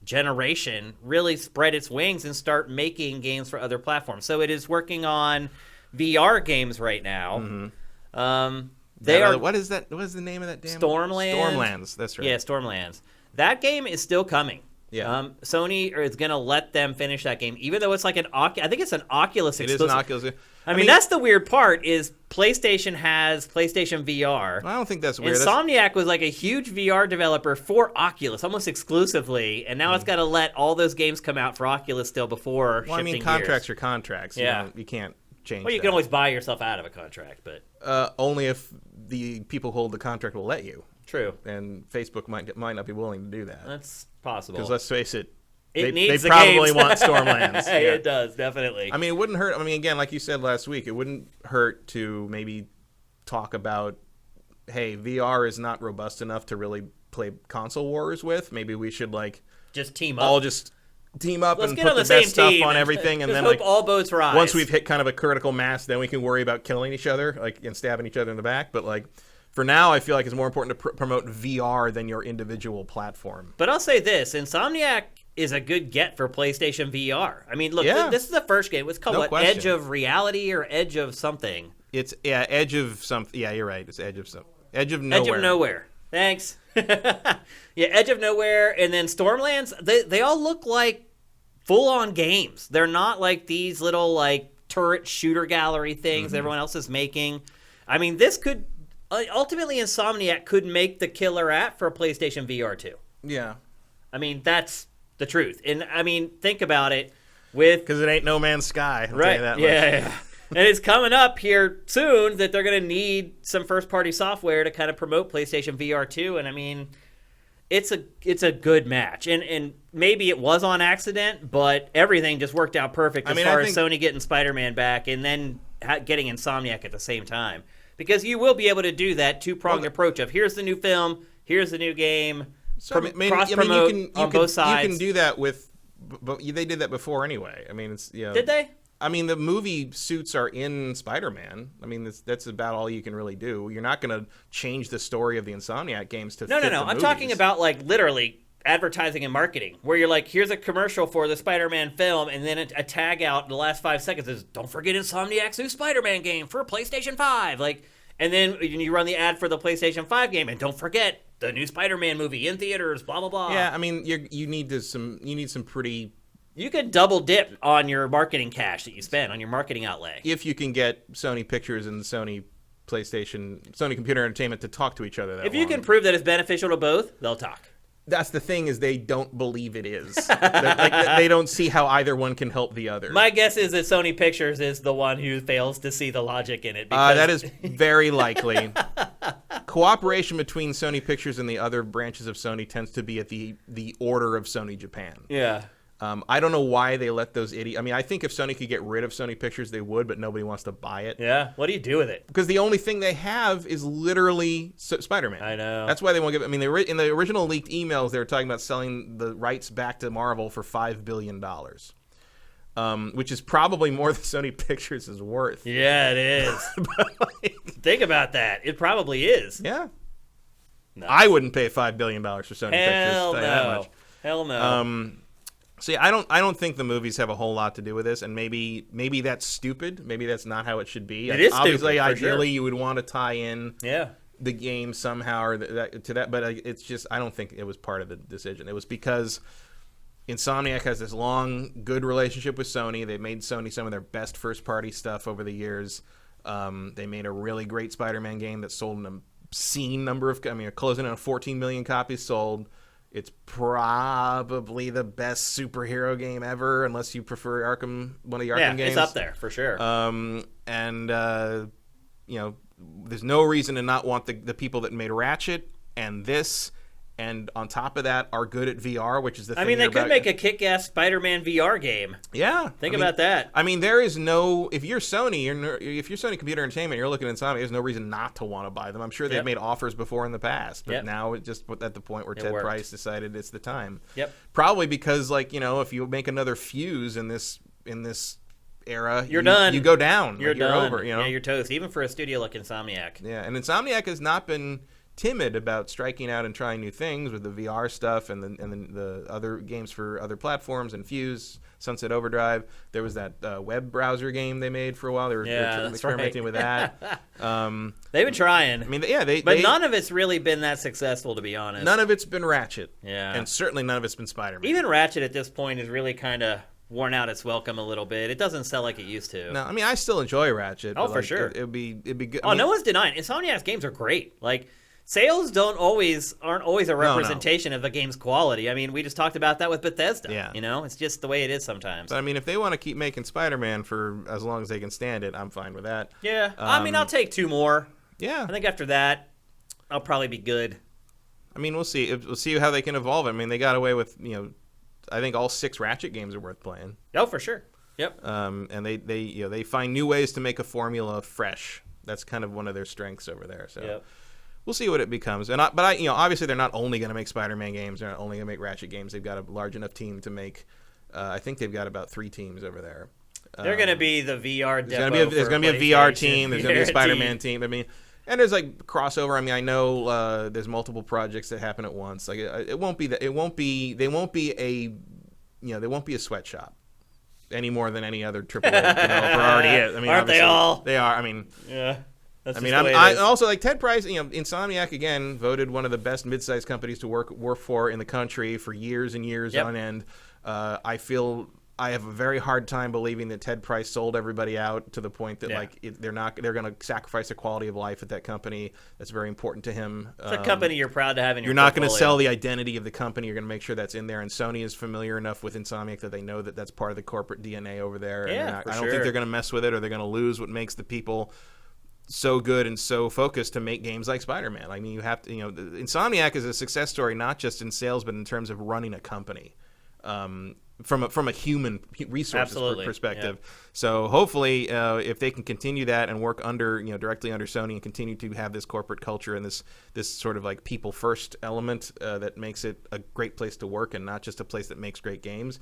generation really spread its wings and start making games for other platforms. So it is working on VR games right now. What is that? What is the name of that damn Stormlands. That's right. Yeah, Stormlands. That game is still coming. Yeah. Sony is going to let them finish that game, even though it's like I think it's an Oculus exclusive. It is an Oculus. I mean, that's the weird part is PlayStation has PlayStation VR. I don't think that's weird. Insomniac was like a huge VR developer for Oculus, almost exclusively, and now it's got to let all those games come out for Oculus still before shifting gears. Contracts are contracts. Yeah. You can't change Well, you can always buy yourself out of a contract, but... only if the people who hold the contract will let you. True. And Facebook might not be willing to do that. That's possible. Because let's face it, they probably want Stormlands. Yeah. It does, definitely. I mean, it wouldn't hurt. I mean, again, like you said last week, it wouldn't hurt to maybe talk about, hey, VR is not robust enough to really play console wars with. Maybe we should just team up. All just team up Let's and get put on the the best same stuff team on everything, and then hope all boats rise. once we've hit kind of a critical mass, then we can worry about killing each other, and stabbing each other in the back. But for now, I feel like it's more important to promote VR than your individual platform. But I'll say this: Insomniac is a good get for PlayStation VR. I mean, look, this is the first game. It's called Edge of Reality or Edge of something. It's Edge of something. Yeah, you're right. It's Edge of something. Edge of Nowhere. Edge of Nowhere. Thanks. Yeah, Edge of Nowhere, and then Stormlands. They all look like full-on games. They're not like these little turret shooter gallery things everyone else is making. I mean, this could ultimately Insomniac could make the killer app for a PlayStation VR 2. Yeah. I mean, that's the truth. And I mean, think about it because it ain't No Man's Sky. I'll tell you that much. Yeah. And it's coming up here soon that they're going to need some first-party software to kind of promote PlayStation VR 2. And I mean, it's a good match. And maybe it was on accident, but everything just worked out perfect as far as Sony getting Spider-Man back and then getting Insomniac at the same time. Because you will be able to do that two-pronged approach of here's the new film, here's the new game, cross-promote on both sides. You can do that but they did that before anyway. I mean, Did they? I mean, the movie suits are in Spider-Man. I mean, that's about all you can really do. You're not going to change the story of the Insomniac games to fit the I'm movies. talking about literally advertising and marketing, where you're here's a commercial for the Spider-Man film, and then a tag out in the last 5 seconds is, don't forget Insomniac's new Spider-Man game for PlayStation 5. And then you run the ad for the PlayStation 5 game, and don't forget the new Spider-Man movie in theaters, blah, blah, blah. Yeah, I mean, you need some pretty... You could double dip on your marketing cash that you spend on your marketing outlay. If you can get Sony Pictures and Sony Computer Entertainment to talk to each other If you can prove that it's beneficial to both, they'll talk. That's the thing, is they don't believe it is. They don't see how either one can help the other. My guess is that Sony Pictures is the one who fails to see the logic in it. That is very likely. Cooperation between Sony Pictures and the other branches of Sony tends to be at the order of Sony Japan. Yeah. I don't know why they let those idiots... I mean, I think if Sony could get rid of Sony Pictures, they would, but nobody wants to buy it. Yeah, what do you do with it? Because the only thing they have is literally Spider-Man. I know. That's why they won't give... I mean, in the original leaked emails, they were talking about selling the rights back to Marvel for $5 billion, which is probably more than Sony Pictures is worth. Yeah, it is. Think about that. It probably is. Yeah. No. I wouldn't pay $5 billion for Sony Pictures. Hell Tell you no. that much. Hell no. See, I don't think the movies have a whole lot to do with this, and maybe that's stupid. Maybe that's not how it should be. It is obviously, stupid, for ideally, sure. You would want to tie in the game somehow or to that, but it's just I don't think it was part of the decision. It was because Insomniac has this long, good relationship with Sony. They've made Sony some of their best first-party stuff over the years. They made a really great Spider-Man game that sold an obscene number of... closing on 14 million copies sold. It's probably the best superhero game ever, unless you prefer one of the Arkham games. Yeah, it's up there for sure. There's no reason to not want the people that made Ratchet and this, and on top of that, are good at VR, which is the thing. I mean, they could make a kick-ass Spider-Man VR game. Yeah, think about that. I mean, there is no if you're Sony Computer Entertainment, you're looking at Insomniac. There's no reason not to want to buy them. I'm sure they've made offers before in the past, but now it's just at the point where Ted Price decided it's the time. Yep. Probably because, if you make another Fuse in this era, you're done. You go down. You're done. Over. Yeah, you're toast. Even for a studio like Insomniac. Yeah, and Insomniac has not been timid about striking out and trying new things with the VR stuff and the other games for other platforms and Fuse, Sunset Overdrive. There was that web browser game they made for a while. They were experimenting with that. They've been trying. I mean, but none of it's really been that successful, to be honest. None of it's been Ratchet. Yeah, and certainly none of it's been Spider-Man. Even Ratchet at this point is really kind of worn out its welcome a little bit. It doesn't sell like it used to. No, I mean, I still enjoy Ratchet. Oh, for sure. It'd be good. Oh, no one's denying. Insomniac's games are great. Like, sales aren't always a representation of the game's quality. I mean, we just talked about that with Bethesda. Yeah. It's just the way it is sometimes. But I mean, if they want to keep making Spider-Man for as long as they can stand it, I'm fine with that. Yeah. I mean, I'll take 2 more. Yeah. I think after that, I'll probably be good. I mean, we'll see. We'll see how they can evolve it. I mean, they got away with, I think all 6 Ratchet games are worth playing. Oh, for sure. Yep. And they find new ways to make a formula fresh. That's kind of one of their strengths over there. So. Yep. We'll see what it becomes, obviously they're not only going to make Spider-Man games. They're not only going to make Ratchet games. They've got a large enough team to make. I think they've got about 3 teams over there. They're going to be the VR. There's going to be a VR team. There's going to be a Spider-Man team. I mean, and there's crossover. I mean, I know there's multiple projects that happen at once. Like it won't be that. It won't be. They won't be they won't be a sweatshop any more than any other AAA developer already is. I mean, aren't they all? They are. I mean, yeah. I also like Ted Price. Insomniac again voted one of the best mid-sized companies to work for in the country for years and years on end. I feel I have a very hard time believing that Ted Price sold everybody out to the point that they're going to sacrifice the quality of life at that company. That's very important to him. It's a company you're proud to have in your You're not going to sell the identity of the company. You're going to make sure that's in there. And Sony is familiar enough with Insomniac that they know that that's part of the corporate DNA over there. Yeah, I don't think they're going to mess with it, or they're going to lose what makes the people so good and so focused to make games like Spider-Man. I mean, you have to, Insomniac is a success story not just in sales, but in terms of running a company, from a human resources perspective. Yeah. So hopefully, if they can continue that and work directly under Sony and continue to have this corporate culture and this sort of like people first element that makes it a great place to work and not just a place that makes great games,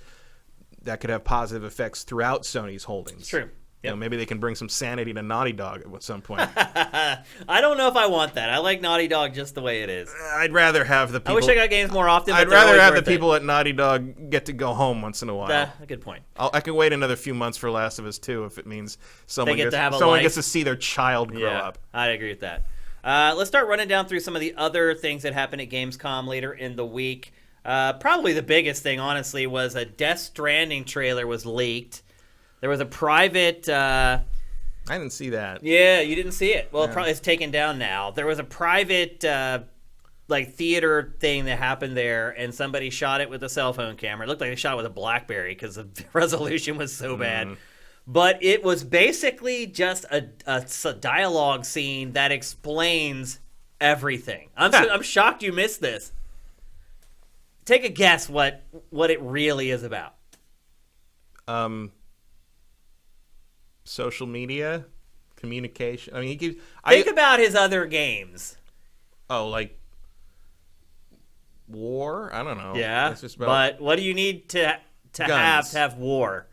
that could have positive effects throughout Sony's holdings. True. Yep. Maybe they can bring some sanity to Naughty Dog at some point. I don't know if I want that. I like Naughty Dog just the way it is. I'd rather have the people. I wish I got games more often. I'd rather have the people at Naughty Dog get to go home once in a while. A good point. I can wait another few months for Last of Us 2 if it means someone gets to see their child grow up. I agree with that. Let's start running down through some of the other things that happened at Gamescom later in the week. Probably the biggest thing, honestly, was a Death Stranding trailer was leaked. There was a private... I didn't see that. Yeah, you didn't see it. Well, it's taken down now. There was a private theater thing that happened there, and somebody shot it with a cell phone camera. It looked like they shot it with a BlackBerry because the resolution was so bad. But it was basically just a dialogue scene that explains everything. I'm shocked you missed this. Take a guess what it really is about. Social media, communication. I mean, think about his other games. Oh, like war? I don't know. Yeah, it's just but what do you need to have war?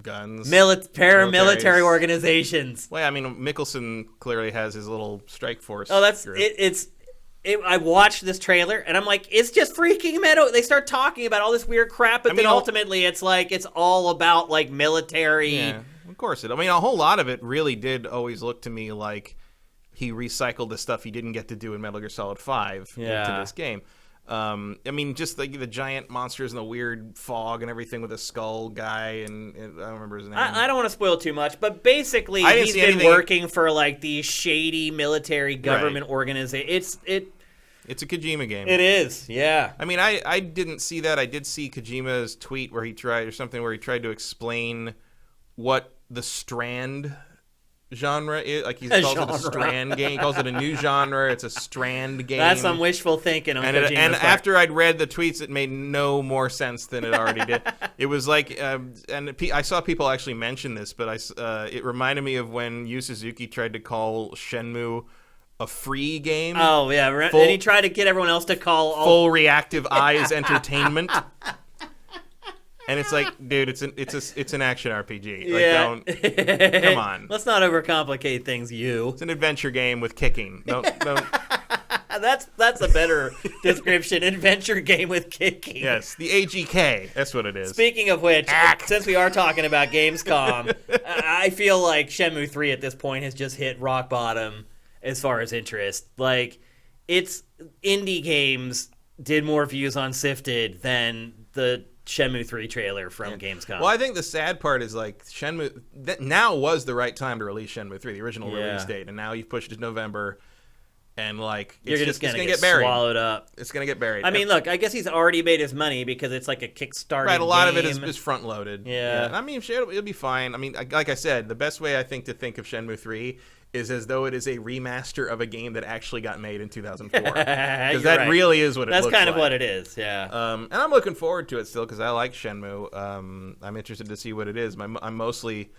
Guns. Paramilitary organizations. Well, I mean, Mickelson clearly has his little strike force. Oh, that's it. I watched this trailer and I'm like, it's just freaking metal. They start talking about all this weird crap, but then ultimately it's like it's all about like military. Yeah. Of course a whole lot of it really did always look to me like he recycled the stuff he didn't get to do in Metal Gear Solid 5 into this game. I mean, just like the giant monsters and the weird fog and everything with a skull guy, and I don't remember his name. I don't want to spoil too much, but basically he's been working for like these shady military government organizations. It's a Kojima game. It is, yeah. I mean, I didn't see that. I did see Kojima's tweet where he tried to explain what the Strand genre is. Like, he calls it a Strand game. He calls it a new genre. It's a Strand game. That's some wishful thinking on Kojima's and part. after I'd read the tweets, it made no more sense than it already did. It was like, I saw people actually mention this, but it reminded me of when Yu Suzuki tried to call Shenmue a free game. Oh, yeah. And he tried to get everyone else to call full reactive eyes entertainment. And it's like, dude, it's an action RPG. Like, come on. Let's not overcomplicate things, you. It's an adventure game with kicking. Don't. That's a better description. Adventure game with kicking. Yes, the AGK. That's what it is. Speaking of which, since we are talking about Gamescom, I feel like Shenmue 3 at this point has just hit rock bottom as far as interest. Like, it's indie games did more views on Sifted than the Shenmue 3 trailer from Gamescom. Well, I think the sad part is, like, Shenmue... now was the right time to release Shenmue 3, the original release date, and now you've pushed it to November, and, like, You're just going to get buried. Swallowed up. It's going to get buried. I mean, look, I guess he's already made his money because it's like a Kickstarter Right, a lot game. of it is front-loaded. Yeah. I mean, it'll be fine. I mean, like I said, the best way, I think, to think of Shenmue 3 is as though it is a remaster of a game that actually got made in 2004. Because that really is what it looks like. That's kind of what it is, yeah. And I'm looking forward to it still because I like Shenmue. I'm interested to see what it is. I'm mostly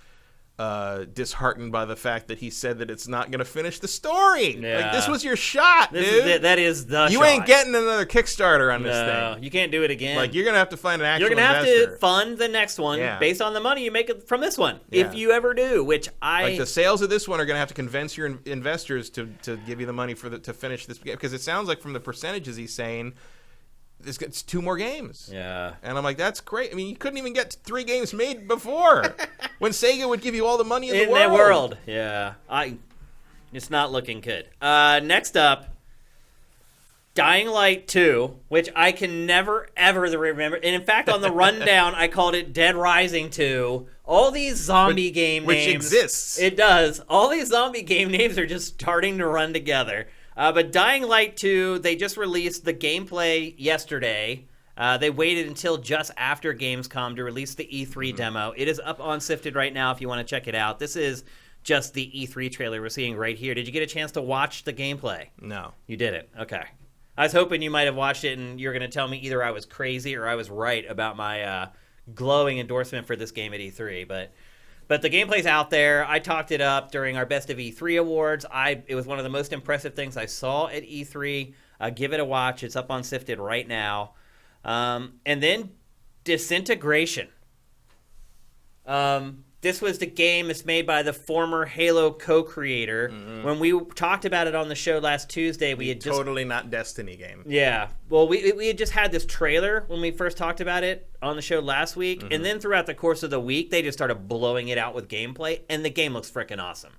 disheartened by the fact that he said that it's not going to finish the story. Yeah. Like, this was your shot, dude. That is the shot. You ain't getting another Kickstarter on this thing. You can't do it again. Like, you're going to have to find an actual You're going to have investor. to fund the next one based on the money you make from this one, if you ever do, which Like, the sales of this one are going to have to convince your investors to give you the money to finish this game. Because it sounds like from the percentages he's saying, it's 2 more games. Yeah. And I'm like, that's great. I mean, you couldn't even get 3 games made before when Sega would give you all the money in the world. Yeah. It's not looking good. Next up, Dying Light 2, which I can never, ever remember. And in fact, on the rundown, I called it Dead Rising 2. All these zombie game names. Which exists. It does. All these zombie game names are just starting to run together. But Dying Light 2, they just released the gameplay yesterday. They waited until just after Gamescom to release the E3 demo. It is up on Sifted right now if you want to check it out. This is just the E3 trailer we're seeing right here. Did you get a chance to watch the gameplay? No. You didn't? Okay. I was hoping you might have watched it and you're going to tell me either I was crazy or I was right about my glowing endorsement for this game at E3. But the gameplay's out there. I talked it up during our Best of E3 awards. It was one of the most impressive things I saw at E3. Give it a watch. It's up on Sifted right now. And then Disintegration. This was the game that's made by the former Halo co-creator. Mm-hmm. When we talked about it on the show last Tuesday, we had just... Totally not Destiny game. Yeah. Well, we had just had this trailer when we first talked about it on the show last week. Mm-hmm. And then throughout the course of the week, they just started blowing it out with gameplay. And the game looks freaking awesome.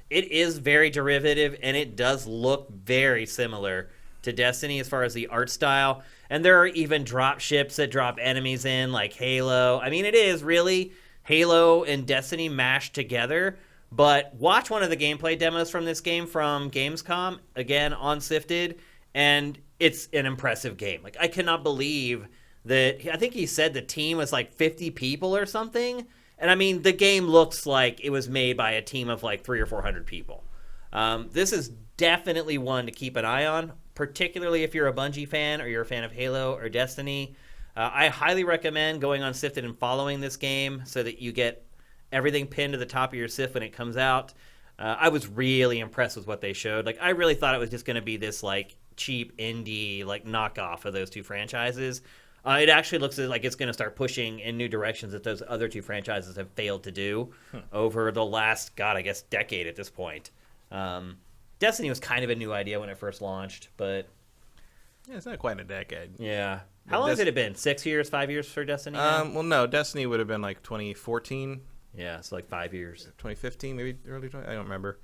It is very derivative, and it does look very similar to Destiny as far as the art style. And there are even drop ships that drop enemies in, like Halo. I mean, it is really Halo and Destiny mashed together. But watch one of the gameplay demos from this game from Gamescom, again, on Sifted, and it's an impressive game. Like, I cannot believe that... I think he said the team was like 50 people or something. And, I mean, the game looks like it was made by a team of like 300 or 400 people. This is definitely one to keep an eye on, particularly if you're a Bungie fan or you're a fan of Halo or Destiny. I highly recommend going on Sifted and following this game so that you get everything pinned to the top of your Sif when it comes out. I was really impressed with what they showed. Like, I really thought it was just going to be this like cheap indie like knockoff of those two franchises. It actually looks like it's going to start pushing in new directions that those other two franchises have failed to do over the last, I guess, decade at this point. Destiny was kind of a new idea when it first launched, but... Yeah, it's not quite a decade. Yeah. How long has it been? 6 years, 5 years for Destiny now? Well, no. Destiny would have been like 2014. Yeah, it's like 5 years. 2015, maybe early 20... I don't remember.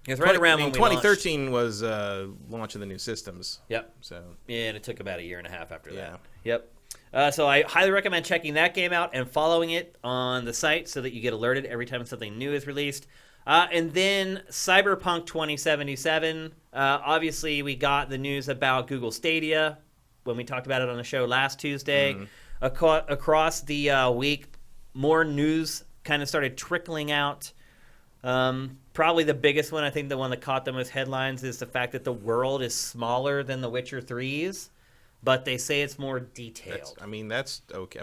It's right around when we 2013 was launch of the new systems. Yep. So yeah, and it took about a year and a half after that. Yeah. Yep. So I highly recommend checking that game out and following it on the site so that you get alerted every time something new is released. And then Cyberpunk 2077. Obviously, we got the news about Google Stadia when we talked about it on the show last Tuesday. Across the week, more news kind of started trickling out. Probably the biggest one, I think the one that caught the most headlines, is the fact that the world is smaller than The Witcher 3's, but they say it's more detailed. That's okay.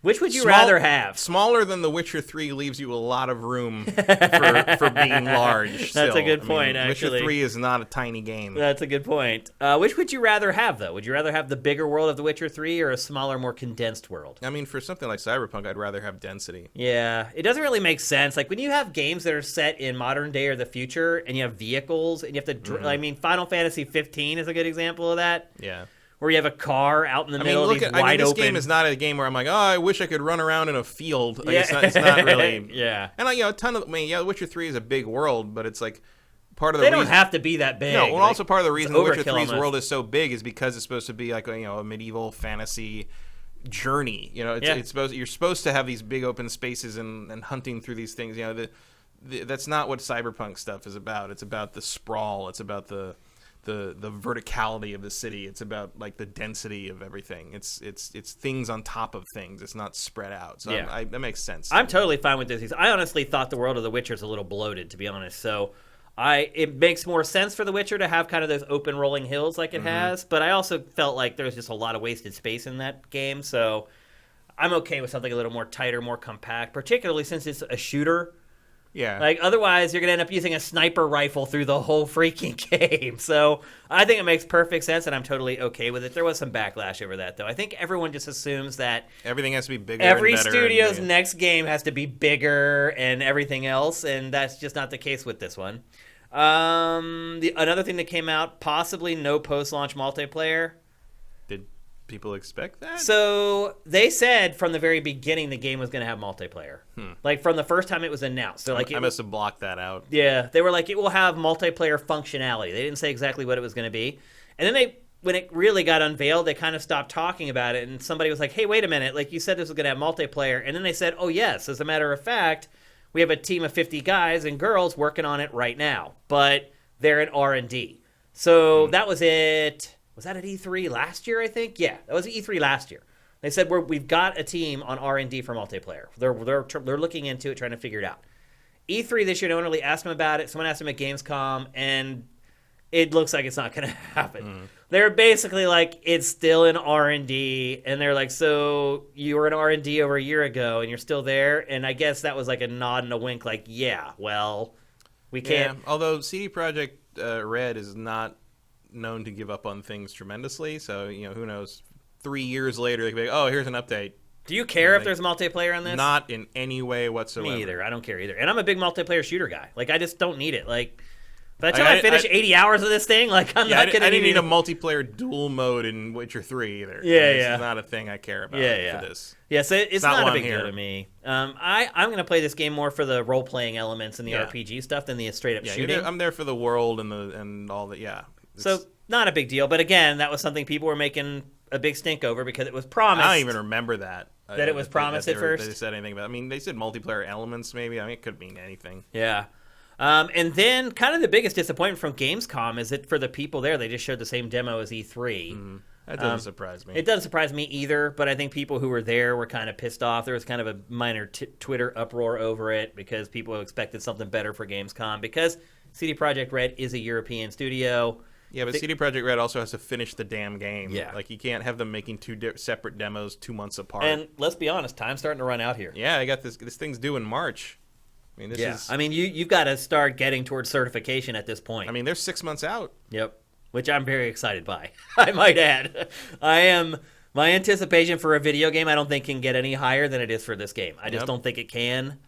Which would you rather have? Smaller than The Witcher 3 leaves you a lot of room for being large. That's a good point, actually. Witcher 3 is not a tiny game. That's a good point. Which would you rather have, though? Would you rather have the bigger world of The Witcher 3 or a smaller, more condensed world? For something like Cyberpunk, I'd rather have density. Yeah, it doesn't really make sense. Like, when you have games that are set in modern day or the future, and you have vehicles, and you have to... Final Fantasy 15 is a good example of that. Yeah. Where you have a car out in the middle of these wide this open... game is not a game where I'm like, oh, I wish I could run around in a field. It's not really... Yeah. And a ton of... Witcher 3 is a big world, but it's like part of the They don't have to be that big. No, also part of the reason Witcher 3's world is so big is because it's supposed to be like a medieval fantasy journey. You're supposed to have these big open spaces and hunting through these things. That's not what Cyberpunk stuff is about. It's about the sprawl. It's about the verticality of the city. It's about like the density of everything. It's things on top of things. It's not spread out. So yeah. That makes sense. I'm totally fine with this. I honestly thought the world of The Witcher is a little bloated, to be honest. So it makes more sense for The Witcher to have kind of those open rolling hills like it has. But I also felt like there's just a lot of wasted space in that game. So I'm okay with something a little more tighter, more compact, particularly since it's a shooter. Yeah. Like, otherwise, you're going to end up using a sniper rifle through the whole freaking game. So I think it makes perfect sense, and I'm totally okay with it. There was some backlash over that, though. I think everyone just assumes that everything has to be bigger. Every and better studio's next game has to be bigger and everything else, and that's just not the case with this one. Another thing that came out, possibly no post-launch multiplayer. Did people expect that? So they said from the very beginning the game was going to have multiplayer. Like from the first time it was announced. So like I must have blocked that out. Yeah, they were like, it will have multiplayer functionality. They didn't say exactly what it was going to be. And then when it really got unveiled, they kind of stopped talking about it. And somebody was like, hey, wait a minute. Like, you said this was going to have multiplayer. And then they said, oh, yes, as a matter of fact, we have a team of 50 guys and girls working on it right now. But they're in R&D. So that was it. Was that at E3 last year, I think? Yeah, that was E3 last year. They said we've got a team on R&D for multiplayer. They're looking into it, trying to figure it out. E3 this year, no one really asked them about it. Someone asked them at Gamescom, and it looks like it's not going to happen. They're basically like, it's still in R&D, and they're like, so you were in R&D over a year ago, and you're still there? And I guess that was like a nod and a wink, like, yeah, well, we can't. Yeah, although CD Projekt Red is not known to give up on things tremendously, so who knows? 3 years later, they could be like, oh, here's an update. Do you care if there's multiplayer on this? Not in any way whatsoever. Me either. I don't care either. And I'm a big multiplayer shooter guy. Like, I just don't need it. Like, by the time I finish 80 hours of this thing, like, I'm not going to I didn't need a multiplayer dual mode in Witcher 3 either. Yeah, This is not a thing I care about for this. Yeah, so it's not a big deal to me. I'm going to play this game more for the role-playing elements and the RPG stuff than the straight-up shooting. I'm there for the world and all that, So, not a big deal. But again, that was something people were making a big stink over because it was promised. I don't even remember that. That it was promised at first? They said anything about it. They said multiplayer elements, maybe. It could mean anything. Yeah. And then kind of the biggest disappointment from Gamescom is that for the people there, they just showed the same demo as E3. That doesn't surprise me. It doesn't surprise me either, but I think people who were there were kind of pissed off. There was kind of a minor Twitter uproar over it because people expected something better for Gamescom because CD Projekt Red is a European studio. Yeah, but CD Projekt Red also has to finish the damn game. Yeah. Like, you can't have them making two separate demos 2 months apart. And let's be honest, time's starting to run out here. Yeah, I got this thing's due in March. You've got to start getting towards certification at this point. They're 6 months out. Yep, which I'm very excited by. I might add. My anticipation for a video game I don't think can get any higher than it is for this game. I just don't think it can.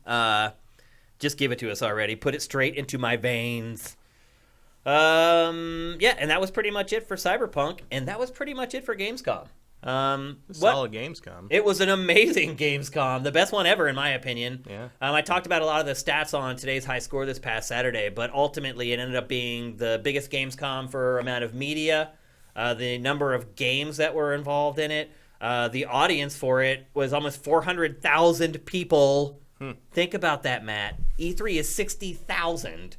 Just give it to us already. Put it straight into my veins. And that was pretty much it for Cyberpunk, and that was pretty much it for Gamescom. Solid Gamescom. It was an amazing Gamescom, the best one ever in my opinion. Yeah. I talked about a lot of the stats on today's high score this past Saturday, but ultimately it ended up being the biggest Gamescom for amount of media, the number of games that were involved in it. The audience for it was almost 400,000 people. Think about that, Matt. E3 is 60,000.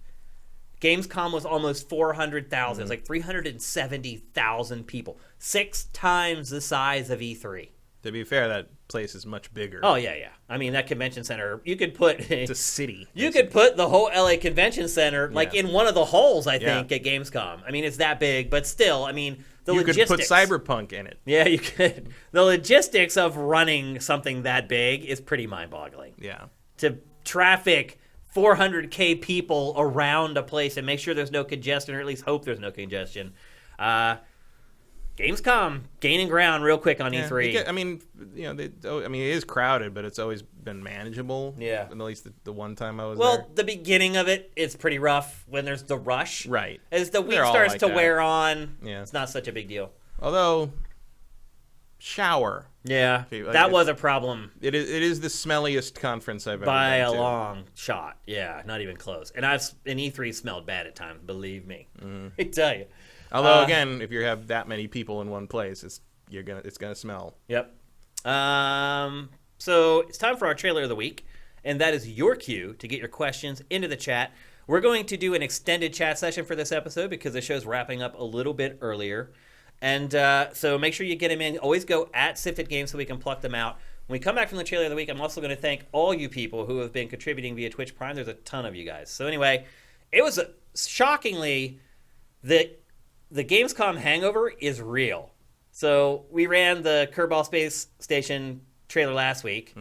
Gamescom was almost 400,000. It's like 370,000 people. 6 times the size of E3. To be fair, that place is much bigger. Oh, yeah. I mean, that convention center, you could put... It's a city. You could put the whole LA Convention Center, like, in one of the halls, I think, at Gamescom. I mean, it's that big, but still, I mean, the logistics... You could put Cyberpunk in it. Yeah, you could. The logistics of running something that big is pretty mind-boggling. Yeah. To traffic 400K people around a place and make sure there's no congestion, or at least hope there's no congestion. Gamescom gaining ground real quick on E3. I mean, it is crowded, but it's always been manageable. Yeah. At least the one time I was there. there. Well, the beginning of it's pretty rough when there's the rush. Right. As the week starts to wear on, it's not such a big deal. Although, shower. Yeah, that was a problem. It is the smelliest conference I've ever been to. By a long shot. Yeah, not even close. And E3 smelled bad at times, believe me. I tell you. Although again, if you have that many people in one place, it's gonna smell. Yep. So it's time for our trailer of the week, and that is your cue to get your questions into the chat. We're going to do an extended chat session for this episode because the show's wrapping up a little bit earlier. And so make sure you get them in. Always go at Sifted Games so we can pluck them out. When we come back from the trailer of the week, I'm also going to thank all you people who have been contributing via Twitch Prime. There's a ton of you guys. So anyway, it was shockingly the Gamescom hangover is real. So we ran the Kerbal Space Station trailer last week,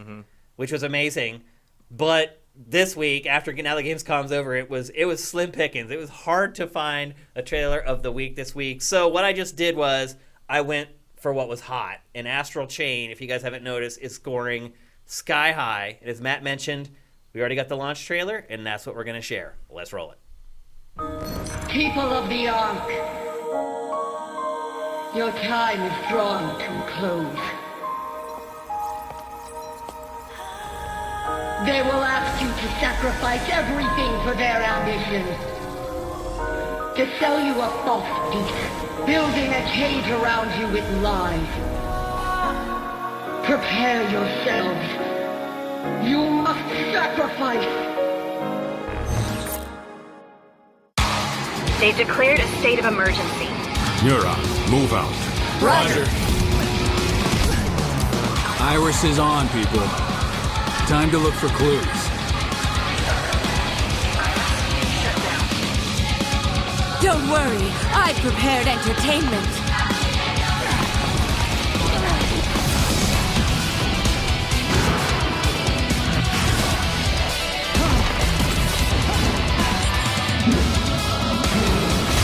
which was amazing. But this week, now the Gamescom's over, it was slim pickings. It was hard to find a trailer of the week this week. So what I just did was I went for what was hot. And Astral Chain, if you guys haven't noticed, is scoring sky high. And as Matt mentioned, we already got the launch trailer, and that's what we're going to share. Let's roll it. People of the Ark, your time is drawing to a close. They will ask you to sacrifice everything for their ambition. To sell you a false beast, building a cage around you with lies. Prepare yourselves. You must sacrifice. They've declared a state of emergency. Nura, move out. Roger. Iris is on, people. Time to look for clues. Don't worry, I prepared entertainment.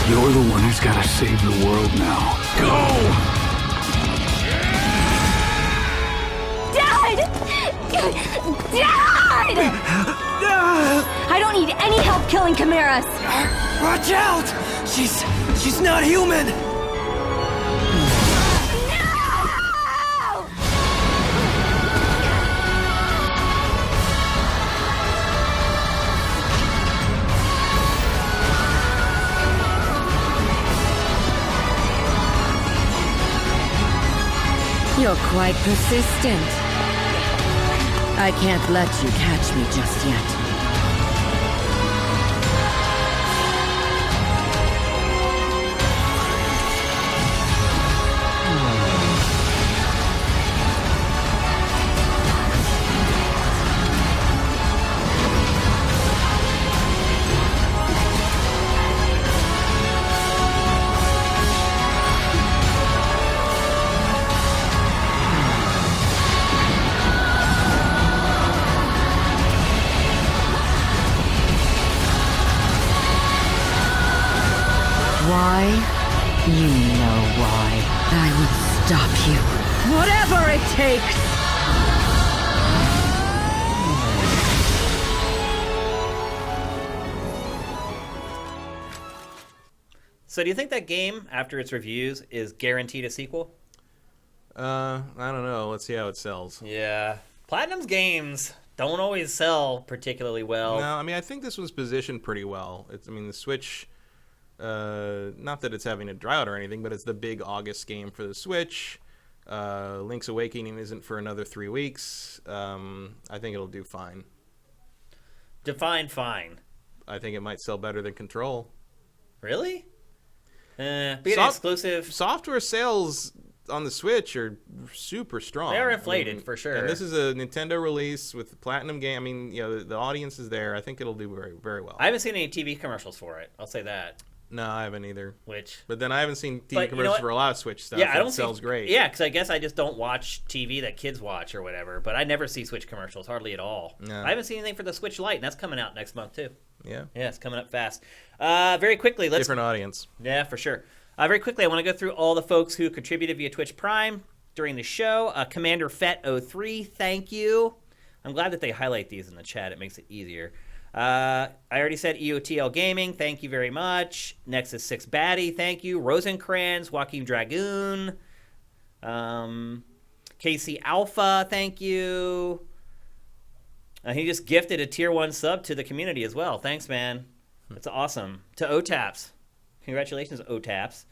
You're the one who's gotta save the world now. Go! Dad! I don't need any help killing chimeras. Watch out! She's not human! No! You're quite persistent. I can't let you catch me just yet. Why? You know why. I will stop you. Whatever it takes! So do you think that game, after its reviews, is guaranteed a sequel? I don't know. Let's see how it sells. Yeah. Platinum's games don't always sell particularly well. No, I mean, I think this was positioned pretty well. The Switch... not that it's having a drought or anything, but it's the big August game for the Switch. Link's Awakening isn't for another 3 weeks. I think it'll do fine. Define fine. I think it might sell better than Control. Really? Being exclusive. Software sales on the Switch are super strong. They are inflated, for sure. And this is a Nintendo release with Platinum game. I mean, the audience is there. I think it'll do very, very well. I haven't seen any TV commercials for it. I'll say that. No, I haven't either. But then I haven't seen TV commercials for a lot of Switch stuff. Yeah, I don't sells great. Yeah, because I guess I just don't watch TV that kids watch or whatever. But I never see Switch commercials, hardly at all. No. I haven't seen anything for the Switch Lite, and that's coming out next month too. Yeah. Yeah, it's coming up fast. Very quickly, let's different audience. Yeah, for sure. Very quickly, I want to go through all the folks who contributed via Twitch Prime during the show. Commander Fet03, thank you. I'm glad that they highlight these in the chat. It makes it easier. I already said EOTL Gaming, thank you very much. Nexus 6 Batty, thank you. Rosencrantz, Joaquin Dragoon, KC Alpha, thank you. He just gifted a tier 1 sub to the community as well. Thanks, man. That's awesome. To OTAPS. Congratulations, OTAPS.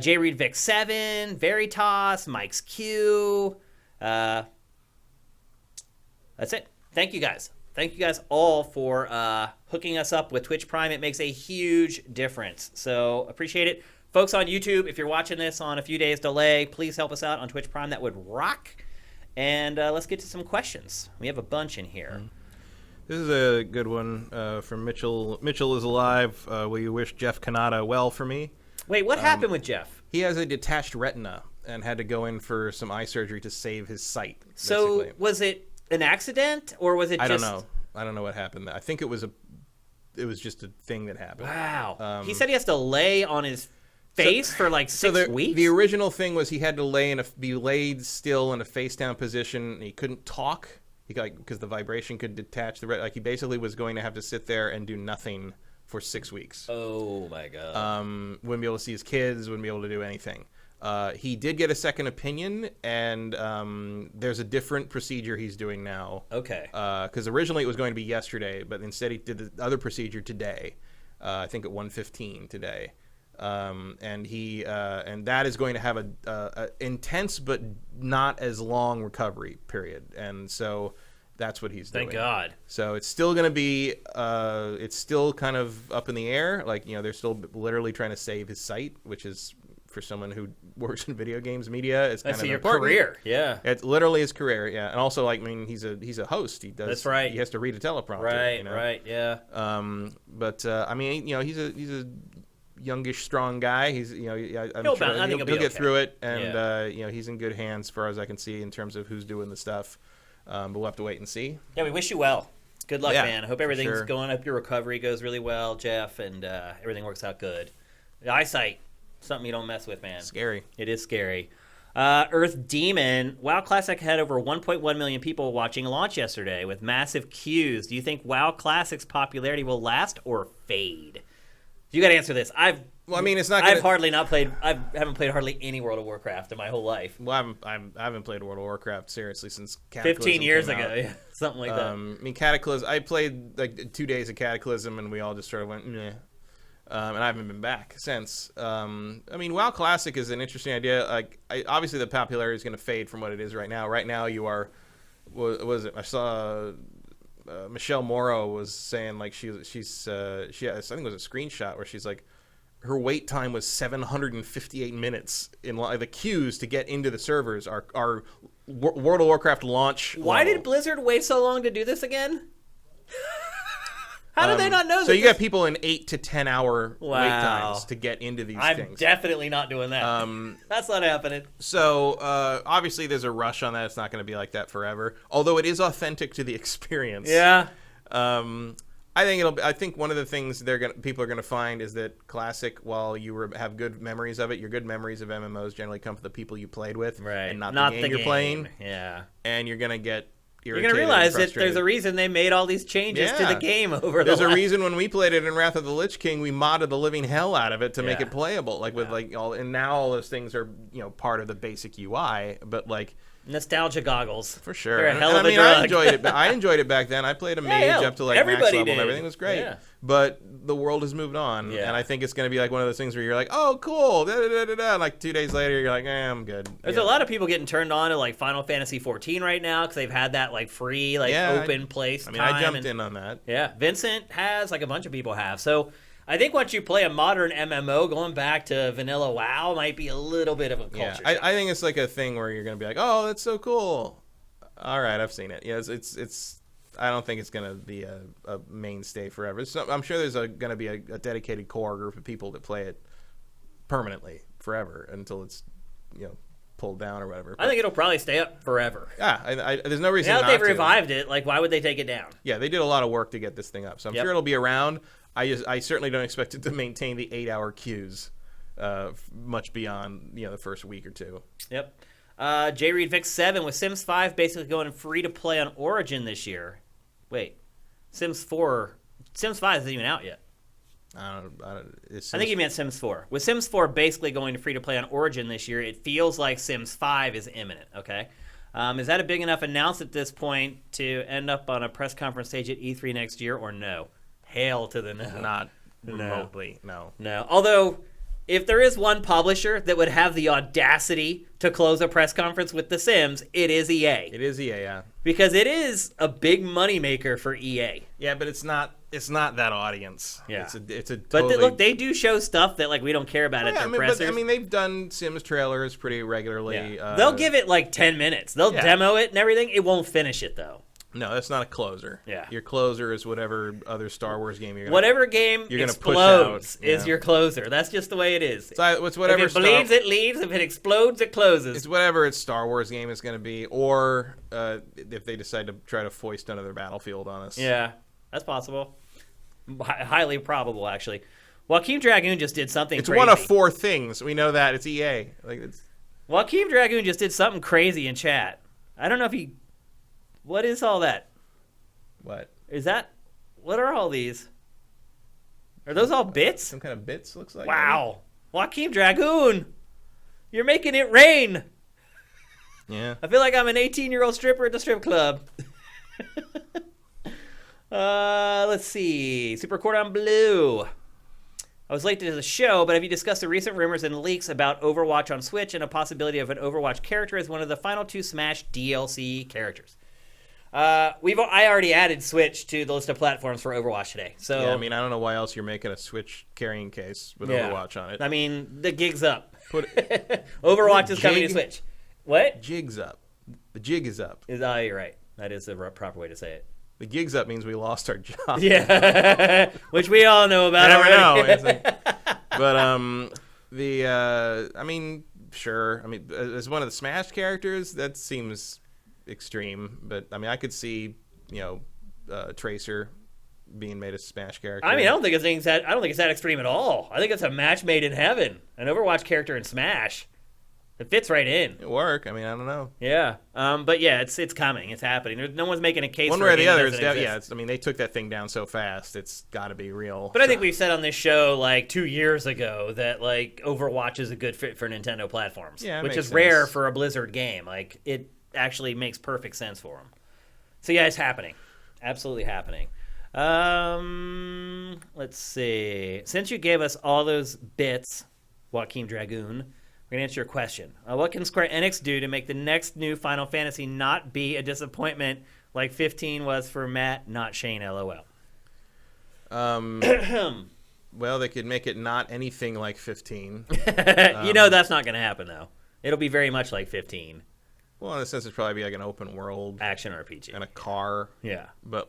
J Reed Vic 7, Veritas, Mike's Q. That's it. Thank you guys. Thank you guys all for hooking us up with Twitch Prime. It makes a huge difference. So appreciate it. Folks on YouTube, if you're watching this on a few days delay, please help us out on Twitch Prime. That would rock. And let's get to some questions. We have a bunch in here. This is a good one from Mitchell. Mitchell is alive. Will you wish Jeff Kanata well for me? Wait, what happened with Jeff? He has a detached retina and had to go in for some eye surgery to save his sight. So basically. Was it an accident or was it I just... don't know. I don't know what happened. I think it was just a thing that happened. Wow. He said he has to lay on his face for like 6 weeks? The original thing was he had to be laid still in a face-down position. And he couldn't talk because the vibration could detach the retina. Like he basically was going to have to sit there and do nothing for 6 weeks. Oh, my God. Wouldn't be able to see his kids, wouldn't be able to do anything. He did get a second opinion, and there's a different procedure he's doing now. Okay. Because originally it was going to be yesterday, but instead he did the other procedure today. I think at 1:15 today. And that is going to have a intense but not as long recovery period. And so that's what he's doing. Thank God. So it's still going to be, it's still kind of up in the air. Like, they're still literally trying to save his sight, which is, for someone who works in video games media, it's kind of your important. career. Yeah. It's literally his career. Yeah. And also, he's a host. He does. That's right. He has to read a teleprompter. Right. Right. Yeah. He's a youngish, strong guy. He's, I'm He'll sure he'll be get okay. through it, and he's in good hands, as far as I can see, in terms of who's doing the stuff. But we'll have to wait and see. Yeah, we wish you well. Good luck, man. I hope everything's sure. going up. Your recovery goes really well, Jeff, and everything works out good. The eyesight, something you don't mess with, man. Scary. It is scary. Earth Demon. WoW Classic had over 1.1 million people watching launch yesterday with massive queues. Do you think WoW Classic's popularity will last or fade? You got to answer this. It's not. I haven't played hardly any World of Warcraft in my whole life. Well, I haven't played World of Warcraft seriously since Cataclysm 15 years came ago, out. yeah, something like that. Cataclysm. I played like 2 days of Cataclysm, and we all just sort of went, meh. And I haven't been back since. WoW Classic is an interesting idea. Obviously the popularity is going to fade from what it is right now. Right now, you are. What was it? I saw. Michelle Morrow was saying she has, I think it was a screenshot where she's like, her wait time was 758 minutes in the queues to get into the servers are World of Warcraft launch. Why did Blizzard wait so long to do this again? How did they not know? So you got people in 8 to 10 hour wait times to get into these things. I'm definitely not doing that. That's not happening. So obviously there's a rush on that. It's not going to be like that forever. Although it is authentic to the experience. Yeah. I think one of the things people are gonna find is that Classic, while you have good memories of it, your good memories of MMOs generally come from the people you played with, right? And not the game you're playing. Yeah. And you're gonna get. You're going to realize that there's a reason they made all these changes to the game over There's a reason when we played it in Wrath of the Lich King, we modded the living hell out of it to make it playable. And now all those things are, part of the basic UI, but Nostalgia goggles. For sure. They're a hell of I a drug. I enjoyed it back then. I played a mage up to like max everybody level did. and everything was great. Yeah. But the world has moved on. Yeah. And I think it's going to be like one of those things where you're like, oh, cool. Da, da, da, da, da. Like 2 days later, you're like, I'm good. There's a lot of people getting turned on to like Final Fantasy 14 right now because they've had that like free open place. I jumped in on that. Yeah, Vincent has, like a bunch of people have. So I think once you play a modern MMO, going back to vanilla WoW might be a little bit of a culture shock. I think it's like a thing where you're going to be like, oh, that's so cool. All right, I've seen it. Yeah, it's I don't think it's going to be a mainstay forever. So I'm sure there's going to be a dedicated core group of people that play it permanently forever until it's, pulled down or whatever. I think it'll probably stay up forever. Yeah, there's no reason now not that they've to. revived it, like why would they take it down? Yeah, they did a lot of work to get this thing up. So I'm sure it'll be around. I certainly don't expect it to maintain the 8-hour queues much beyond, the first week or two. Yep. J. Reed Vic 7 with Sims 5 basically going free to play on Origin this year. Wait, Sims 5 isn't even out yet. I think you meant Sims 4. With Sims 4 basically going to free to play on Origin this year, it feels like Sims 5 is imminent. Okay, is that a big enough announcement at this point to end up on a press conference stage at E3 next year, or no? Hail to the no. Not remotely. No. Although, if there is one publisher that would have the audacity to close a press conference with The Sims, it is EA. It is EA, yeah. Because it is a big moneymaker for EA. Yeah, but it's not that audience. Yeah. It's a But totally... look, they do show stuff that we don't care about at their pressers. They've done Sims trailers pretty regularly. Yeah. They'll give it 10 minutes. They'll demo it and everything. It won't finish it though. No, that's not a closer. Yeah. Your closer is whatever other Star Wars game you're gonna... Whatever game you're explodes push out, is your closer. That's just the way it is. It's whatever if it bleeds, it leaves. If it explodes, it closes. It's whatever its Star Wars game is going to be, or if they decide to try to foist another Battlefield on us. Yeah, that's possible. Highly probable, actually. Joaquin Dragoon just did something It's crazy. one of 4 things. We know that. It's EA. Joaquin Dragoon just did something crazy in chat. I don't know if he... What is all that? What? Is that... What are all these? Are those all bits? Some kind of bits, looks like. Wow. Joaquin Dragoon! You're making it rain! Yeah. I feel like I'm an 18-year-old stripper at the strip club. Let's see. Super Cordon Blue. I was late to the show, but have you discussed the recent rumors and leaks about Overwatch on Switch and a possibility of an Overwatch character as one of the final 2 Smash DLC characters? I already added Switch to the list of platforms for Overwatch today. So yeah, I don't know why else you're making a Switch carrying case with Overwatch on it. The gig's up. Overwatch is coming to Switch. What? Jig's up. The jig is up. You're right. That is the proper way to say it. The gig's up means we lost our job. Yeah, which we all know about. You never already. know. But sure. As one of the Smash characters, that seems extreme. But I could see, Tracer being made a Smash character. I don't think it's that extreme at all. I think it's a match made in heaven. An Overwatch character in Smash. It fits right in. It'll work. I don't know. Yeah. But yeah, it's coming. It's happening. No one's making a case one for way a or the game other. that doesn't exist. They took that thing down so fast. It's got to be real. But I think we've said on this show 2 years ago that Overwatch is a good fit for Nintendo platforms. Yeah, which is sense. rare for a Blizzard game. It actually makes perfect sense for them. So yeah, it's happening. Absolutely happening. Let's see. Since you gave us all those bits, Joaquin Dragoon, we're going to answer your question. What can Square Enix do to make the next new Final Fantasy not be a disappointment like 15 was for Matt, not Shane, LOL? Well, they could make it not anything like 15. That's not going to happen, though. It'll be very much like 15. Well, in a sense, it'd probably be like an open world. Action RPG. And a car. Yeah. But,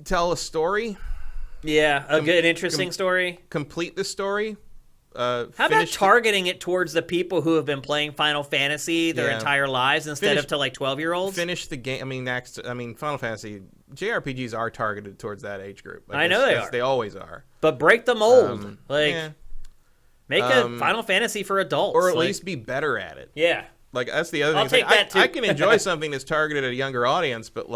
tell a story. Yeah, a good, interesting story. Complete the story. How about targeting it towards the people who have been playing Final Fantasy their entire lives instead of to 12-year-olds? Finish the game. Final Fantasy JRPGs are targeted towards that age group. I know they are. They always are. But break the mold. Make a Final Fantasy for adults, or at least be better at it. Yeah. That's the other I'll thing. take that too. I can enjoy something that's targeted at a younger audience, but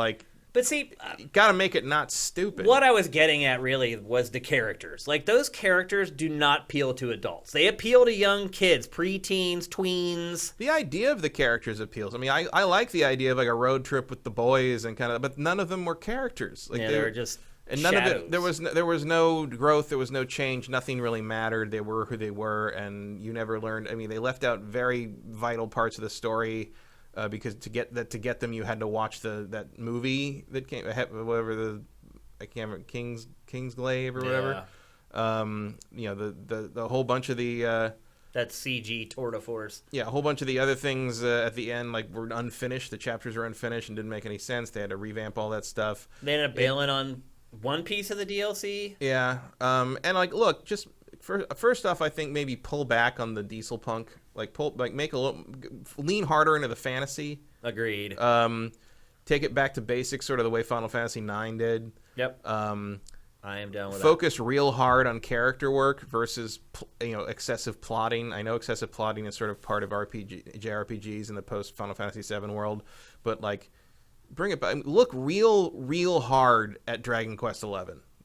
But see, You got to make it not stupid. what I was getting at really was the characters. Like, those characters do not appeal to adults. They appeal to young kids, preteens, tweens. The idea of the characters appeals. I mean, I like the idea of like a road trip with the boys and kind of, but none of them were characters. Like, Yeah, they were just and none shadows. of it. There was no growth. There was no change. Nothing really mattered. They were who they were, and you never learned. I mean, they left out very vital parts of the story. Because to get them, you had to watch that movie that came, whatever I can't remember, Kingsglaive or whatever. The whole bunch of the that CG tour de force. a whole bunch of the other things at the end like were unfinished. The chapters were unfinished and didn't make any sense. They had to revamp all that stuff. They ended up bailing on one piece of the DLC. Yeah, and like look, just first off, I think maybe pull back on the diesel punk. Make a little lean harder into the fantasy. Agreed. Take it back to basics, sort of the way Final Fantasy IX did. Yep. I am down with Focus real hard on character work versus excessive plotting. I know excessive plotting is sort of part of JRPGs in the post Final Fantasy VII world, but like bring it back. Look real hard at Dragon Quest XI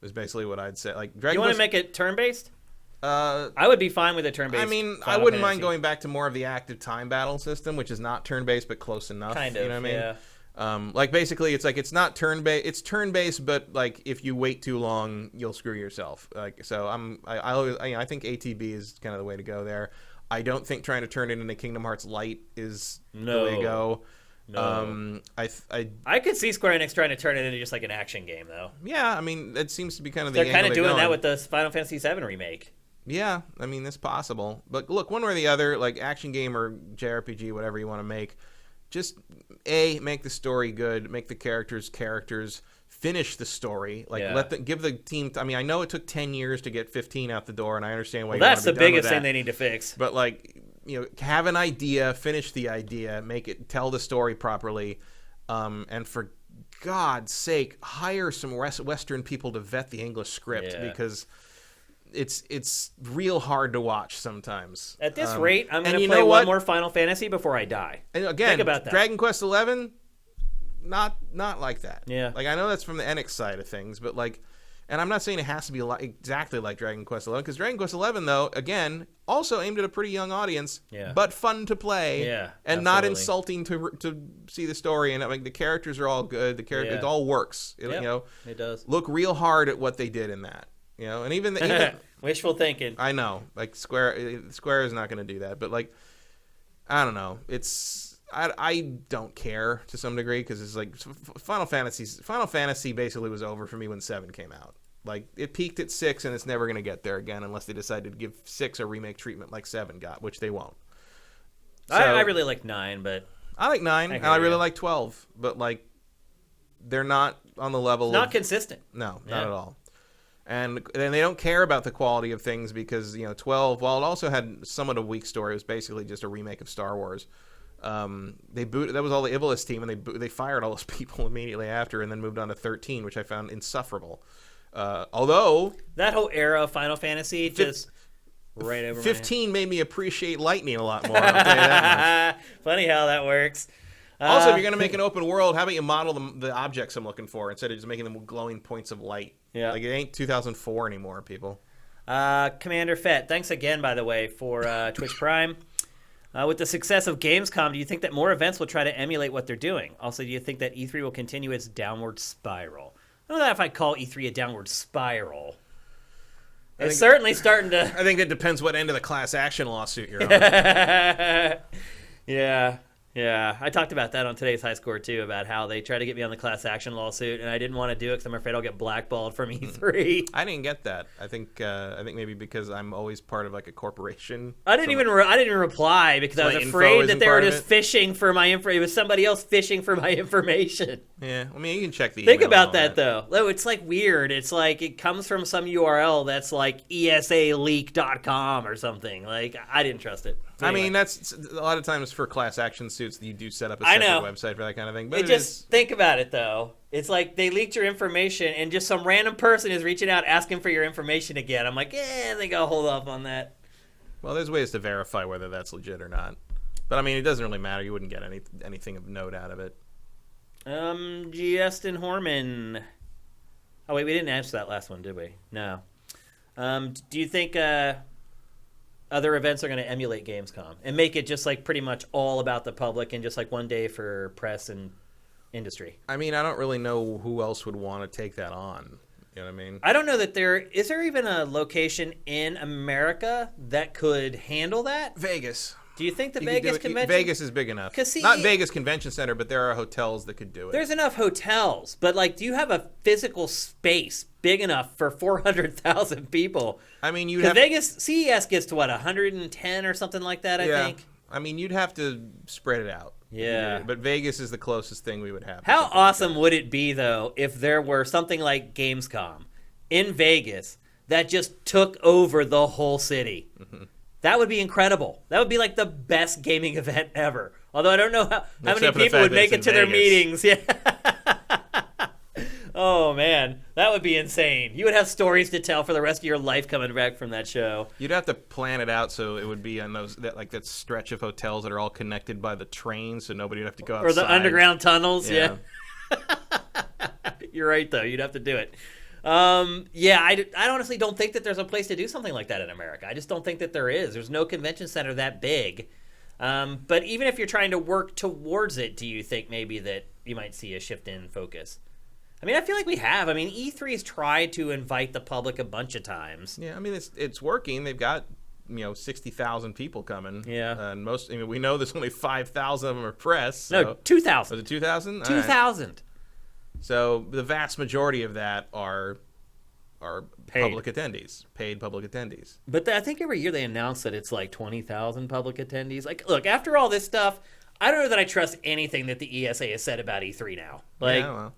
is basically what I'd say. Like Dragon You want Quest, to make it turn-based? I would be fine with a turn-based. I mean, Final I wouldn't Fantasy. mind going back to more of the active time battle system, which is not turn-based but close enough. Kind of, you know what yeah. I mean? Like basically, it's like it's not turn-based. It's turn-based, but like if you wait too long, you'll screw yourself. Like so, I think ATB is kind of the way to go there. I don't think trying to turn it into Kingdom Hearts Light is the way to go. No. I could see Square Enix trying to turn it into just like an action game, though. yeah, I mean, it seems to be kind of They're the kind angle of doing that going. with the Final Fantasy VII remake. Yeah, I mean, it's possible. But look, one way or the other, like action game or JRPG, whatever you want to make, just make the story good, make the characters, finish the story, like give the team. I mean, I know it took 10 years to get 15 out the door, and I understand why. Well, you wanna that's be the done with biggest thing that. they need to fix. But like, have an idea, finish the idea, tell the story properly, and for God's sake, hire some Western people to vet the English script because it's real hard to watch sometimes. At this rate, I'm going to you play know one what? more Final Fantasy before I die. And again, Think about that. Dragon Quest XI, not like that. Yeah. Like I know that's from the Enix side of things, but like, and I'm not saying it has to be exactly like Dragon Quest XI, because Dragon Quest XI, though, again, also aimed at a pretty young audience, but fun to play, and not insulting to see the story. And like the characters are all good. The character it all works. It does. Look real hard at what they did in that. And even wishful thinking. I know, like Square is not going to do that, but like, I don't know. I don't care to some degree because it's like Final Fantasy basically was over for me when 7 came out. Like it peaked at 6 and it's never going to get there again unless they decide to give 6 a remake treatment like 7 got, which they won't. So, I really like 9, but I like 9 and I really like 12, but like they're not on the level. Not consistent. No, not at all. And they don't care about the quality of things because 12, while it also had somewhat a weak story, it was basically just a remake of Star Wars. That was all the Iblis team, and they fired all those people immediately after, and then moved on to 13, which I found insufferable. Although that whole era of Final Fantasy just right over 15 made me appreciate lightning a lot more. I'll tell you that much. Funny how that works. Also, if you're going to make an open world, how about you model the objects I'm looking for instead of just making them glowing points of light? Yeah. Like, it ain't 2004 anymore, people. Commander Fett, thanks again, by the way, for Twitch Prime. With the success of Gamescom, do you think that more events will try to emulate what they're doing? Also, do you think that E3 will continue its downward spiral? I don't know if I'd call E3 a downward spiral. It's certainly starting to... I think it depends what end of the class action lawsuit you're on. Yeah, I talked about that on today's High Score, too, about how they tried to get me on the class action lawsuit, and I didn't want to do it because I'm afraid I'll get blackballed from E3. I didn't get that. I think maybe because I'm always part of like a corporation. I didn't even reply because I was afraid that they were just fishing for my info. It was somebody else fishing for my information. Yeah, I mean, you can check the Think email about that, though. It's like weird. It's like it comes from some URL that's like esaleak.com or something. Like, I didn't trust it. Anyway. I mean, that's a lot of times for class action suits that you do set up a separate website for that kind of thing. But think about it, though. It's like they leaked your information and just some random person is reaching out asking for your information again. I'm like, I think I'll hold off on that. Well, there's ways to verify whether that's legit or not. But I mean, it doesn't really matter. You wouldn't get anything of note out of it. Justin Horman. Oh, wait, we didn't answer that last one, did we? No. Do you think other events are going to emulate Gamescom and make it just like pretty much all about the public and just like one day for press and industry? I mean, I don't really know who else would want to take that on. You know what I mean? I don't know that is there even a location in America that could handle that? Vegas. Do you think the You could Vegas do it. convention? Vegas is big enough. Not Vegas Convention Center, but there are hotels that could do it. There's enough hotels, but like, do you have a physical space big enough for 400,000 people? I mean, because Vegas CES gets to what 110 or something like that. I think. I mean, you'd have to spread it out. Yeah. But Vegas is the closest thing we would have. How awesome would it be though if there were something like Gamescom in Vegas that just took over the whole city? Mm-hmm. That would be incredible. That would be like the best gaming event ever. Although I don't know how many people would make it to their meetings. Yeah. Oh, man. That would be insane. You would have stories to tell for the rest of your life coming back from that show. You'd have to plan it out so it would be on that stretch of hotels that are all connected by the train, so nobody would have to go outside. Or the underground tunnels, yeah. You're right, though. You'd have to do it. I honestly don't think that there's a place to do something like that in America. I just don't think that there is. There's no convention center that big. But even if you're trying to work towards it, do you think maybe that you might see a shift in focus? I mean, I feel like we have. I mean, E3 has tried to invite the public a bunch of times. Yeah, I mean, it's working. They've got 60,000 people coming. Yeah, and we know there's only 5,000 of them are press. So. No, 2,000. Was it 2,000? 2,000. Right. So the vast majority of that are public attendees, paid public attendees. But I think every year they announce that it's like 20,000 public attendees. Like, look, after all this stuff, I don't know that I trust anything that the ESA has said about E3 now. Like, yeah, well.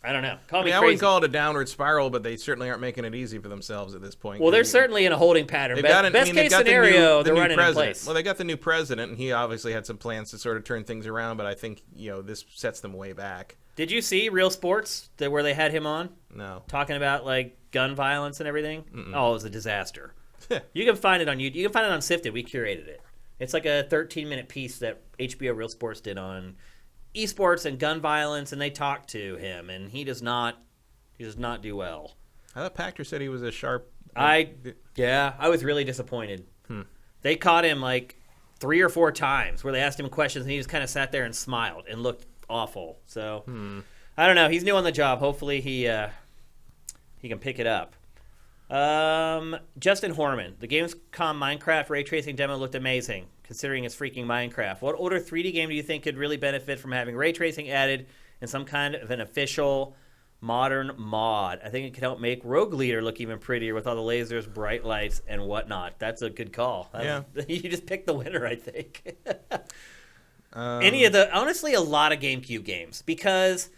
I don't know. Call me I crazy. wouldn't call it a downward spiral, but they certainly aren't making it easy for themselves at this point. Well, they're certainly in a holding pattern. Best case scenario, they're running in place. Well, they got the new president, and he obviously had some plans to sort of turn things around, but I think this sets them way back. Did you see Real Sports where they had him on? No. Talking about like gun violence and everything? Mm-mm. Oh, it was a disaster. You can find it on YouTube. You can find it on Sifted. We curated it. It's like a 13-minute piece that HBO Real Sports did on esports and gun violence, and they talked to him, and he does not do well. I thought Pachter said he was a sharp. I was really disappointed. They caught him like 3 or 4 times where they asked him questions, and he just kind of sat there and smiled and looked awful. So I don't know. He's new on the job. Hopefully he can pick it up. Justin Horman, the Gamescom Minecraft ray tracing demo looked amazing, considering it's freaking Minecraft. What older 3D game do you think could really benefit from having ray tracing added in some kind of an official modern mod? I think it could help make Rogue Leader look even prettier with all the lasers, bright lights, and whatnot. That's a good call. You just picked the winner, I think. Honestly, a lot of GameCube games, because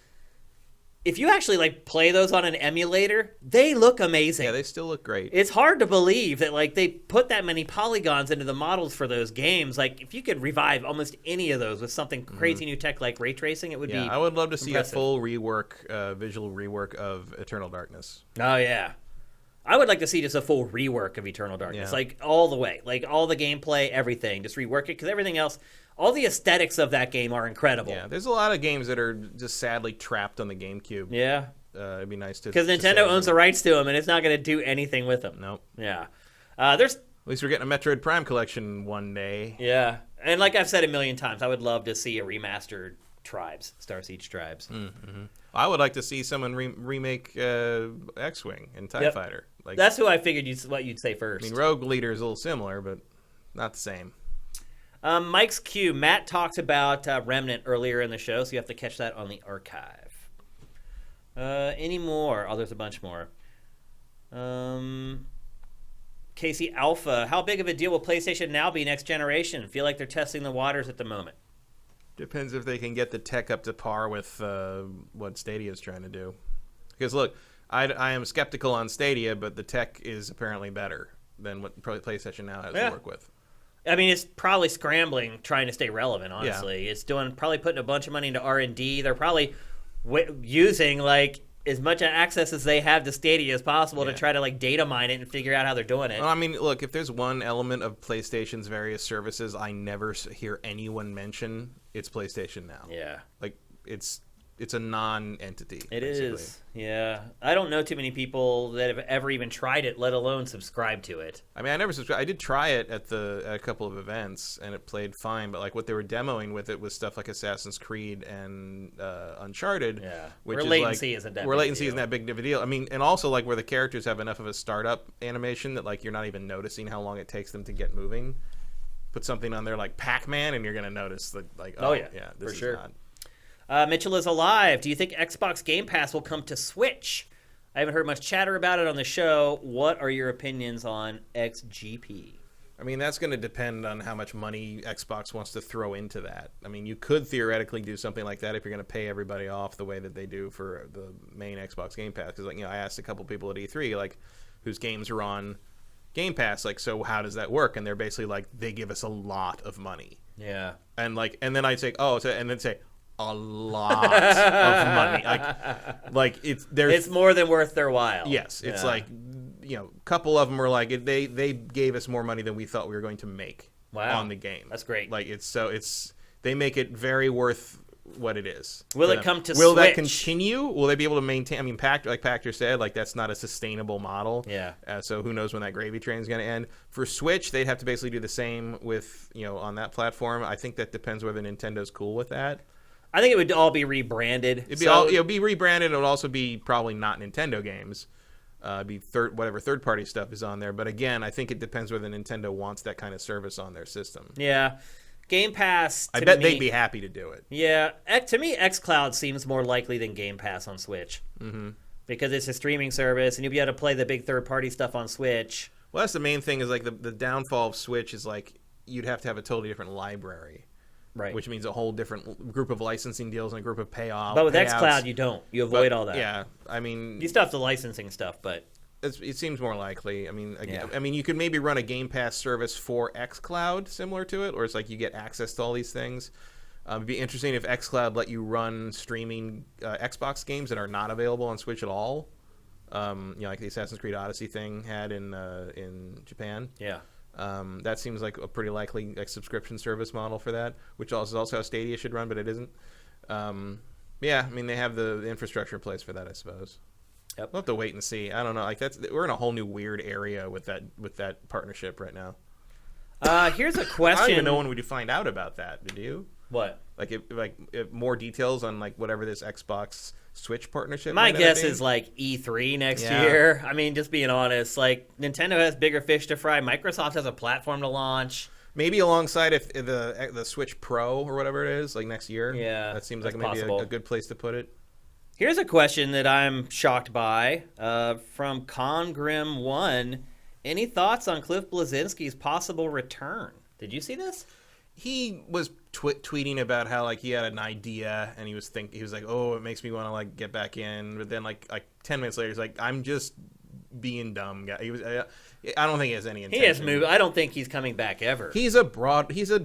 if you actually like play those on an emulator, they look amazing. Yeah, they still look great. It's hard to believe that like they put that many polygons into the models for those games. Like if you could revive almost any of those with something crazy new tech like ray tracing, it would be. I would love to see impressive. a full rework, visual rework of Eternal Darkness. Oh yeah, I would like to see just a full rework of Eternal Darkness, like all the way, like all the gameplay, everything. Just rework it, because everything else. All the aesthetics of that game are incredible. Yeah, there's a lot of games that are just sadly trapped on the GameCube. Yeah. It'd be nice to... Because Nintendo owns the rights to them, and it's not going to do anything with them. Nope. Yeah. At least we're getting a Metroid Prime collection one day. Yeah. And like I've said a million times, I would love to see a remastered Tribes, Star Siege Tribes. Mm-hmm. I would like to see someone remake X-Wing and TIE Fighter. Like, that's who I figured what you'd say first. I mean, Rogue Leader is a little similar, but not the same. Mike's Q. Matt talked about Remnant earlier in the show, so you have to catch that on the archive. Any more? Oh, there's a bunch more. Casey Alpha. How big of a deal will PlayStation Now be next generation? Feel like they're testing the waters at the moment. Depends if they can get the tech up to par with what Stadia is trying to do. Because look, I am skeptical on Stadia, but the tech is apparently better than what PlayStation Now has to work with. I mean, it's probably scrambling, trying to stay relevant, honestly. It's probably putting a bunch of money into R&D. They're probably using, like, as much access as they have to Stadia as possible to try to, like, data mine it and figure out how they're doing it. Well, I mean, look, if there's one element of PlayStation's various services I never hear anyone mention, it's PlayStation Now. Yeah. Like, it's a non-entity. It basically. is. Yeah. I don't know too many people that have ever even tried it, let alone subscribe to it. I mean, I never subscribed. I did try it at a couple of events, and it played fine. But like what they were demoing with it was stuff like Assassin's Creed and Uncharted. Yeah. Which Where is latency isn't that where big a latency deal. isn't that big of a deal. I mean, and also like where the characters have enough of a startup animation that like you're not even noticing how long it takes them to get moving. Put something on there like Pac-Man, and you're gonna notice that like this for is sure. not. Mitchell is alive. Do you think Xbox Game Pass will come to Switch? I haven't heard much chatter about it on the show. What are your opinions on XGP? I mean, that's going to depend on how much money Xbox wants to throw into that. I mean, you could theoretically do something like that if you're going to pay everybody off the way that they do for the main Xbox Game Pass. Because, like, I asked a couple people at E3, like, whose games are on Game Pass, like, so how does that work? And they're basically like, they give us a lot of money. Yeah. And then I'd say, and then say, a lot of money. Like it's more than worth their while. Yes, it's like, a couple of them were like they gave us more money than we thought we were going to make on the game. That's great. Like they make it very worth what it is. Will it come to Will Switch? that continue? Will they be able to maintain? I mean, Pactor said, like, that's not a sustainable model. Yeah. So who knows when that gravy train is going to end? For Switch, they'd have to basically do the same with on that platform. I think that depends whether Nintendo's cool with that. I think it would all be rebranded. It'd be rebranded. It would also be probably not Nintendo games. Be whatever third-party stuff is on there. But again, I think it depends whether Nintendo wants that kind of service on their system. Yeah. Game Pass, I bet they'd be happy to do it. Yeah. To me, xCloud seems more likely than Game Pass on Switch. Mm-hmm. Because it's a streaming service, and you'll be able to play the big third-party stuff on Switch. Well, that's the main thing is, like, the downfall of Switch is, like, you'd have to have a totally different library. Right. Which means a whole different group of licensing deals and a group of payoffs. But with xCloud, you don't. You avoid all that. Yeah. I mean, you still have the licensing stuff, but it seems more likely. I mean, again, Yeah. I mean, you could maybe run a Game Pass service for xCloud similar to it, or it's like you get access to all these things. It'd be interesting if xCloud let you run streaming Xbox games that are not available on Switch at all. Like the Assassin's Creed Odyssey thing had in Japan. yeah. That seems like a pretty likely subscription service model for that, which is also how Stadia should run, but it isn't. Yeah, I mean, they have the infrastructure in place for that, I suppose. Yep. We'll have to wait and see. I don't know. Like we're in a whole new weird area with that partnership right now. Here's a I don't question. even know when we find out about that. Did you? What? If more details on like whatever this Xbox Switch partnership. My might end up guess being? is like E3 next Yeah. year. I mean, just being honest, like Nintendo has bigger fish to fry. Microsoft has a platform to launch. maybe alongside if the Switch Pro or whatever it is, like next year. Yeah, that seems like that's maybe possible. a good place to put it. Here's a question that I'm shocked by from Congrim1. Any thoughts on Cliff Bleszinski's possible return? Did you see this? He was tweeting about how like he had an idea and he was like, oh, it makes me want to like get back in, but then like 10 minutes later he's like, I'm just being dumb guy. I don't think he has any intention. He has moved. I don't think he's coming back ever. He's a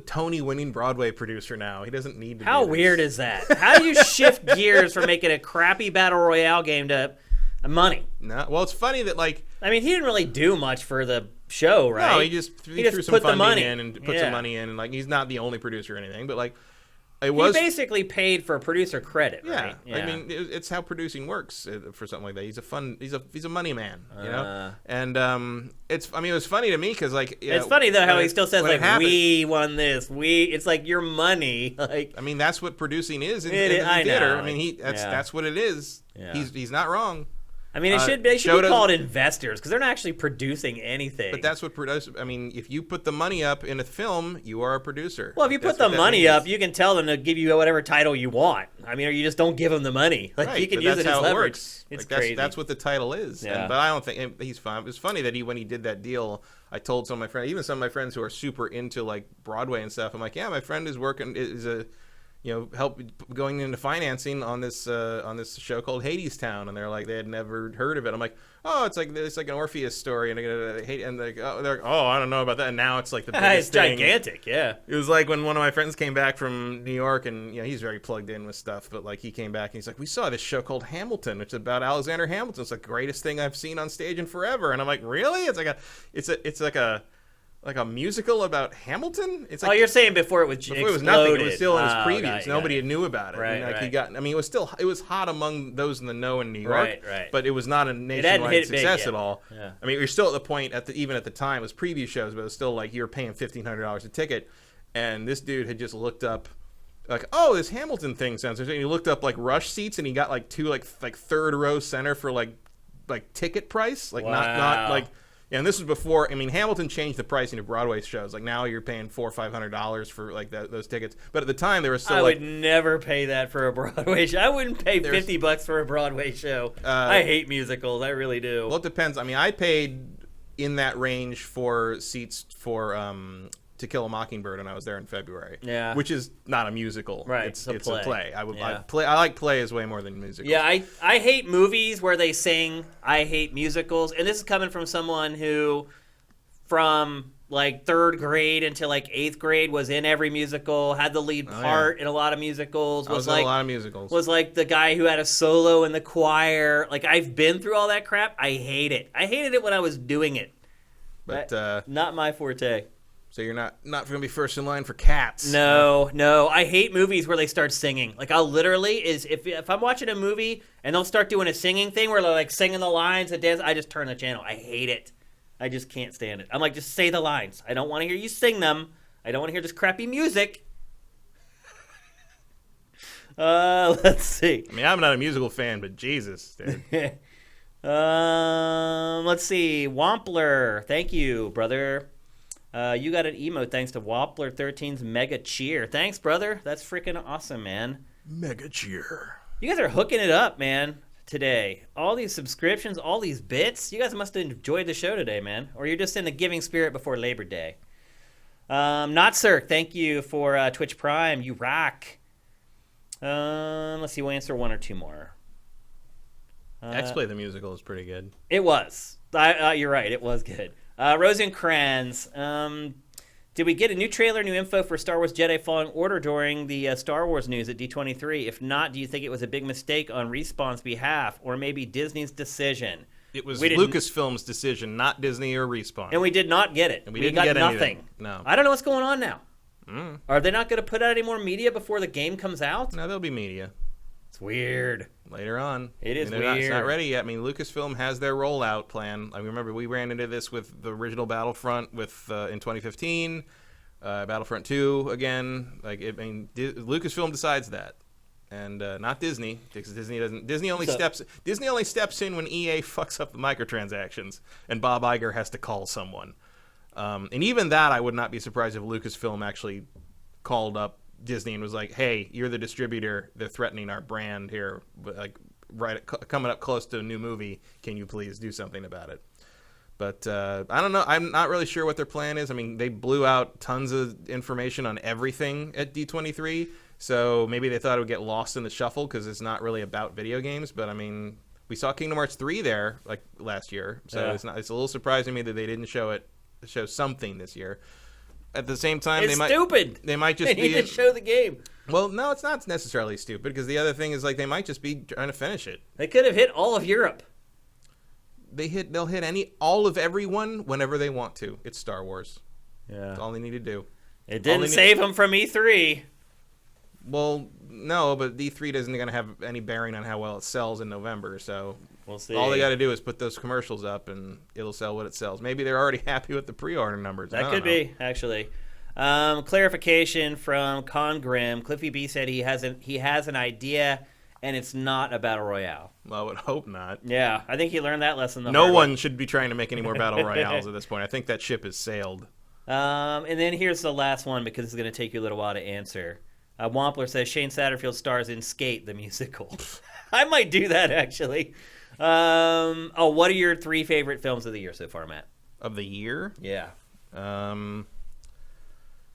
Tony-winning Broadway producer now. He doesn't need to. How do this. weird is that? How do you shift gears from making a crappy battle royale game to money? No, well, it's funny that like. I mean, he didn't really do much for the show, right? No, he just threw some put the funding money in and put some money in, and like he's not the only producer or anything, but like it He was. basically paid for producer credit, Yeah, right? I mean it's how producing works for something like that. He's a money man, you know. And it was funny to me because like it's funny though how he still says like happened, we won this. It's like your money. Like I mean that's what producing is in I theater. know. I mean that's what it is. Yeah. He's not wrong. I mean, they should be called investors because they're not actually producing anything. But that's what I mean, if you put the money up in a film, you are a producer. Well, if you put the money up, you can tell them to give you whatever title you want. I mean, or you just don't give them the money. Like right, you can but use that's it as how leverage. It works. It's like, crazy. That's what the title is. Yeah. But I don't think he's fine. It was funny that when he did that deal, I told some of my friends, even some of my friends who are super into like Broadway and stuff. I'm like, yeah, my friend is help going into financing on this show called Hadestown, and they're like they had never heard of it. I'm like, oh, it's like an Orpheus story, and they're like, oh, I don't know about that. And now it's like the biggest it's gigantic, yeah. It was like when one of my friends came back from New York, and he's very plugged in with stuff, but like he came back and he's like, we saw this show called Hamilton, which is about Alexander Hamilton. It's the greatest thing I've seen on stage in forever. And I'm like, really? It's like Like a musical about Hamilton? It's like, Oh, you're saying before it was before exploded. it was nothing. It was still in its Oh, previews. got it, Nobody got it. knew about it. Right, And, like, right. he got. I mean, it was hot among those in the know in New York. Right. But it was not a hadn't nationwide hit big success yet. at all. Yeah. I mean, you're still at the point even at the time it was preview shows, but it was still like you were paying $1,500 a ticket, and this dude had just looked up. Like, oh, this Hamilton thing sounds interesting. And he looked up like rush seats, and he got like two like third row center for like ticket price, like not like. And this was before. I mean, Hamilton changed the pricing of Broadway shows. Like now, you're paying $400 or $500 for like those tickets. But at the time, they were still I like. would never pay that for a Broadway show. I wouldn't pay $50 for a Broadway show. I hate musicals. I really do. Well, it depends. I mean, I paid in that range for seats for To Kill a Mockingbird, and I was there in February. Yeah. Which is not a musical. Right, It's it's a a play. play. Yeah. I like plays way more than musicals. Yeah, I hate movies where they sing. I hate musicals. And this is coming from someone who, from like 3rd grade until like 8th grade, was in every musical, had the lead part in a lot of musicals. I was like, in a lot of musicals. Was like the guy who had a solo in the choir. Like, I've been through all that crap. I hate it. I hated it when I was doing it. But not my forte. so you're not going to be first in line for Cats. No. I hate movies where they start singing. Like, I'll literally if I'm watching a movie and they'll start doing a singing thing where they're like singing the lines and dance, I just turn the channel. I hate it. I just can't stand it. I'm like, just say the lines. I don't want to hear you sing them. I don't want to hear this crappy music. Let's see. I mean, I'm not a musical fan, but Jesus, dude. Let's see. Wampler, thank you, brother. You got an emote thanks to Wampler13's Mega Cheer. Thanks, brother. That's freaking awesome, man. Mega cheer. You guys are hooking it up, man, today. All these subscriptions, all these bits. You guys must have enjoyed the show today, man. Or you're just in the giving spirit before Labor Day. Not Sir, thank you for Twitch Prime. You rock. Let's see. We'll answer one or two more. X-Play the musical is pretty good. It was. You're right. It was good. Rosencrantz. Did we get a new trailer, new info for Star Wars Jedi Fallen Order during the Star Wars news at D23? If not, do you think it was a big mistake on Respawn's behalf, or maybe Disney's decision? It was Lucasfilm's decision, not Disney or Respawn. And we did not get it. And we we didn't got get nothing. anything. No. I don't know what's going on now. Are they not going to put out any more media before the game comes out? No, there'll be media. It's weird. Later on. It is It's not weird. ready yet. I mean, Lucasfilm has their rollout plan. I remember we ran into this with the original Battlefront in 2015, Battlefront 2 again. Lucasfilm decides that, and not Disney, because Disney doesn't. Disney only steps in when EA fucks up the microtransactions, and Bob Iger has to call someone. And even that, I would not be surprised if Lucasfilm actually called up Disney and was like, "Hey, you're the distributor. They're threatening our brand here. Coming up close to a new movie. Can you please do something about it?" But I don't know. I'm not really sure what their plan is. I mean, they blew out tons of information on everything at D23, so maybe they thought it would get lost in the shuffle because it's not really about video games. But I mean, we saw Kingdom Hearts 3 there like last year, so Yeah. It's a little surprising to me that they didn't show something this year. At the same time, It's stupid. They might just They need be to show the game. Well, no, it's not necessarily stupid because the other thing is like they might just be trying to finish it. They could have hit all of Europe. They'll hit all of everyone whenever they want to. It's Star Wars. Yeah. That's all they need to do. It didn't save them from E3. Well, no, but D3 isn't going to have any bearing on how well it sells in November, so We'll see. all they got to do is put those commercials up and it'll sell what it sells. Maybe they're already happy with the pre-order numbers. I That don't could know. be, actually. Clarification from Congrim. Cliffy B said he has an idea, and it's not a battle royale. Well, I would hope not. Yeah, I think he learned that lesson. No one should be trying to make any more battle royales at this point. I think that ship has sailed. And then here's the last one because it's going to take you a little while to answer. Wampler says Shane Satterfield stars in Skate the musical. I might do that actually. What are your 3 favorite films of the year so far, Matt? Of the year? Yeah. I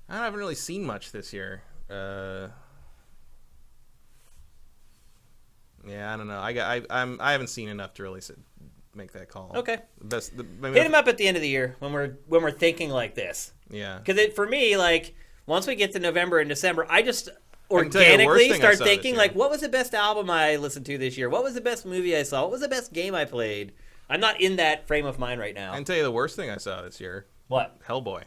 haven't really seen much this year. Yeah, I don't know. I haven't seen enough to really make that call. Okay. Maybe Hit him up at the end of the year when we're thinking like this. Yeah. Because for me, like once we get to November and December, I just can tell you the worst organically thing I start saw this thinking year. like, what was the best album I listened to this year? What was the best movie I saw? What was the best game I played? I'm not in that frame of mind right now. I can tell you the worst thing I saw this year. What? Hellboy.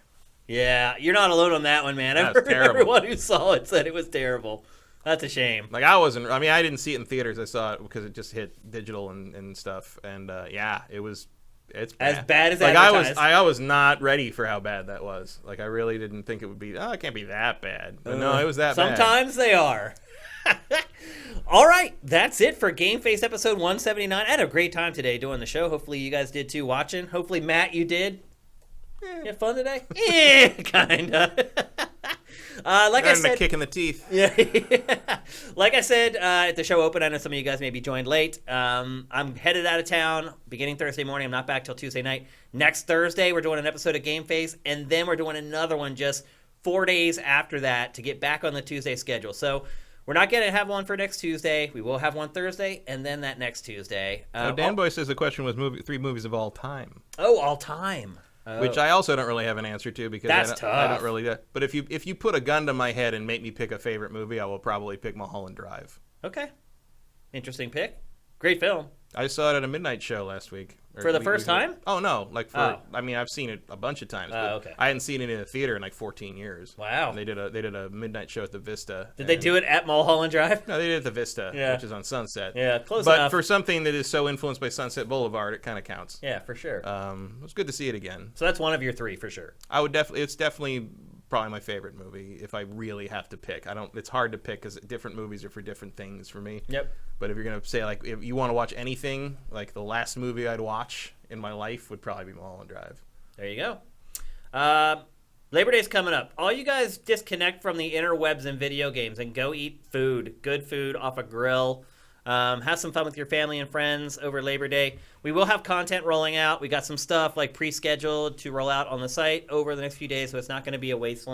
Yeah, you're not alone on that one, man. That's terrible. Everyone who saw it said it was terrible. That's a shame. Like I didn't see it in theaters. I saw it because it just hit digital and stuff. And it's bad. As bad as like advertised. I was not ready for how bad that was. Like I really didn't think it would be. Oh, it can't be that bad. But no, it was that bad. Sometimes they are. All right, that's it for GameFace episode 179. I had a great time today doing the show. Hopefully you guys did too watching. Hopefully, Matt, you did. You had fun today? Yeah, kinda. Like I said, a kick in the teeth. Yeah. Like I said at the show open, I know some of you guys maybe joined late. I'm headed out of town beginning Thursday morning. I'm not back till Tuesday night. Next Thursday, we're doing an episode of GameFace, and then we're doing another one just 4 days after that to get back on the Tuesday schedule. So we're not going to have one for next Tuesday. We will have one Thursday, and then that next Tuesday. Dan Boy says the question was 3 movies of all time. Oh, all time. Which I also don't really have an answer to because That's I tough. don't really. But if you put a gun to my head and make me pick a favorite movie, I will probably pick Mulholland Drive. Okay. Interesting pick. Great film. I saw it at a midnight show last week. For the first time? Oh no, like for Oh. I mean I've seen it a bunch of times. Oh, But okay. I hadn't seen it in a theater in like 14 years. Wow. And they did a midnight show at the Vista. Did they do it at Mulholland Drive? No, they did it at the Vista, Yeah. which is on Sunset. Yeah, close but enough. for something that is so influenced by Sunset Boulevard, it kind of counts. Yeah, for sure. It was good to see it again. So that's one of your 3 for sure. It's definitely probably my favorite movie if I really have to pick. It's hard to pick because different movies are for different things for me. Yep. But if you're gonna say like if you want to watch anything, like the last movie I'd watch in my life would probably be Mulholland Drive. There you go. Labor Day's coming up. All you guys disconnect from the interwebs and video games and go eat food, good food off a grill. Have some fun with your family and friends over Labor Day. We will have content rolling out. We got some stuff like pre-scheduled to roll out on the site over the next few days, so it's not going to be a waste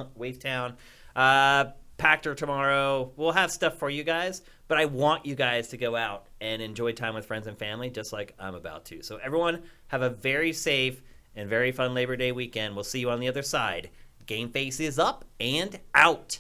town. Pactor tomorrow. We'll have stuff for you guys, but I want you guys to go out and enjoy time with friends and family just like I'm about to. So everyone have a very safe and very fun Labor Day weekend. We'll see you on the other side. GameFace is up and out.